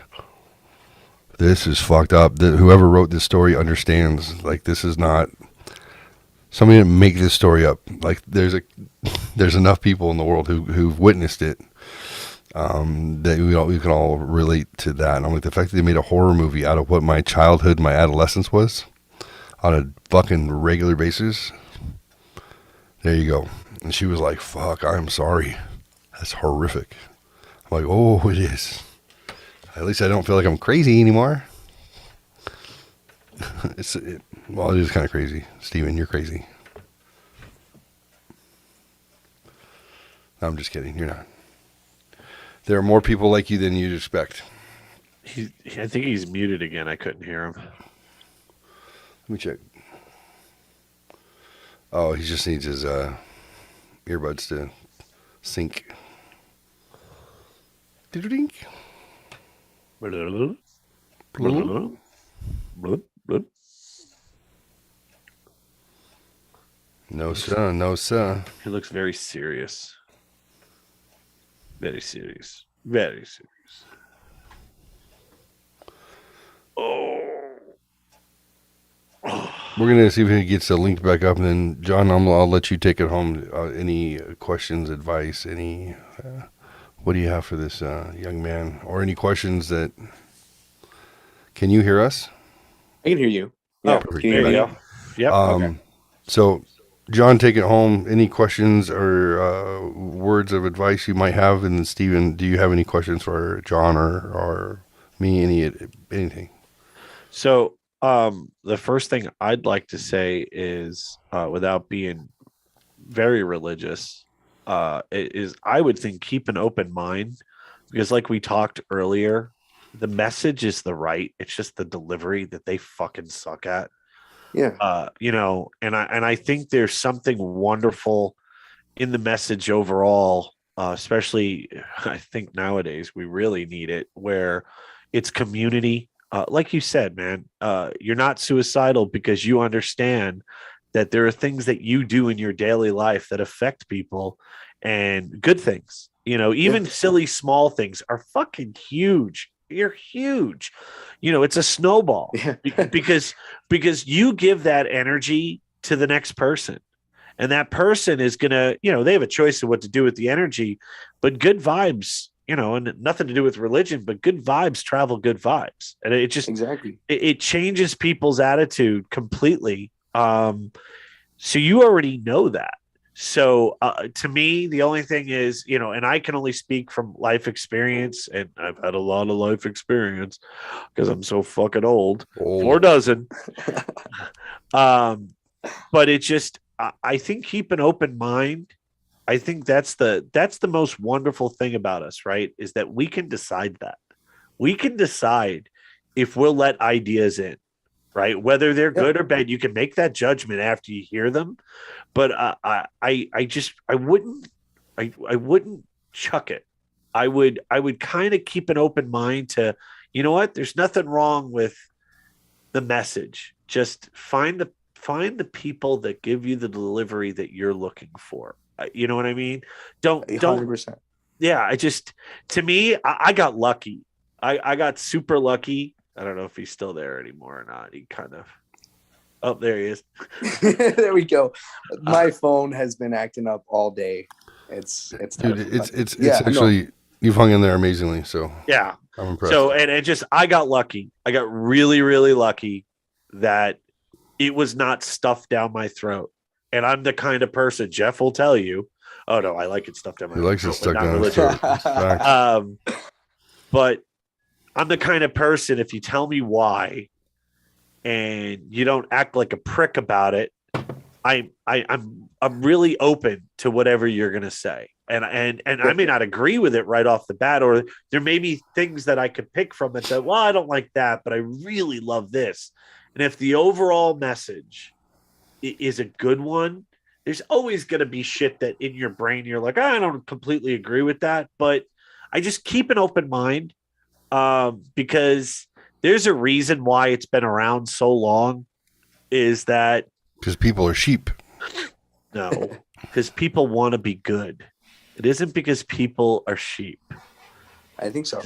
this is fucked up. Whoever wrote this story understands, like, this is not, somebody didn't make this story up. Like, there's enough people in the world who've witnessed it. That we can all relate to that. And I'm like, the fact that they made a horror movie out of what my childhood, my adolescence was, on a fucking regular basis. There you go. And she was like, fuck, I'm sorry. That's horrific. I'm like, oh, it is. At least I don't feel like I'm crazy anymore. It is kind of crazy. Steven, you're crazy. I'm just kidding. You're not. There are more people like you than you'd expect. I think he's muted again. I couldn't hear him. Let me check. Oh, he just needs his earbuds to sync. Dink. No, sir. No, sir. He looks very serious. Very serious. Very serious. Oh. We're gonna see if he gets the link back up, and then John, I'll let you take it home. Any questions, advice, any? What do you have for this young man, or any questions that? Can you hear us? I can hear you. Oh, Yeah, perfect. can you there hear you me? go. Yep. Okay. So, John, take it home. Any questions or words of advice you might have? And then Stephen, do you have any questions for John or me? Anything? So, the first thing I'd like to say is, without being very religious, is I would think keep an open mind, because, like we talked earlier, the message is the right. It's just the delivery that they fucking suck at. Yeah. And I think there's something wonderful in the message overall, especially I think nowadays we really need it, where it's community. Like you said, man, you're not suicidal because you understand that there are things that you do in your daily life that affect people, and good things. Even silly small things are fucking huge. You're huge. It's a snowball Yeah. because you give that energy to the next person. And that person is going to, they have a choice of what to do with the energy, but good vibes, and nothing to do with religion, but good vibes travel good vibes. And it just, Exactly. it changes people's attitude completely. So you already know that. So to me, the only thing is, and I can only speak from life experience, and I've had a lot of life experience because I'm so fucking old, 4 dozen. But it just, I think keep an open mind. I think that's the most wonderful thing about us, right? Is that we can decide that. We can decide if we'll let ideas in, right? Whether they're good or bad. You can make that judgment after you hear them. But I wouldn't chuck it. I would kind of keep an open mind to, what? There's nothing wrong with the message. Just find the people that give you the delivery that you're looking for. You know what I mean? Don't 100%. Yeah. To me, I got lucky. I got super lucky. I don't know if he's still there anymore or not. He kind of. Oh, there he is. There we go. My phone has been acting up all day. It's dude. It's actually you've hung in there amazingly. So yeah, I'm impressed. So and it just I got lucky. I got really really lucky that it was not stuffed down my throat. And I'm the kind of person, Jeff will tell you. Oh no, I like it stuffed down my throat. He likes it stuck down his throat. But I'm the kind of person, if you tell me why and you don't act like a prick about it, I'm really open to whatever you're gonna say. And I may not agree with it right off the bat, or there may be things that I could pick from it that, well, I don't like that, but I really love this. And if the overall message is a good one, there's always going to be shit that in your brain you're like, I don't completely agree with that, but I just keep an open mind, because there's a reason why it's been around so long. Is that because people are sheep? No, because people want to be good. It isn't because people are sheep. I think so.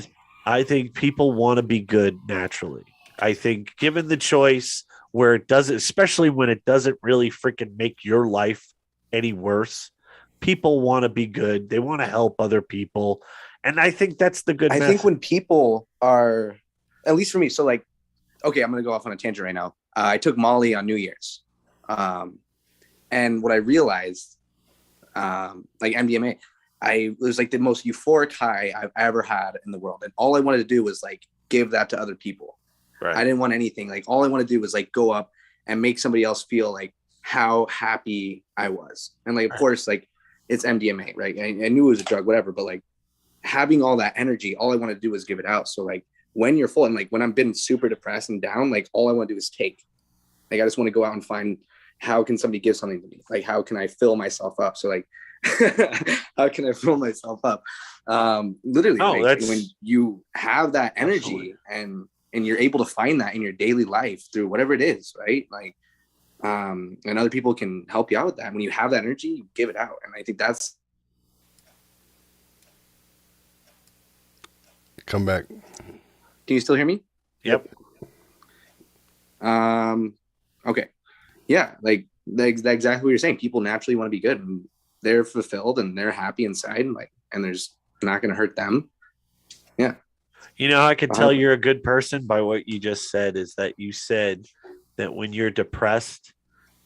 I think people want to be good naturally. I think given the choice, where it doesn't, especially when it doesn't really freaking make your life any worse, people want to be good. They want to help other people. And I think that's the good message. I think when people are, at least for me, so like, okay, I'm going to go off on a tangent right now. I took Molly on New Year's. And what I realized, like MDMA, it was like the most euphoric high I've ever had in the world. And all I wanted to do was like give that to other people. Right. I didn't want anything. Like all I wanted to do was like go up and make somebody else feel like how happy I was. And like, of course, like it's MDMA, right? I knew it was a drug, whatever, but like having all that energy, all I want to do is give it out. So like when you're full and like when I'm been super depressed and down, like all I want to do is take. Like I just want to go out and find how can somebody give something to me? Like how can I fill myself up? So like how can I fill myself up? Literally, like, when you have that energy and you're able to find that in your daily life through whatever it is, right? Like, and other people can help you out with that. When you have that energy, you give it out. And I think that's Come back. Can you still hear me? Yep. Okay. Yeah, like that's exactly what you're saying. People naturally want to be good, and they're fulfilled, and they're happy inside, and there's not going to hurt them. Yeah. You know, I can tell you're a good person by what you just said. Is that you said that when you're depressed,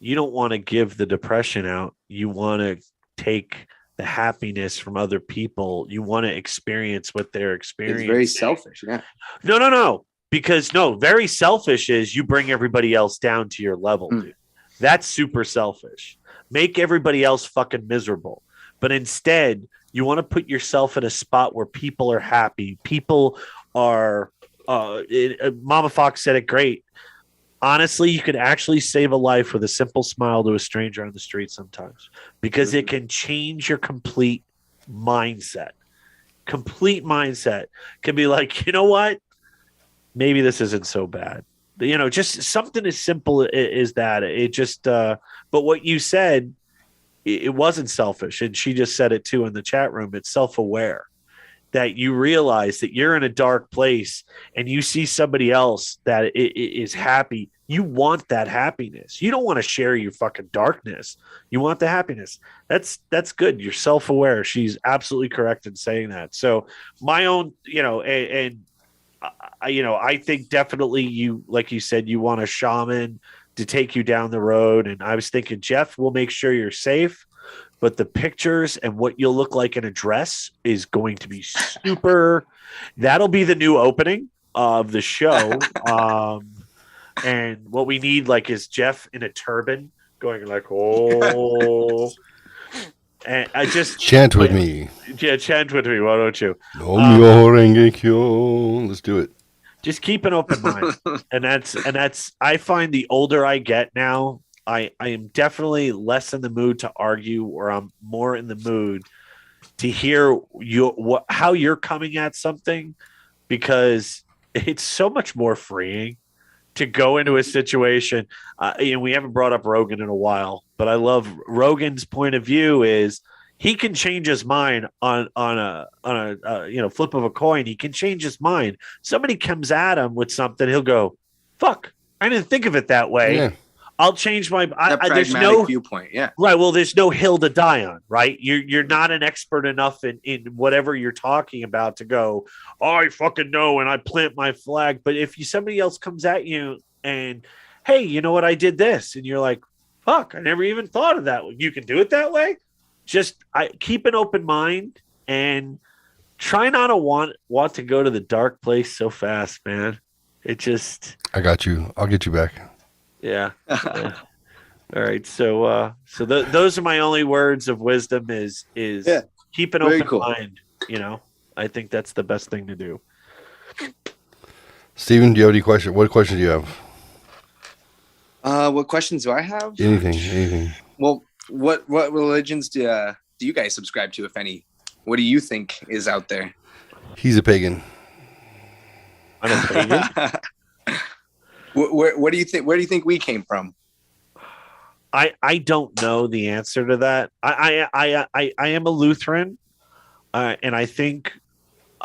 you don't want to give the depression out. You want to take the happiness from other people. You want to experience what they're experiencing. It's very selfish. Yeah. No. Because very selfish is you bring everybody else down to your level, dude. That's super selfish. Make everybody else fucking miserable. But instead, you want to put yourself in a spot where people are happy. People are, Mama Fox said it great. Honestly, you could actually save a life with a simple smile to a stranger on the street sometimes, because it can change your complete mindset. Complete mindset can be like, you know what? Maybe this isn't so bad. You know, just something as simple as that. It just, but what you said, it wasn't selfish. And she just said it too in the chat room. It's self-aware that you realize that you're in a dark place and you see somebody else that is happy. You want that happiness. You don't want to share your fucking darkness. You want the happiness. That's good. You're self-aware. She's absolutely correct in saying that. So my own, I think definitely you, like you said, you want a shaman to take you down the road. And I was thinking, Jeff, we'll make sure you're safe, but the pictures and what you'll look like in a dress is going to be super. That'll be the new opening of the show. And what we need is Jeff in a turban going like, oh, and I just chant with me. Yeah, chant with me. Why don't you? Let's do it. Just keep an open mind, and that's. I find the older I get now, I am definitely less in the mood to argue, or I'm more in the mood to hear how you're coming at something, because it's so much more freeing to go into a situation. We haven't brought up Rogan in a while, but I love Rogan's point of view is he can change his mind on a flip of a coin. He can change his mind. Somebody comes at him with something, he'll go, "Fuck, I didn't think of it that way. Yeah. I'll change my." There's no viewpoint. Yeah, right. Well, there's no hill to die on, right? You're not an expert enough in whatever you're talking about to go, "Oh, I fucking know," and I plant my flag. But if somebody else comes at you and, "Hey, you know what? I did this," and you're like, "Fuck, I never even thought of that. You can do it that way." Just keep an open mind and try not to want to go to the dark place so fast, man. It just. I got you. I'll get you back. Yeah. Yeah. All right. So those are my only words of wisdom is keep an open mind. I think that's the best thing to do. Steven, do you have any questions? What questions do you have? What questions do I have? Anything. Well, what religions do you guys subscribe to, if any? What do you think is out there? He's a pagan. I'm a pagan. Where do you think? Where do you think we came from? I don't know the answer to that. I am a Lutheran, and I think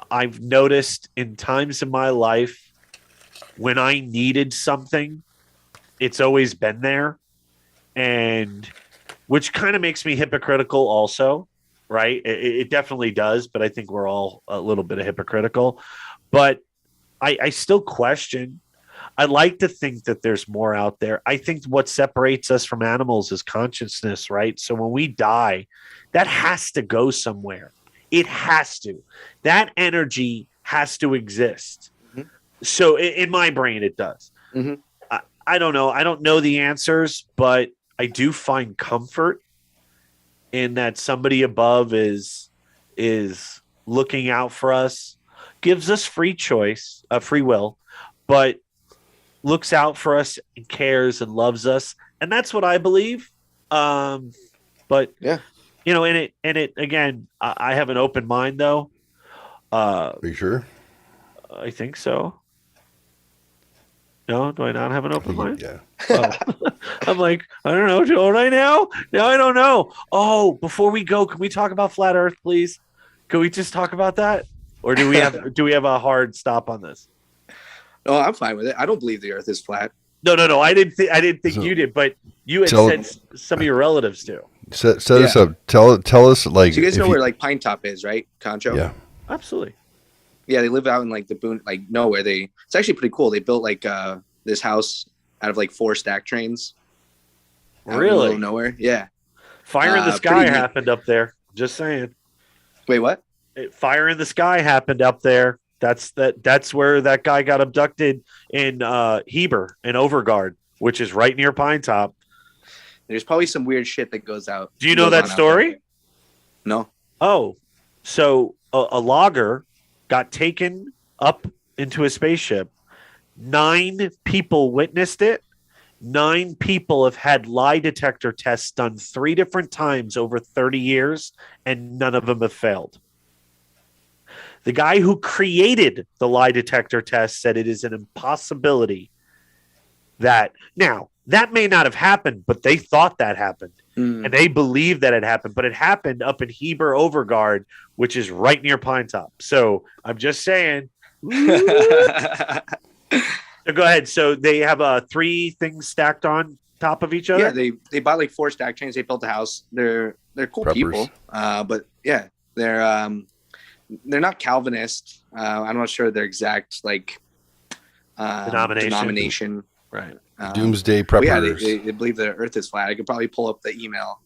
I've noticed in times in my life when I needed something, it's always been there, and which kind of makes me hypocritical also, right? It definitely does, but I think we're all a little bit of hypocritical. But I still question. I like to think that there's more out there. I think what separates us from animals is consciousness, right? So when we die, that has to go somewhere. It has to. That energy has to exist. Mm-hmm. So in my brain, it does. Mm-hmm. I don't know. I don't know the answers, but I do find comfort in that somebody above is looking out for us, gives us free choice, free will, but looks out for us and cares and loves us. And that's what I believe. But yeah, and it again, I have an open mind though. Are you sure? I think so. No, do I not have an open mind? Yeah. Oh. I'm like, I don't know. Don't I now? No, I don't know. Oh, before we go, can we talk about flat Earth, please? Can we just talk about that? or do we have a hard stop on this? No, I'm fine with it. I don't believe the Earth is flat. No. I didn't think So, you did, but you had tell- said some of your relatives do. Set us up. Tell us like. So you guys know if where like Pine Top is, right? Concho. Yeah. Absolutely. Yeah, they live out in like the boon, like nowhere. It's actually pretty cool. They built like this house out of like 4 stack trains. Out in the middle Really? of nowhere. Yeah. Fire in the sky pretty neat. happened up there. Just saying. Wait, what? Fire in the sky happened up there. That's where that guy got abducted in Heber in Overguard, which is right near Pine Top. There's probably some weird shit that goes out. Do you know that story? No. Oh, so a logger got taken up into a spaceship. 9 people witnessed it. 9 people have had lie detector tests done 3 different times over 30 years, and none of them have failed. The guy who created the lie detector test said it is an impossibility that may not have happened, but they thought that happened. Mm. And they believe that it happened, but it happened up in Heber Overguard, which is right near Pine Top. So I'm just saying. So go ahead. So they have 3 things stacked on top of each other. Yeah, they bought like 4 stack trains. They built a house. They're cool Preppers. people. But yeah, they're not Calvinist. I'm not sure their exact like denomination. Right. Doomsday But yeah, preppers. they believe the Earth is flat. I could probably pull up the email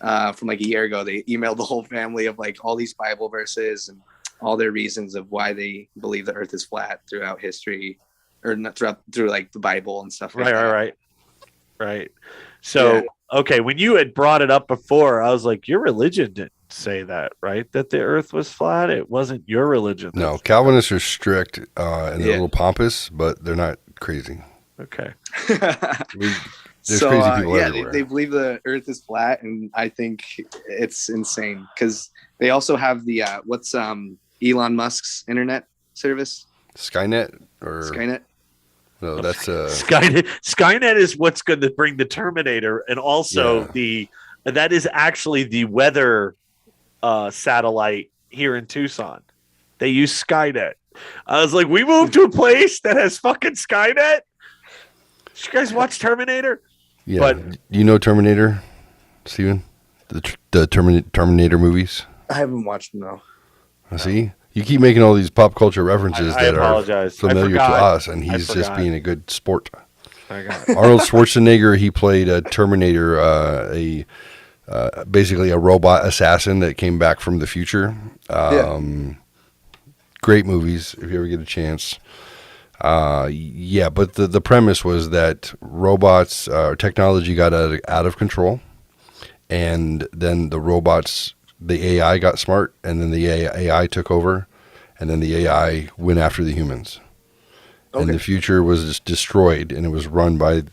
from like a year ago. They emailed the whole family of like all these Bible verses and all their reasons of why they believe the Earth is flat throughout history, or not through like the Bible and stuff like that. Right. So, okay, when you had brought it up before, I was like, your religion didn't say that, right? That the Earth was flat. It wasn't your religion. No, Calvinists are strict and they're a Yeah. little pompous, but they're not crazy. Okay. I mean, there's crazy people everywhere. They believe the Earth is flat, and I think it's insane because they also have the what's Elon Musk's internet service, Skynet or Skynet. no? That's Skynet is what's going to bring the Terminator, and also that is actually the weather satellite here in Tucson. They use Skynet. I was like, we moved to a place that has fucking Skynet. Did you guys watch Terminator? yeah. But you know Terminator, Steven? The Terminator movies. I haven't watched them though. See, you keep making all these pop culture references I that apologize. are familiar to I forgot. us, and he's I just forgot. being a good sport. I got it. Arnold Schwarzenegger, he played a Terminator, basically a robot assassin that came back from the future. Great movies if you ever get a chance. But the premise was that robots, technology got out of control, and then the robots, the AI got smart, and then the AI took over, and then the AI went after the humans. And the future was just destroyed, and it was run by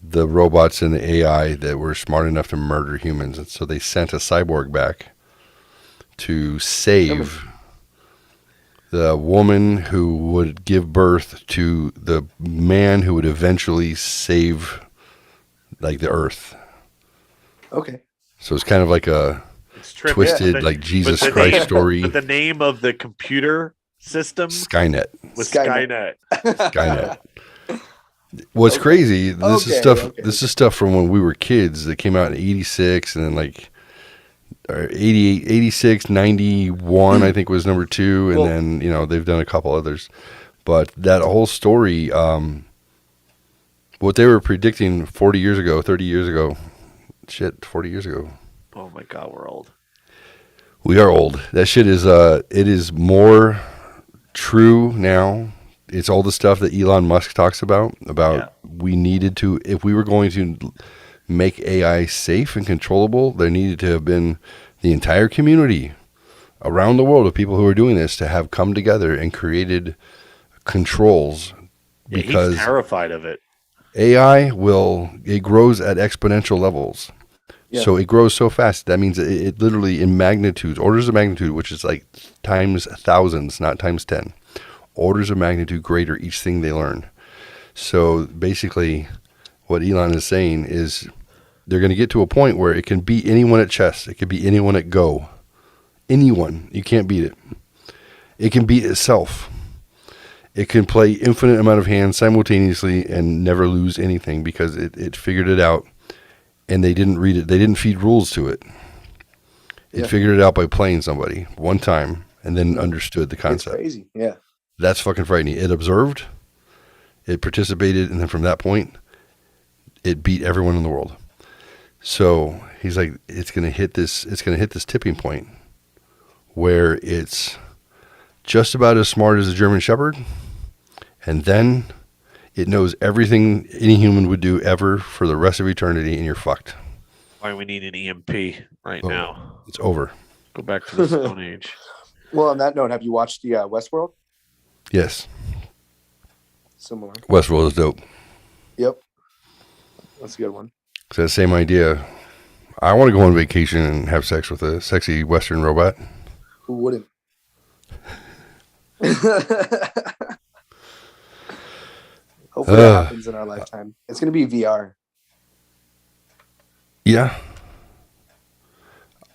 the robots and the AI that were smart enough to murder humans. And so they sent a cyborg back to save the woman who would give birth to the man who would eventually save like the earth. Okay. So it's kind of like a It's trippy. twisted But- like Jesus but the Christ name- story. But the name of the computer system Skynet. was Skynet. Skynet. What's crazy, this is Okay, stuff okay. this is stuff from when we were kids that came out in 86 and then like or 88, 86, 91 I think was number 2, and Well- then they've done a couple others. But that whole story, what they were predicting 40 years ago, 30 years ago, 40 years ago. Oh my God, we're old. We are old. That shit is it is more true now. It's all the stuff that Elon Musk talks about we needed to, if we were going to make AI safe and controllable, there needed to have been the entire community around the world of people who are doing this to have come together and created controls, Yeah, because he's terrified of it. AI it grows at exponential levels. Yeah. So it grows so fast. That means it literally in magnitudes, orders of magnitude, which is like times thousands, not times 10. Orders of magnitude greater each thing they learn. So basically what Elon is saying is they're going to get to a point where it can beat anyone at chess. It could be anyone at Go. Anyone. You can't beat it. It can beat itself. It can play infinite amount of hands simultaneously and never lose anything because it figured it out, and they didn't read it. They didn't feed rules to it. It figured it out by playing somebody one time and then understood the It's concept. crazy. Yeah. That's fucking frightening. It observed, it participated, and then from that point, it beat everyone in the world. So he's like, it's gonna hit this tipping point where it's just about as smart as a German Shepherd, and then it knows everything any human would do ever for the rest of eternity, and you're fucked. Why we need an EMP right Oh. now? It's over. Go back to the Stone Age. Well, on that note, have you watched the Westworld? Yes, Similar. Westworld is dope. Yep. That's a good one. It's that same idea. I want to go on vacation and have sex with a sexy Western robot. Who wouldn't? Hopefully that happens in our lifetime. It's going to be VR. Yeah.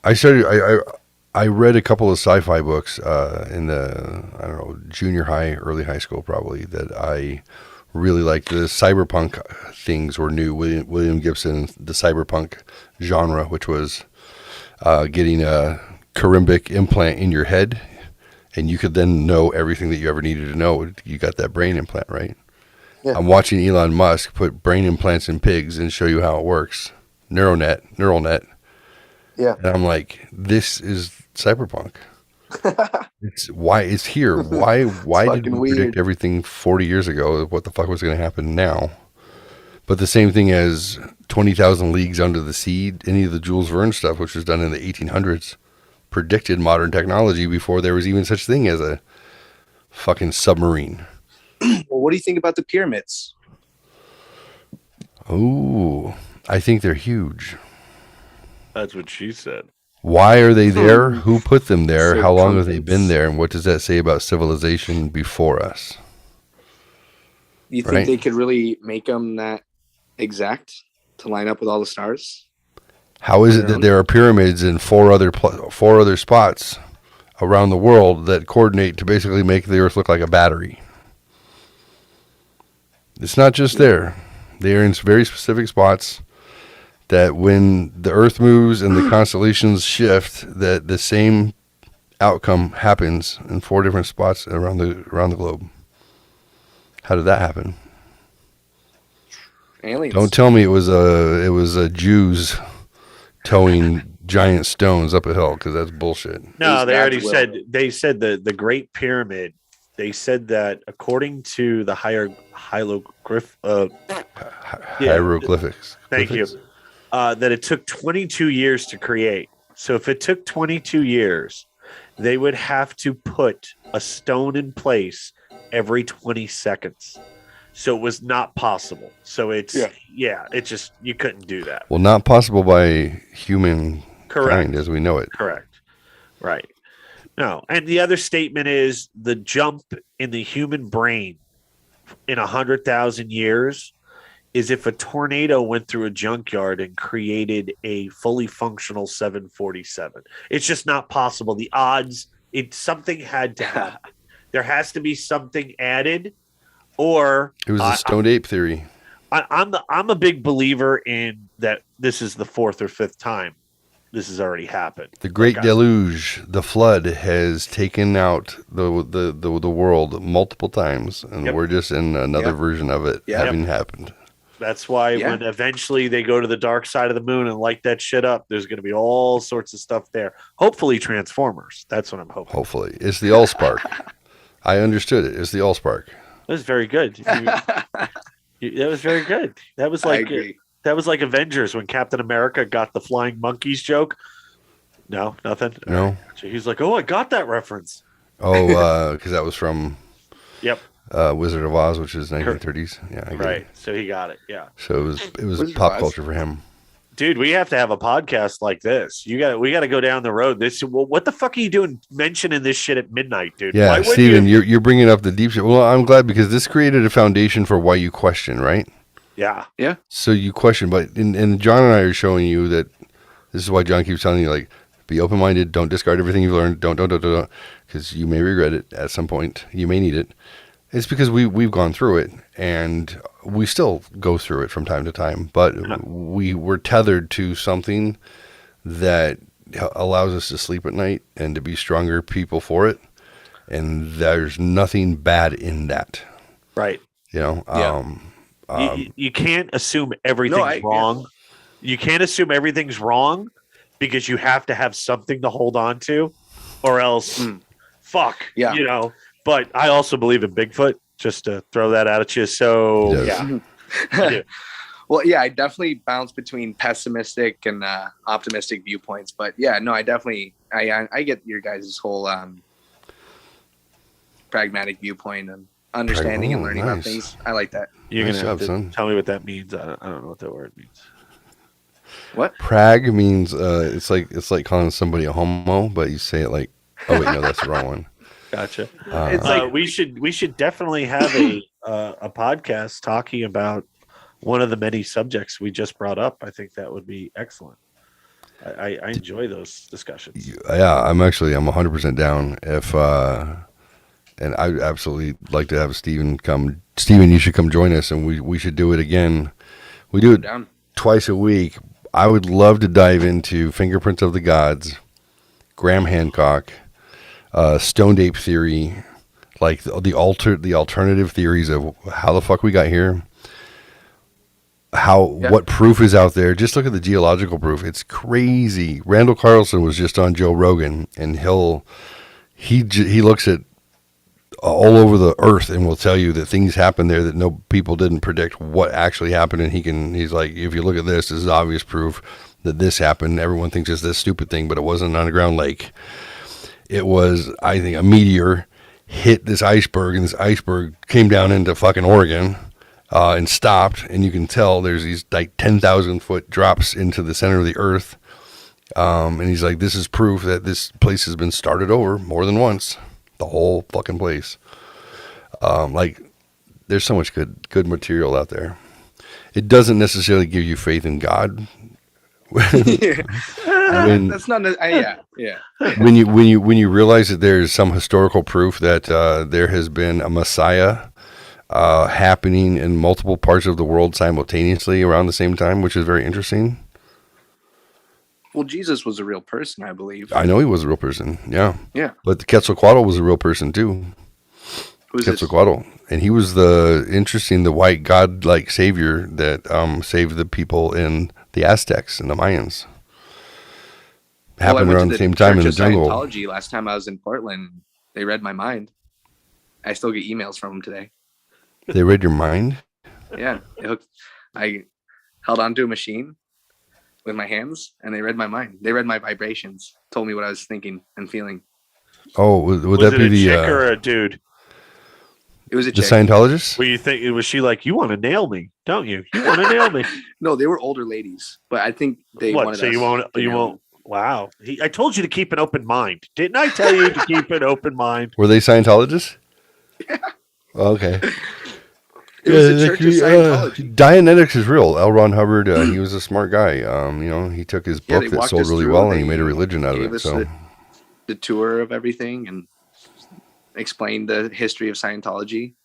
I read a couple of sci-fi books in the, I don't know, junior high, early high school probably, that I really liked. The cyberpunk things were new. William Gibson, the cyberpunk genre, which was getting a Carimbic implant in your head, and you could then know everything that you ever needed to know. You got that brain implant, right? Yeah. I'm watching Elon Musk put brain implants in pigs and show you how it works. Neural net. Yeah. And I'm like, this is cyberpunk. It's here. Why did fucking we predict weird. everything 40 years ago? What the fuck was going to happen now? But the same thing as 20,000 Leagues Under the Sea, any of the Jules Verne stuff, which was done in the 1800s, predicted modern technology before there was even such thing as a fucking submarine. Well, what do you think about the pyramids? Ooh, I think they're huge. That's what she said. Why are they there? Who put them there? How long have they Circumference. been there? And what does that say about civilization before us? You think Right. they could really make them that exact to line up with all the stars? How is it that there are pyramids in four other spots around the world that coordinate to basically make the Earth look like a battery? It's not just there. They are in very specific spots that when the Earth moves and the constellations shift, that the same outcome happens in 4 different spots around the globe. How did that happen? Aliens. Don't tell me it was a Jews towing giant stones up a hill, because that's bullshit. No, These they already gods will. said. They said the Great Pyramid. They said that according to the hieroglyph. Hieroglyphics. Thank you. That it took 22 years to create. So if it took 22 years, they would have to put a stone in place every 20 seconds. So it was not possible. So it's it's just you couldn't do that. Well, not possible by human Correct. kind as we know it. Correct. Right. No. And the other statement is the jump in the human brain in 100,000 years is if a tornado went through a junkyard and created a fully functional 747. It's just not possible. The odds, something had to happen. There has to be something added, or It was a stoned ape theory. I'm a big believer in that. This is the 4th or 5th time this has already happened. The Great Deluge, the flood, has taken out the world multiple times, and Yep. we're just in another version of it having happened. That's why when eventually they go to the dark side of the moon and light that shit up, there's going to be all sorts of stuff there. Hopefully Transformers. That's what I'm hoping. Hopefully. It's the Allspark. I understood it. It's the Allspark. That was very good. That was very good. That was I like agree. that was like Avengers when Captain America got the flying monkeys joke. No, nothing. No? So he's like, "Oh, I got that reference." Oh, because that was from Yep. Wizard of Oz, which is 1930s. Yeah, I get Right. it. So he got it. Yeah. So it was Wizard of pop Oz. culture for him. Dude, we have to have a podcast like this. We got to go down the road. What the fuck are you doing mentioning this shit at midnight, dude? Yeah, Why wouldn't Steven, you? you're bringing up the deep shit. Well, I'm glad, because this created a foundation for why you question, right? Yeah. So you question, and John and I are showing you that this is why John keeps telling you, like, Be open-minded. Don't discard everything you've learned. Don't, because you may regret it at some point. You may need it. It's because we've gone through it, and we still go through it from time to time. But we're tethered to something that allows us to sleep at night and to be stronger people for it. And there's nothing bad in that. Right. You know? Yeah. You can't assume everything's wrong. You can't assume everything's wrong because you have to have something to hold on to, or else, Yeah. you know. But I also believe in Bigfoot, just to throw that out at you. So, Yes. yeah. Well, yeah, I definitely bounce between pessimistic and optimistic viewpoints. But yeah, no, I definitely, I get your guys' whole pragmatic viewpoint and understanding and learning about things. I like that. You're Nice going to have job, to son. tell me what that means. I don't know what that word means. What? Prag means it's like calling somebody a homo, but you say it like, oh wait, no, that's the wrong one. Gotcha. It's like we should definitely have a podcast talking about one of the many subjects we just brought up. I think that would be excellent. I enjoy those discussions. Yeah, I'm 100% down. If and I absolutely like to have Steven come. Steven, you should come join us, and we should do it again. We do it down. twice a week. I would love to dive into Fingerprints of the Gods, Graham Hancock, Stoned Ape theory, like the alternative theories of how the fuck we got here. What proof is out there? Just look at the geological proof. It's crazy. Randall Carlson was just on Joe Rogan, and he looks at all over the earth and will tell you that things happen there that no people didn't predict what actually happened. And he's like, if you look at this is obvious proof that this happened. Everyone thinks it's this stupid thing, but it wasn't an underground lake. It was, I think, a meteor hit this iceberg, and this iceberg came down into fucking Oregon. And stopped, and you can tell there's these like 10,000 foot drops into the center of the earth. And he's like, this is proof that this place has been started over more than once. The whole fucking place. Like, there's so much good material out there. It doesn't necessarily give you faith in God. That's not. Yeah. When you realize that there's some historical proof that there has been a Messiah happening in multiple parts of the world simultaneously around the same time, which is very interesting. Well, Jesus was a real person, I believe. I know he was a real person, yeah. Yeah. But the Quetzalcoatl was a real person too. Who's this? Quetzalcoatl. And he was the white god-like savior that saved the people in the Aztecs and the Mayans. Happened around the same time in the jungle. Scientology, last time I was in Portland, they read my mind. I still get emails from them today. They read your mind? Yeah. I held onto a machine with my hands, and they read my mind. They read my vibrations, told me what I was thinking and feeling. Oh, would that be the chick or a dude? It was a the chick. Scientologist? Well, you think was she like, you want to nail me, don't you? You want to nail me? No, they were older ladies, but I think they What? wanted So us you won't? to You nail won't? Wow. I told you to keep an open mind. Didn't I tell you to keep an open mind? Were they Scientologists? Yeah. Okay. It was a church of Scientology. Dianetics is real. L. Ron Hubbard, he was a smart guy. He took his book they that walked sold us really through, well, and he they made a religion out of gave it. us So the tour of everything and explained the history of Scientology.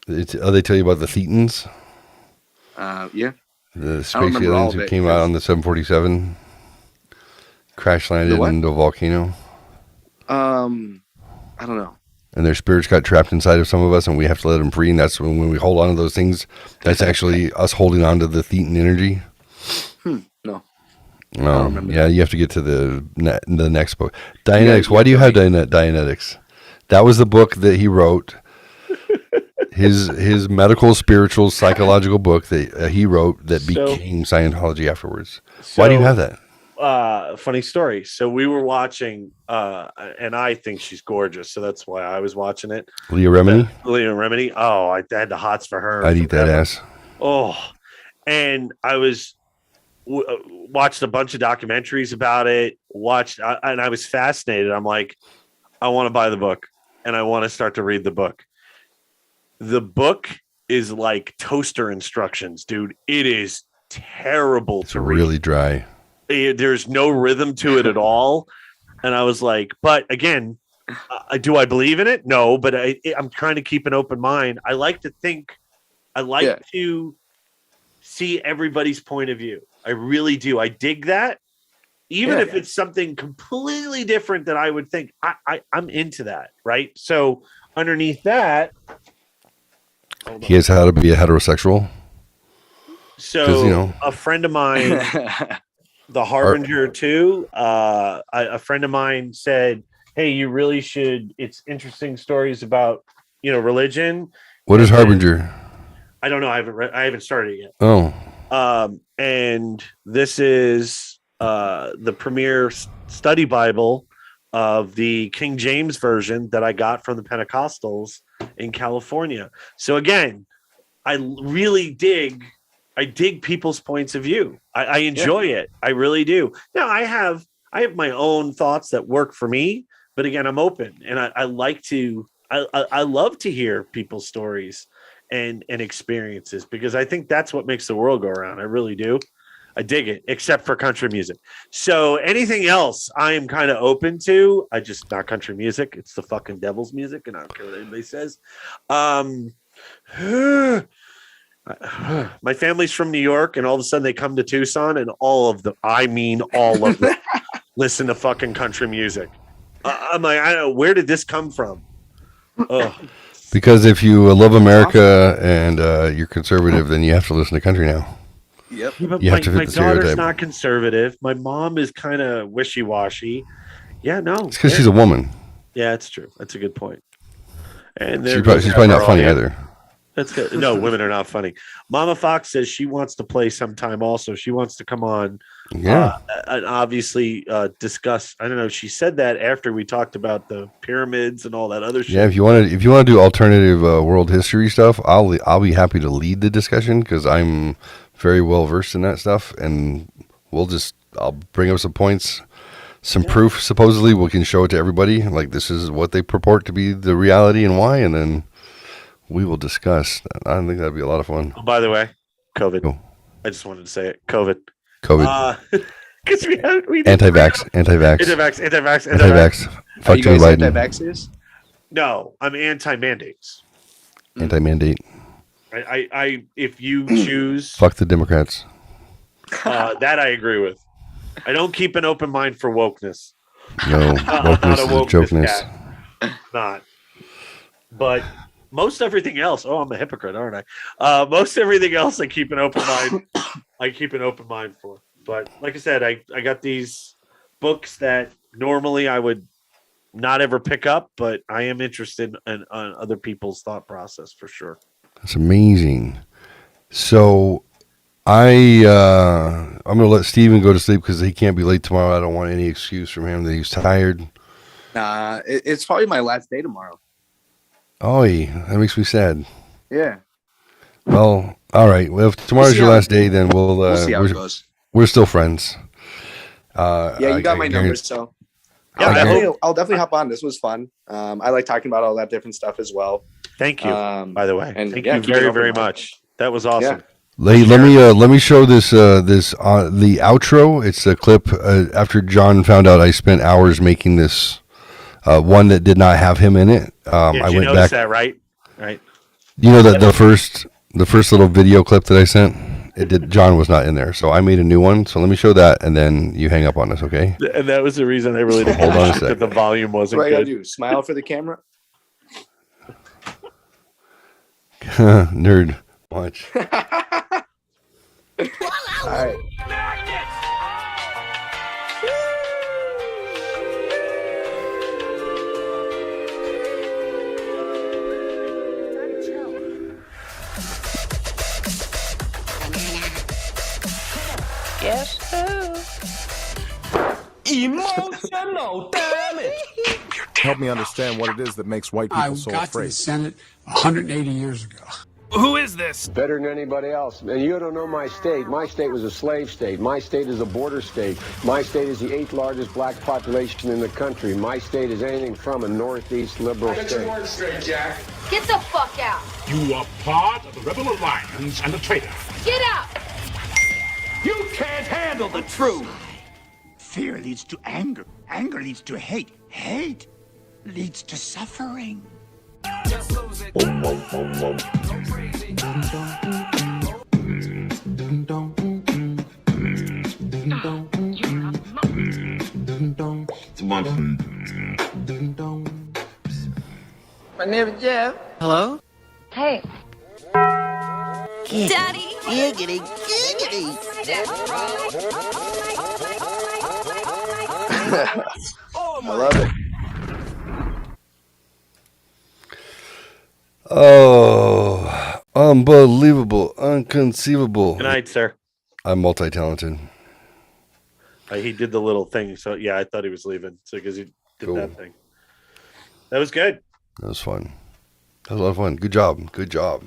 they tell you about the Thetans, Yeah. the space remember all aliens of who it, came out on the 747, crash landed what? into a volcano, I don't know. and their spirits got trapped inside of some of us, and we have to let them free. And that's when we hold on to those things. That's actually us holding on to the Thetan energy. No. don't remember Yeah, that. you have to get to the next book. Dianetics. Yeah, Why do you have right. Dianetics? That was the book that he wrote. His medical, spiritual, psychological book that he wrote that became Scientology afterwards. Why do you have that? Funny story. So we were watching, and I think she's gorgeous, so that's why I was watching it. Leah Remini? Leah Remini. Oh, I had the hots for her. I'd eat that forever. ass. Oh, and I was watched a bunch of documentaries about it. And I was fascinated. I'm like, I want to buy the book, and I want to start to read the book. The book is like toaster instructions, dude. It is terrible It's to read. really dry. There's no rhythm to it at all. And I was like, but again, do I believe in it? No, but I'm trying to keep an open mind. I like to think, I like to see everybody's point of view. I really do. I dig that. Even if it's something completely different that I would think, I'm into that. Right. So underneath that, he has how to be a heterosexual. So a friend of mine, the Harbinger too, a friend of mine said, hey, you really should. It's interesting stories about, religion. What is Harbinger? I don't know. I haven't started it yet. Oh. And this is the premier study Bible of the King James version that I got from the Pentecostals in California. So again, I really dig people's points of view. I enjoy it. I really do. Now I have my own thoughts that work for me, but again, I'm open and I like to, I love to hear people's stories and experiences, because I think that's what makes the world go around. I really do. I dig it, except for country music. So anything else I am kind of open to. Not country music. It's the fucking devil's music, and I don't care what anybody says. My family's from New York, and all of a sudden they come to Tucson, and all of them listen to fucking country music. I'm like, I don't know, where did this come from? Because if you love America and you're conservative, then you have to listen to country now. Yep. Yeah, but You have to fit my the daughter's stereotype. not conservative. My mom is kind of wishy-washy. Yeah, no. It's because she's a woman. Yeah, it's true. That's a good point. And She's probably not funny either. That's good. No, women are not funny. Mama Fox says she wants to play sometime also. She wants to come on and obviously discuss. I don't know. She said that after we talked about the pyramids and all that other shit. Yeah, if you want to do alternative world history stuff, I'll be happy to lead the discussion because I'm very well versed in that stuff, and I'll bring up some points, some proof. Supposedly, we can show it to everybody. Like, this is what they purport to be the reality and why, and then we will discuss. I think that'd be a lot of fun. Oh, by the way, COVID. Oh. I just wanted to say it. COVID. Because we anti-vax. Are you Joe guys Biden. anti-vaxxers? No, I'm anti-mandates. Anti-mandate. I if you choose Fuck the Democrats. that I agree with. I don't keep an open mind for wokeness. No, Not wokeness a is a wokeness jokeness. guy. Not. But most everything else, I'm a hypocrite, aren't I? Most everything else I keep an open mind. I keep an open mind for. But like I said, I got these books that normally I would not ever pick up, but I am interested in other people's thought process for sure. That's amazing. So I'm gonna let Steven go to sleep because he can't be late tomorrow. I don't want any excuse from him that he's tired. Nah, it's probably my last day tomorrow. Oh, that makes me sad. Yeah. Well, all right. Well, if tomorrow's your last day, then We'll see how it goes. We're still friends. Yeah, you got my number, so Yeah, I'll definitely hop on. This was fun. I like talking about all that different stuff as well. Thank you, by the way. and Thank yeah, you keep it very, open very minded. much. That was awesome. Let me show this the outro. It's a clip after John found out I spent hours making this one that did not have him in it. I you went notice back. that, right? Right. You know that the first little video clip that I sent, John was not in there, so I made a new one. So let me show that, and then you hang up on us, okay? And that was the reason I really didn't Hold on a that sec. the volume What wasn't do I gotta good. do? Smile for the camera? Nerd, watch. All right. Guess who? Emotional damage. Help me understand what it is that makes white I people so got to afraid. the Senate 180 years ago. Who is this? Better than anybody else. And you don't know my state. My state was a slave state. My state is a border state. My state is the 8th largest black population in the country. My state is anything from a northeast liberal state. Get the fuck out! You are part of the Rebel Alliance and a traitor. Get out! You can't handle the truth. Fear leads to anger. Anger leads to hate. Hate leads to suffering. My name is Jeff. Hello? Hey. Daddy! Giggity, giggity! I love it. Oh, unbelievable, unconceivable. Good night, sir. I'm multi-talented. He did the little thing, so yeah, I thought he was leaving. So because he did Cool. that thing, that was good. That was fun. That was a lot of fun. Good job. Good job.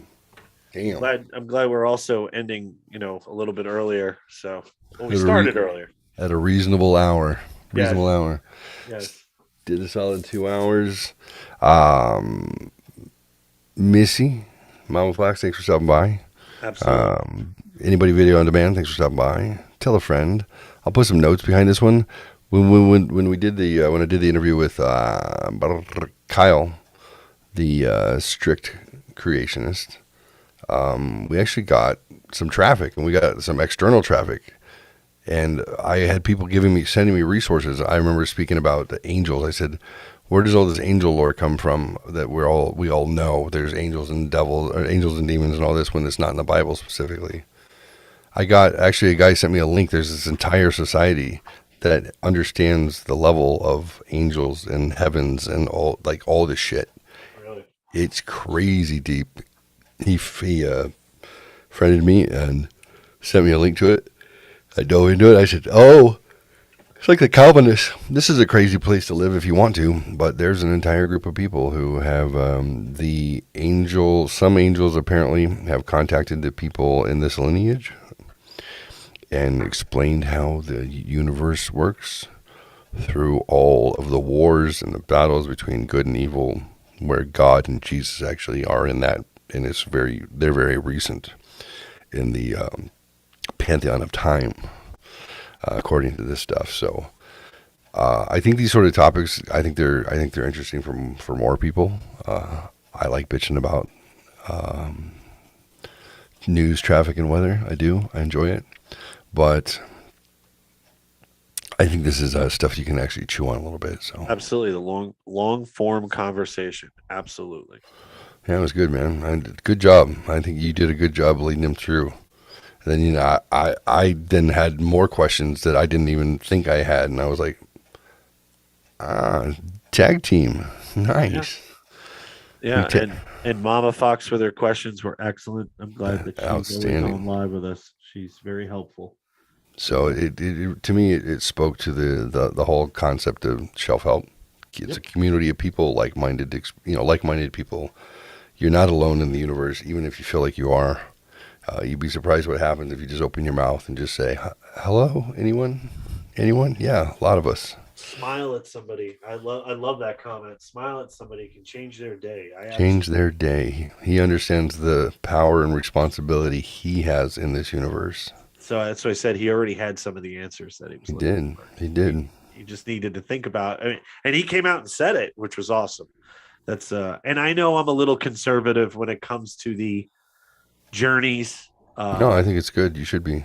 Damn. I'm glad we're also ending, a little bit earlier. So we started earlier. At a reasonable hour. Reasonable hour. Yes. Did a solid 2 hours. Missy, Mom with Flax, thanks for stopping by. Absolutely. Anybody video on demand, thanks for stopping by. Tell a friend. I'll put some notes behind this one. When we did the when I did the interview with Kyle, the strict creationist, we actually got some traffic, and we got some external traffic. And I had people sending me resources. I remember speaking about the angels. I said, where does all this angel lore come from that we all know there's angels and devils, or angels and demons and all this when it's not in the Bible specifically? A guy sent me a link. There's this entire society that understands the level of angels and heavens and all this shit. Really? It's crazy deep. He friended me and sent me a link to it. I dove into it. I said, oh, it's like the Calvinists. This is a crazy place to live if you want to, but there's an entire group of people who have some angels apparently have contacted the people in this lineage and explained how the universe works through all of the wars and the battles between good and evil, where God and Jesus actually are in that, and they're very recent in the pantheon of time, according to this stuff. So I think these sort of topics, I think they're interesting for more people. I like bitching about news, traffic, and weather. I enjoy it. But I think this is stuff you can actually chew on a little bit. So Absolutely, the long form conversation. Absolutely. Yeah, it was good, man. Good job. I think you did a good job leading them through. And then I then had more questions that I didn't even think I had, and I was like, tag team, nice. Yeah, and Mama Fox with her questions were excellent. I'm glad that she's always on live with us. She's very helpful. So it to me it spoke to the whole concept of shelf help. It's a community of people, like-minded people. You're not alone in the universe, even if you feel like you are. You'd be surprised what happens if you just open your mouth and just say, hello, anyone? Yeah, a lot of us. Smile at somebody. I love that comment. Smile at somebody can change their day. Change their day. He understands the power and responsibility he has in this universe. So that's why I said he already had some of the answers that he was looking for. He did. He just needed to think about it. And he came out and said it, which was awesome. That's and I know I'm a little conservative when it comes to the journeys. No, I think it's good. You should be.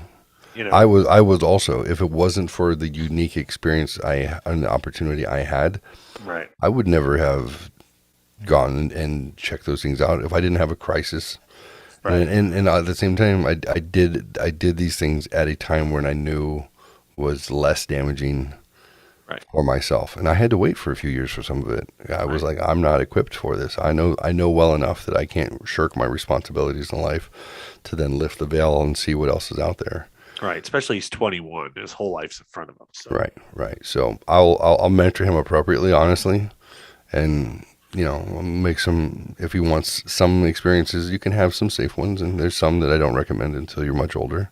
I was also, if it wasn't for the unique experience and the opportunity I had, right, I would never have gone and checked those things out if I didn't have a crisis. Right. And at the same time, I did these things at a time when I knew was less damaging for myself, and I had to wait for a few years for some of it. I was like, I'm not equipped for this. I know well enough that I can't shirk my responsibilities in life to then lift the veil and see what else is out there. Right, especially he's 21. His whole life's in front of him. So. Right. So I'll mentor him appropriately, honestly, and make some. If he wants some experiences, you can have some safe ones, and there's some that I don't recommend until you're much older,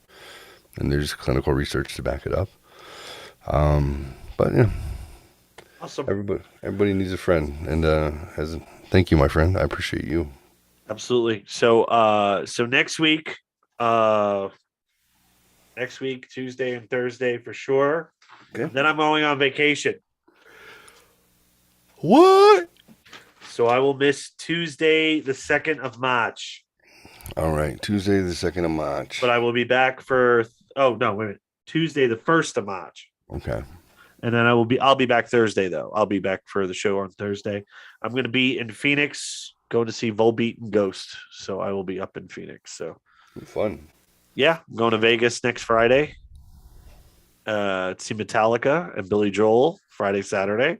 and there's clinical research to back it up. But yeah, awesome. Everybody needs a friend, and thank you, my friend. I appreciate you. Absolutely. So next week, Tuesday and Thursday for sure. Okay. Then I'm going on vacation. What? So I will miss Tuesday, the 2nd of March. All right. Tuesday, the 2nd of March. But I will be back for wait a minute. Tuesday, the 1st of March. Okay. And then I'll be back Thursday though. I'll be back for the show on Thursday. I'm going to be in Phoenix going to see Volbeat and Ghost. So I will be up in Phoenix. So fun. Yeah, I'm going to Vegas next Friday. To see Metallica and Billy Joel Friday, Saturday.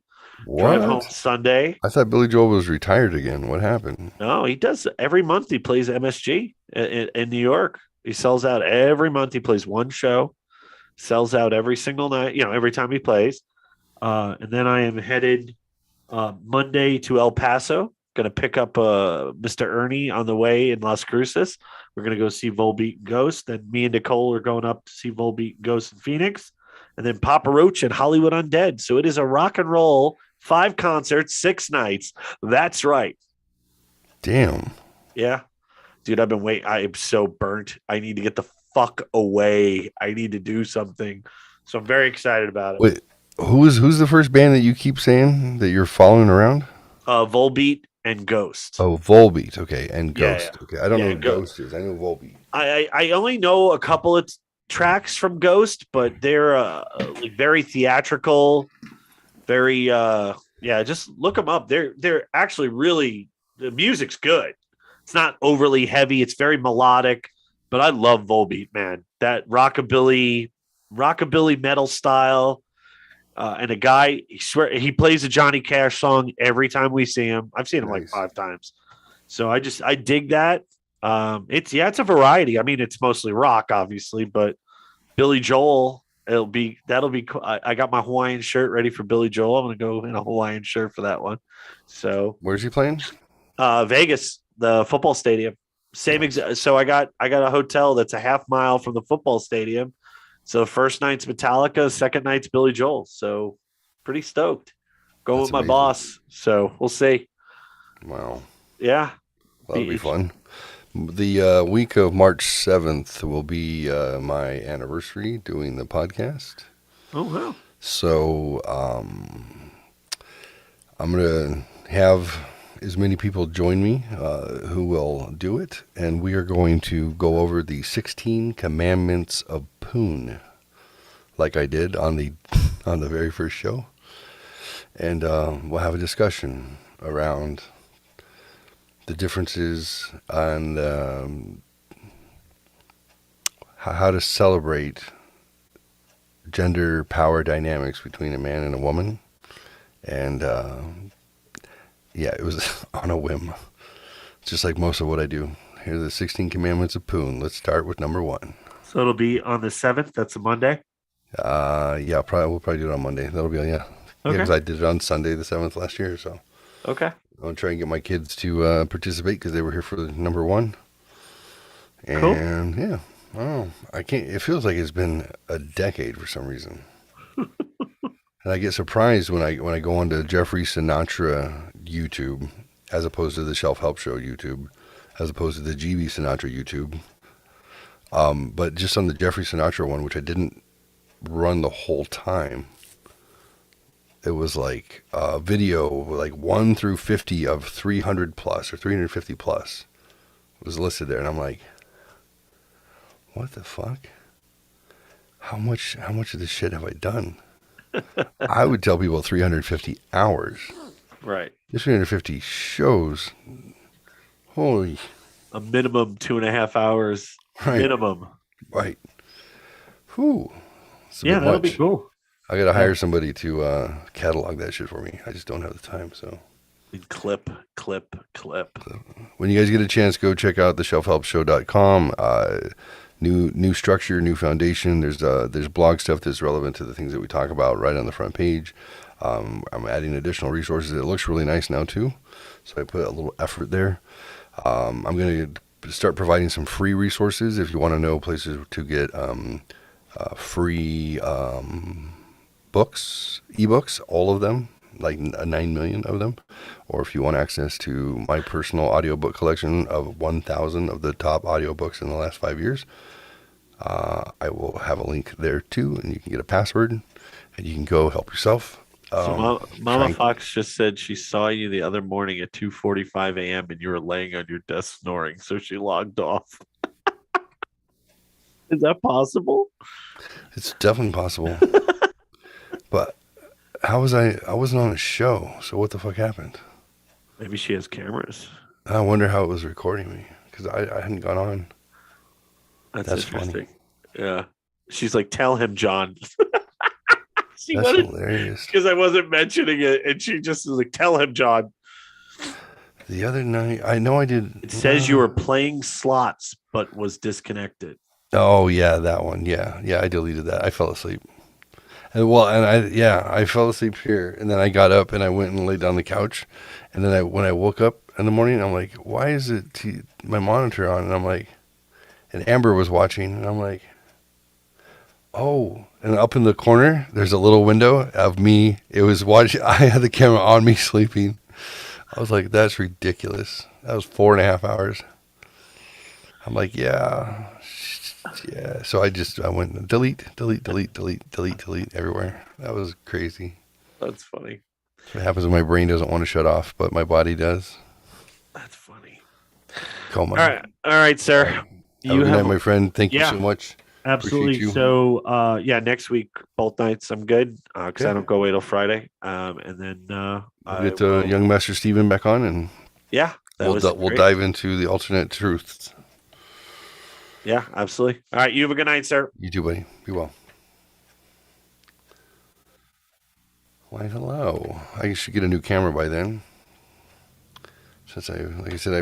Drive home Sunday. I thought Billy Joel was retired again. What happened? No, he does every month. He plays MSG in New York. He sells out every month. He plays one show, sells out every single night, every time he plays. And then I am headed Monday to El Paso. Going to pick up Mr. Ernie on the way in Las Cruces. We're going to go see Volbeat and Ghost. Then me and Nicole are going up to see Volbeat and Ghost in Phoenix. And then Papa Roach and Hollywood Undead. So it is a rock and roll 5 concerts, 6 nights. That's right. Damn. Yeah. Dude, I've been waiting. I am so burnt. I need to get the fuck away. I need to do something. So I'm very excited about it. Wait, who's the first band that you keep saying that you're following around? Volbeat and Ghost. Oh, Volbeat. Okay. And Ghost. Yeah. Okay. I don't know what Ghost is. I know Volbeat. I only know a couple of tracks from Ghost, but they're very theatrical, very just look them up. They're actually really, the music's good. It's not overly heavy, it's very melodic, but I love Volbeat, man. That rockabilly metal style. And a guy, he plays a Johnny Cash song every time we see him. I've seen him like 5 times. So I dig that. It's a variety. I mean, it's mostly rock, obviously, but Billy Joel, that'll be cool. I got my Hawaiian shirt ready for Billy Joel. I'm going to go in a Hawaiian shirt for that one. So where's he playing? Vegas, the football stadium. So I got a hotel that's a half mile from the football stadium. So the first night's Metallica, second night's Billy Joel. So pretty stoked. Going with my boss. So we'll see. Wow. Yeah. That'll be fun. The week of March 7th will be my anniversary doing the podcast. Oh, wow. So I'm going to have as many people join me who will do it. And we are going to go over the 16 commandments of Poon, like I did on the very first show. And we'll have a discussion around the differences on how to celebrate gender power dynamics between a man and a woman. And it was on a whim, just like most of what I do. Here are the 16 commandments of Poon. Let's start with number 1. So it'll be on the 7th. That's a Monday. We'll probably do it on Monday. That'll be Okay. because I did it on Sunday the 7th last year. So okay. I'll try and get my kids to participate because they were here for number 1. And cool. I can't. It feels like it's been a decade for some reason. And I get surprised when I go onto Jeffrey Sinatra YouTube, as opposed to the Shelf Help Show YouTube, as opposed to the GB Sinatra YouTube. But just on the Jeffrey Sinatra one, which I didn't run the whole time, it was like a video like 1 through 50 of 300 plus or 350 plus was listed there, and I'm like, what the fuck? How much of this shit have I done? I would tell people 350 hours. Right. This 350 shows. Holy. A minimum 2.5 hours. Right. Minimum. Right. Whew. Yeah, that'll be cool. I got to hire somebody to catalog that shit for me. I just don't have the time, so. Clip. So, when you guys get a chance, go check out theshelfhelpshow.com. New structure, new foundation. There's blog stuff that's relevant to the things that we talk about right on the front page. I'm adding additional resources. It looks really nice now too, so I put a little effort there. I'm going to start providing some free resources if you want to know places to get free ebooks, all of them, like 9 million of them, or if you want access to my personal audiobook collection of 1,000 of the top audiobooks in the last 5 years, I will have a link there too, and you can get a password, and you can go help yourself. So Mama Fox just said she saw you the other morning at 2:45 a.m. and you were laying on your desk snoring, so she logged off. Is that possible? It's definitely possible. But how was I wasn't on a show, so what the fuck happened? Maybe she has cameras. I wonder how it was recording me, because I hadn't gone on. That's Funny. interesting. Yeah. She's like, tell him, John. That's hilarious. Because I wasn't mentioning it, and she just was like, tell him, John. The other night, I know I did. It says you were playing slots, but was disconnected. Oh yeah, that one. Yeah, I deleted that. I fell asleep. I fell asleep here, and then I got up and I went and laid down on the couch, and then when I woke up in the morning, I'm like, why is it my monitor on? And I'm like, and Amber was watching, and I'm like, oh, and up in the corner, there's a little window of me. It was watching. I had the camera on me sleeping. I was like, that's ridiculous. That was 4.5 hours. I'm like, yeah. So I went delete everywhere. That was crazy. That's funny. That's what happens when my brain doesn't want to shut off, but my body does. That's funny. Come on. All right, sir. Have a good night, my friend. Thank you so much. Absolutely. So, next week, both nights, I'm good because I don't go away till Friday. And then we'll get young Master Steven back on, and we'll dive into the alternate truths. Yeah, absolutely. All right. You have a good night, sir. You too, buddy. Be well. Why, hello. I should get a new camera by then. Since like I said,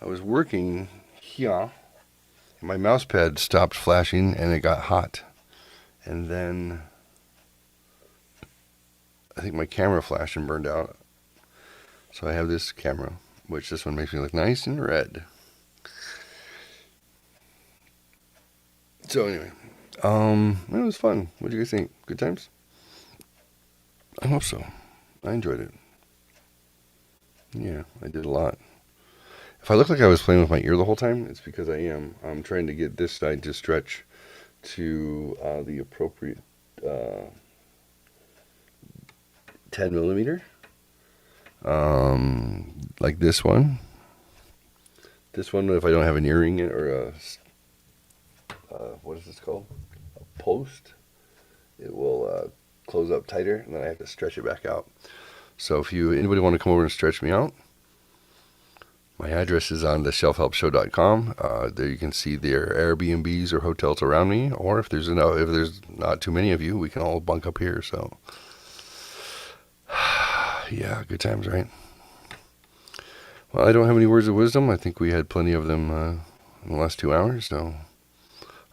I was working here. My mouse pad stopped flashing and it got hot. And then I think my camera flashed and burned out. So I have this camera, which this one makes me look nice and red. So anyway, it was fun. What do you guys think? Good times? I hope so. I enjoyed it. Yeah, I did a lot. If I look like I was playing with my ear the whole time, it's because I am. I'm trying to get this side to stretch to the appropriate 10 millimeter. Like this one. This one, if I don't have an earring in or a what is this called? A post. It will close up tighter, and then I have to stretch it back out. So if anybody want to come over and stretch me out, my address is on the shelfhelpshow.com. There you can see their Airbnbs or hotels around me, or if there's not too many of you, we can all bunk up here. So yeah, good times, right? Well, I don't have any words of wisdom. I think we had plenty of them in the last 2 hours, so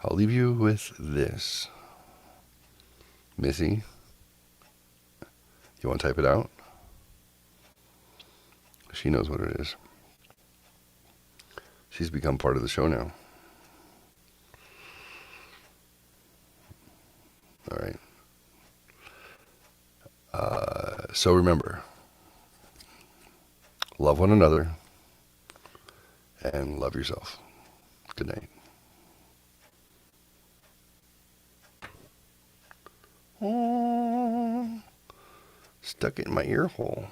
I'll leave you with this. Missy, you want to type it out? She knows what it is. She's become part of the show now. All right. So remember, love one another and love yourself. Good night. Stuck it in my ear hole.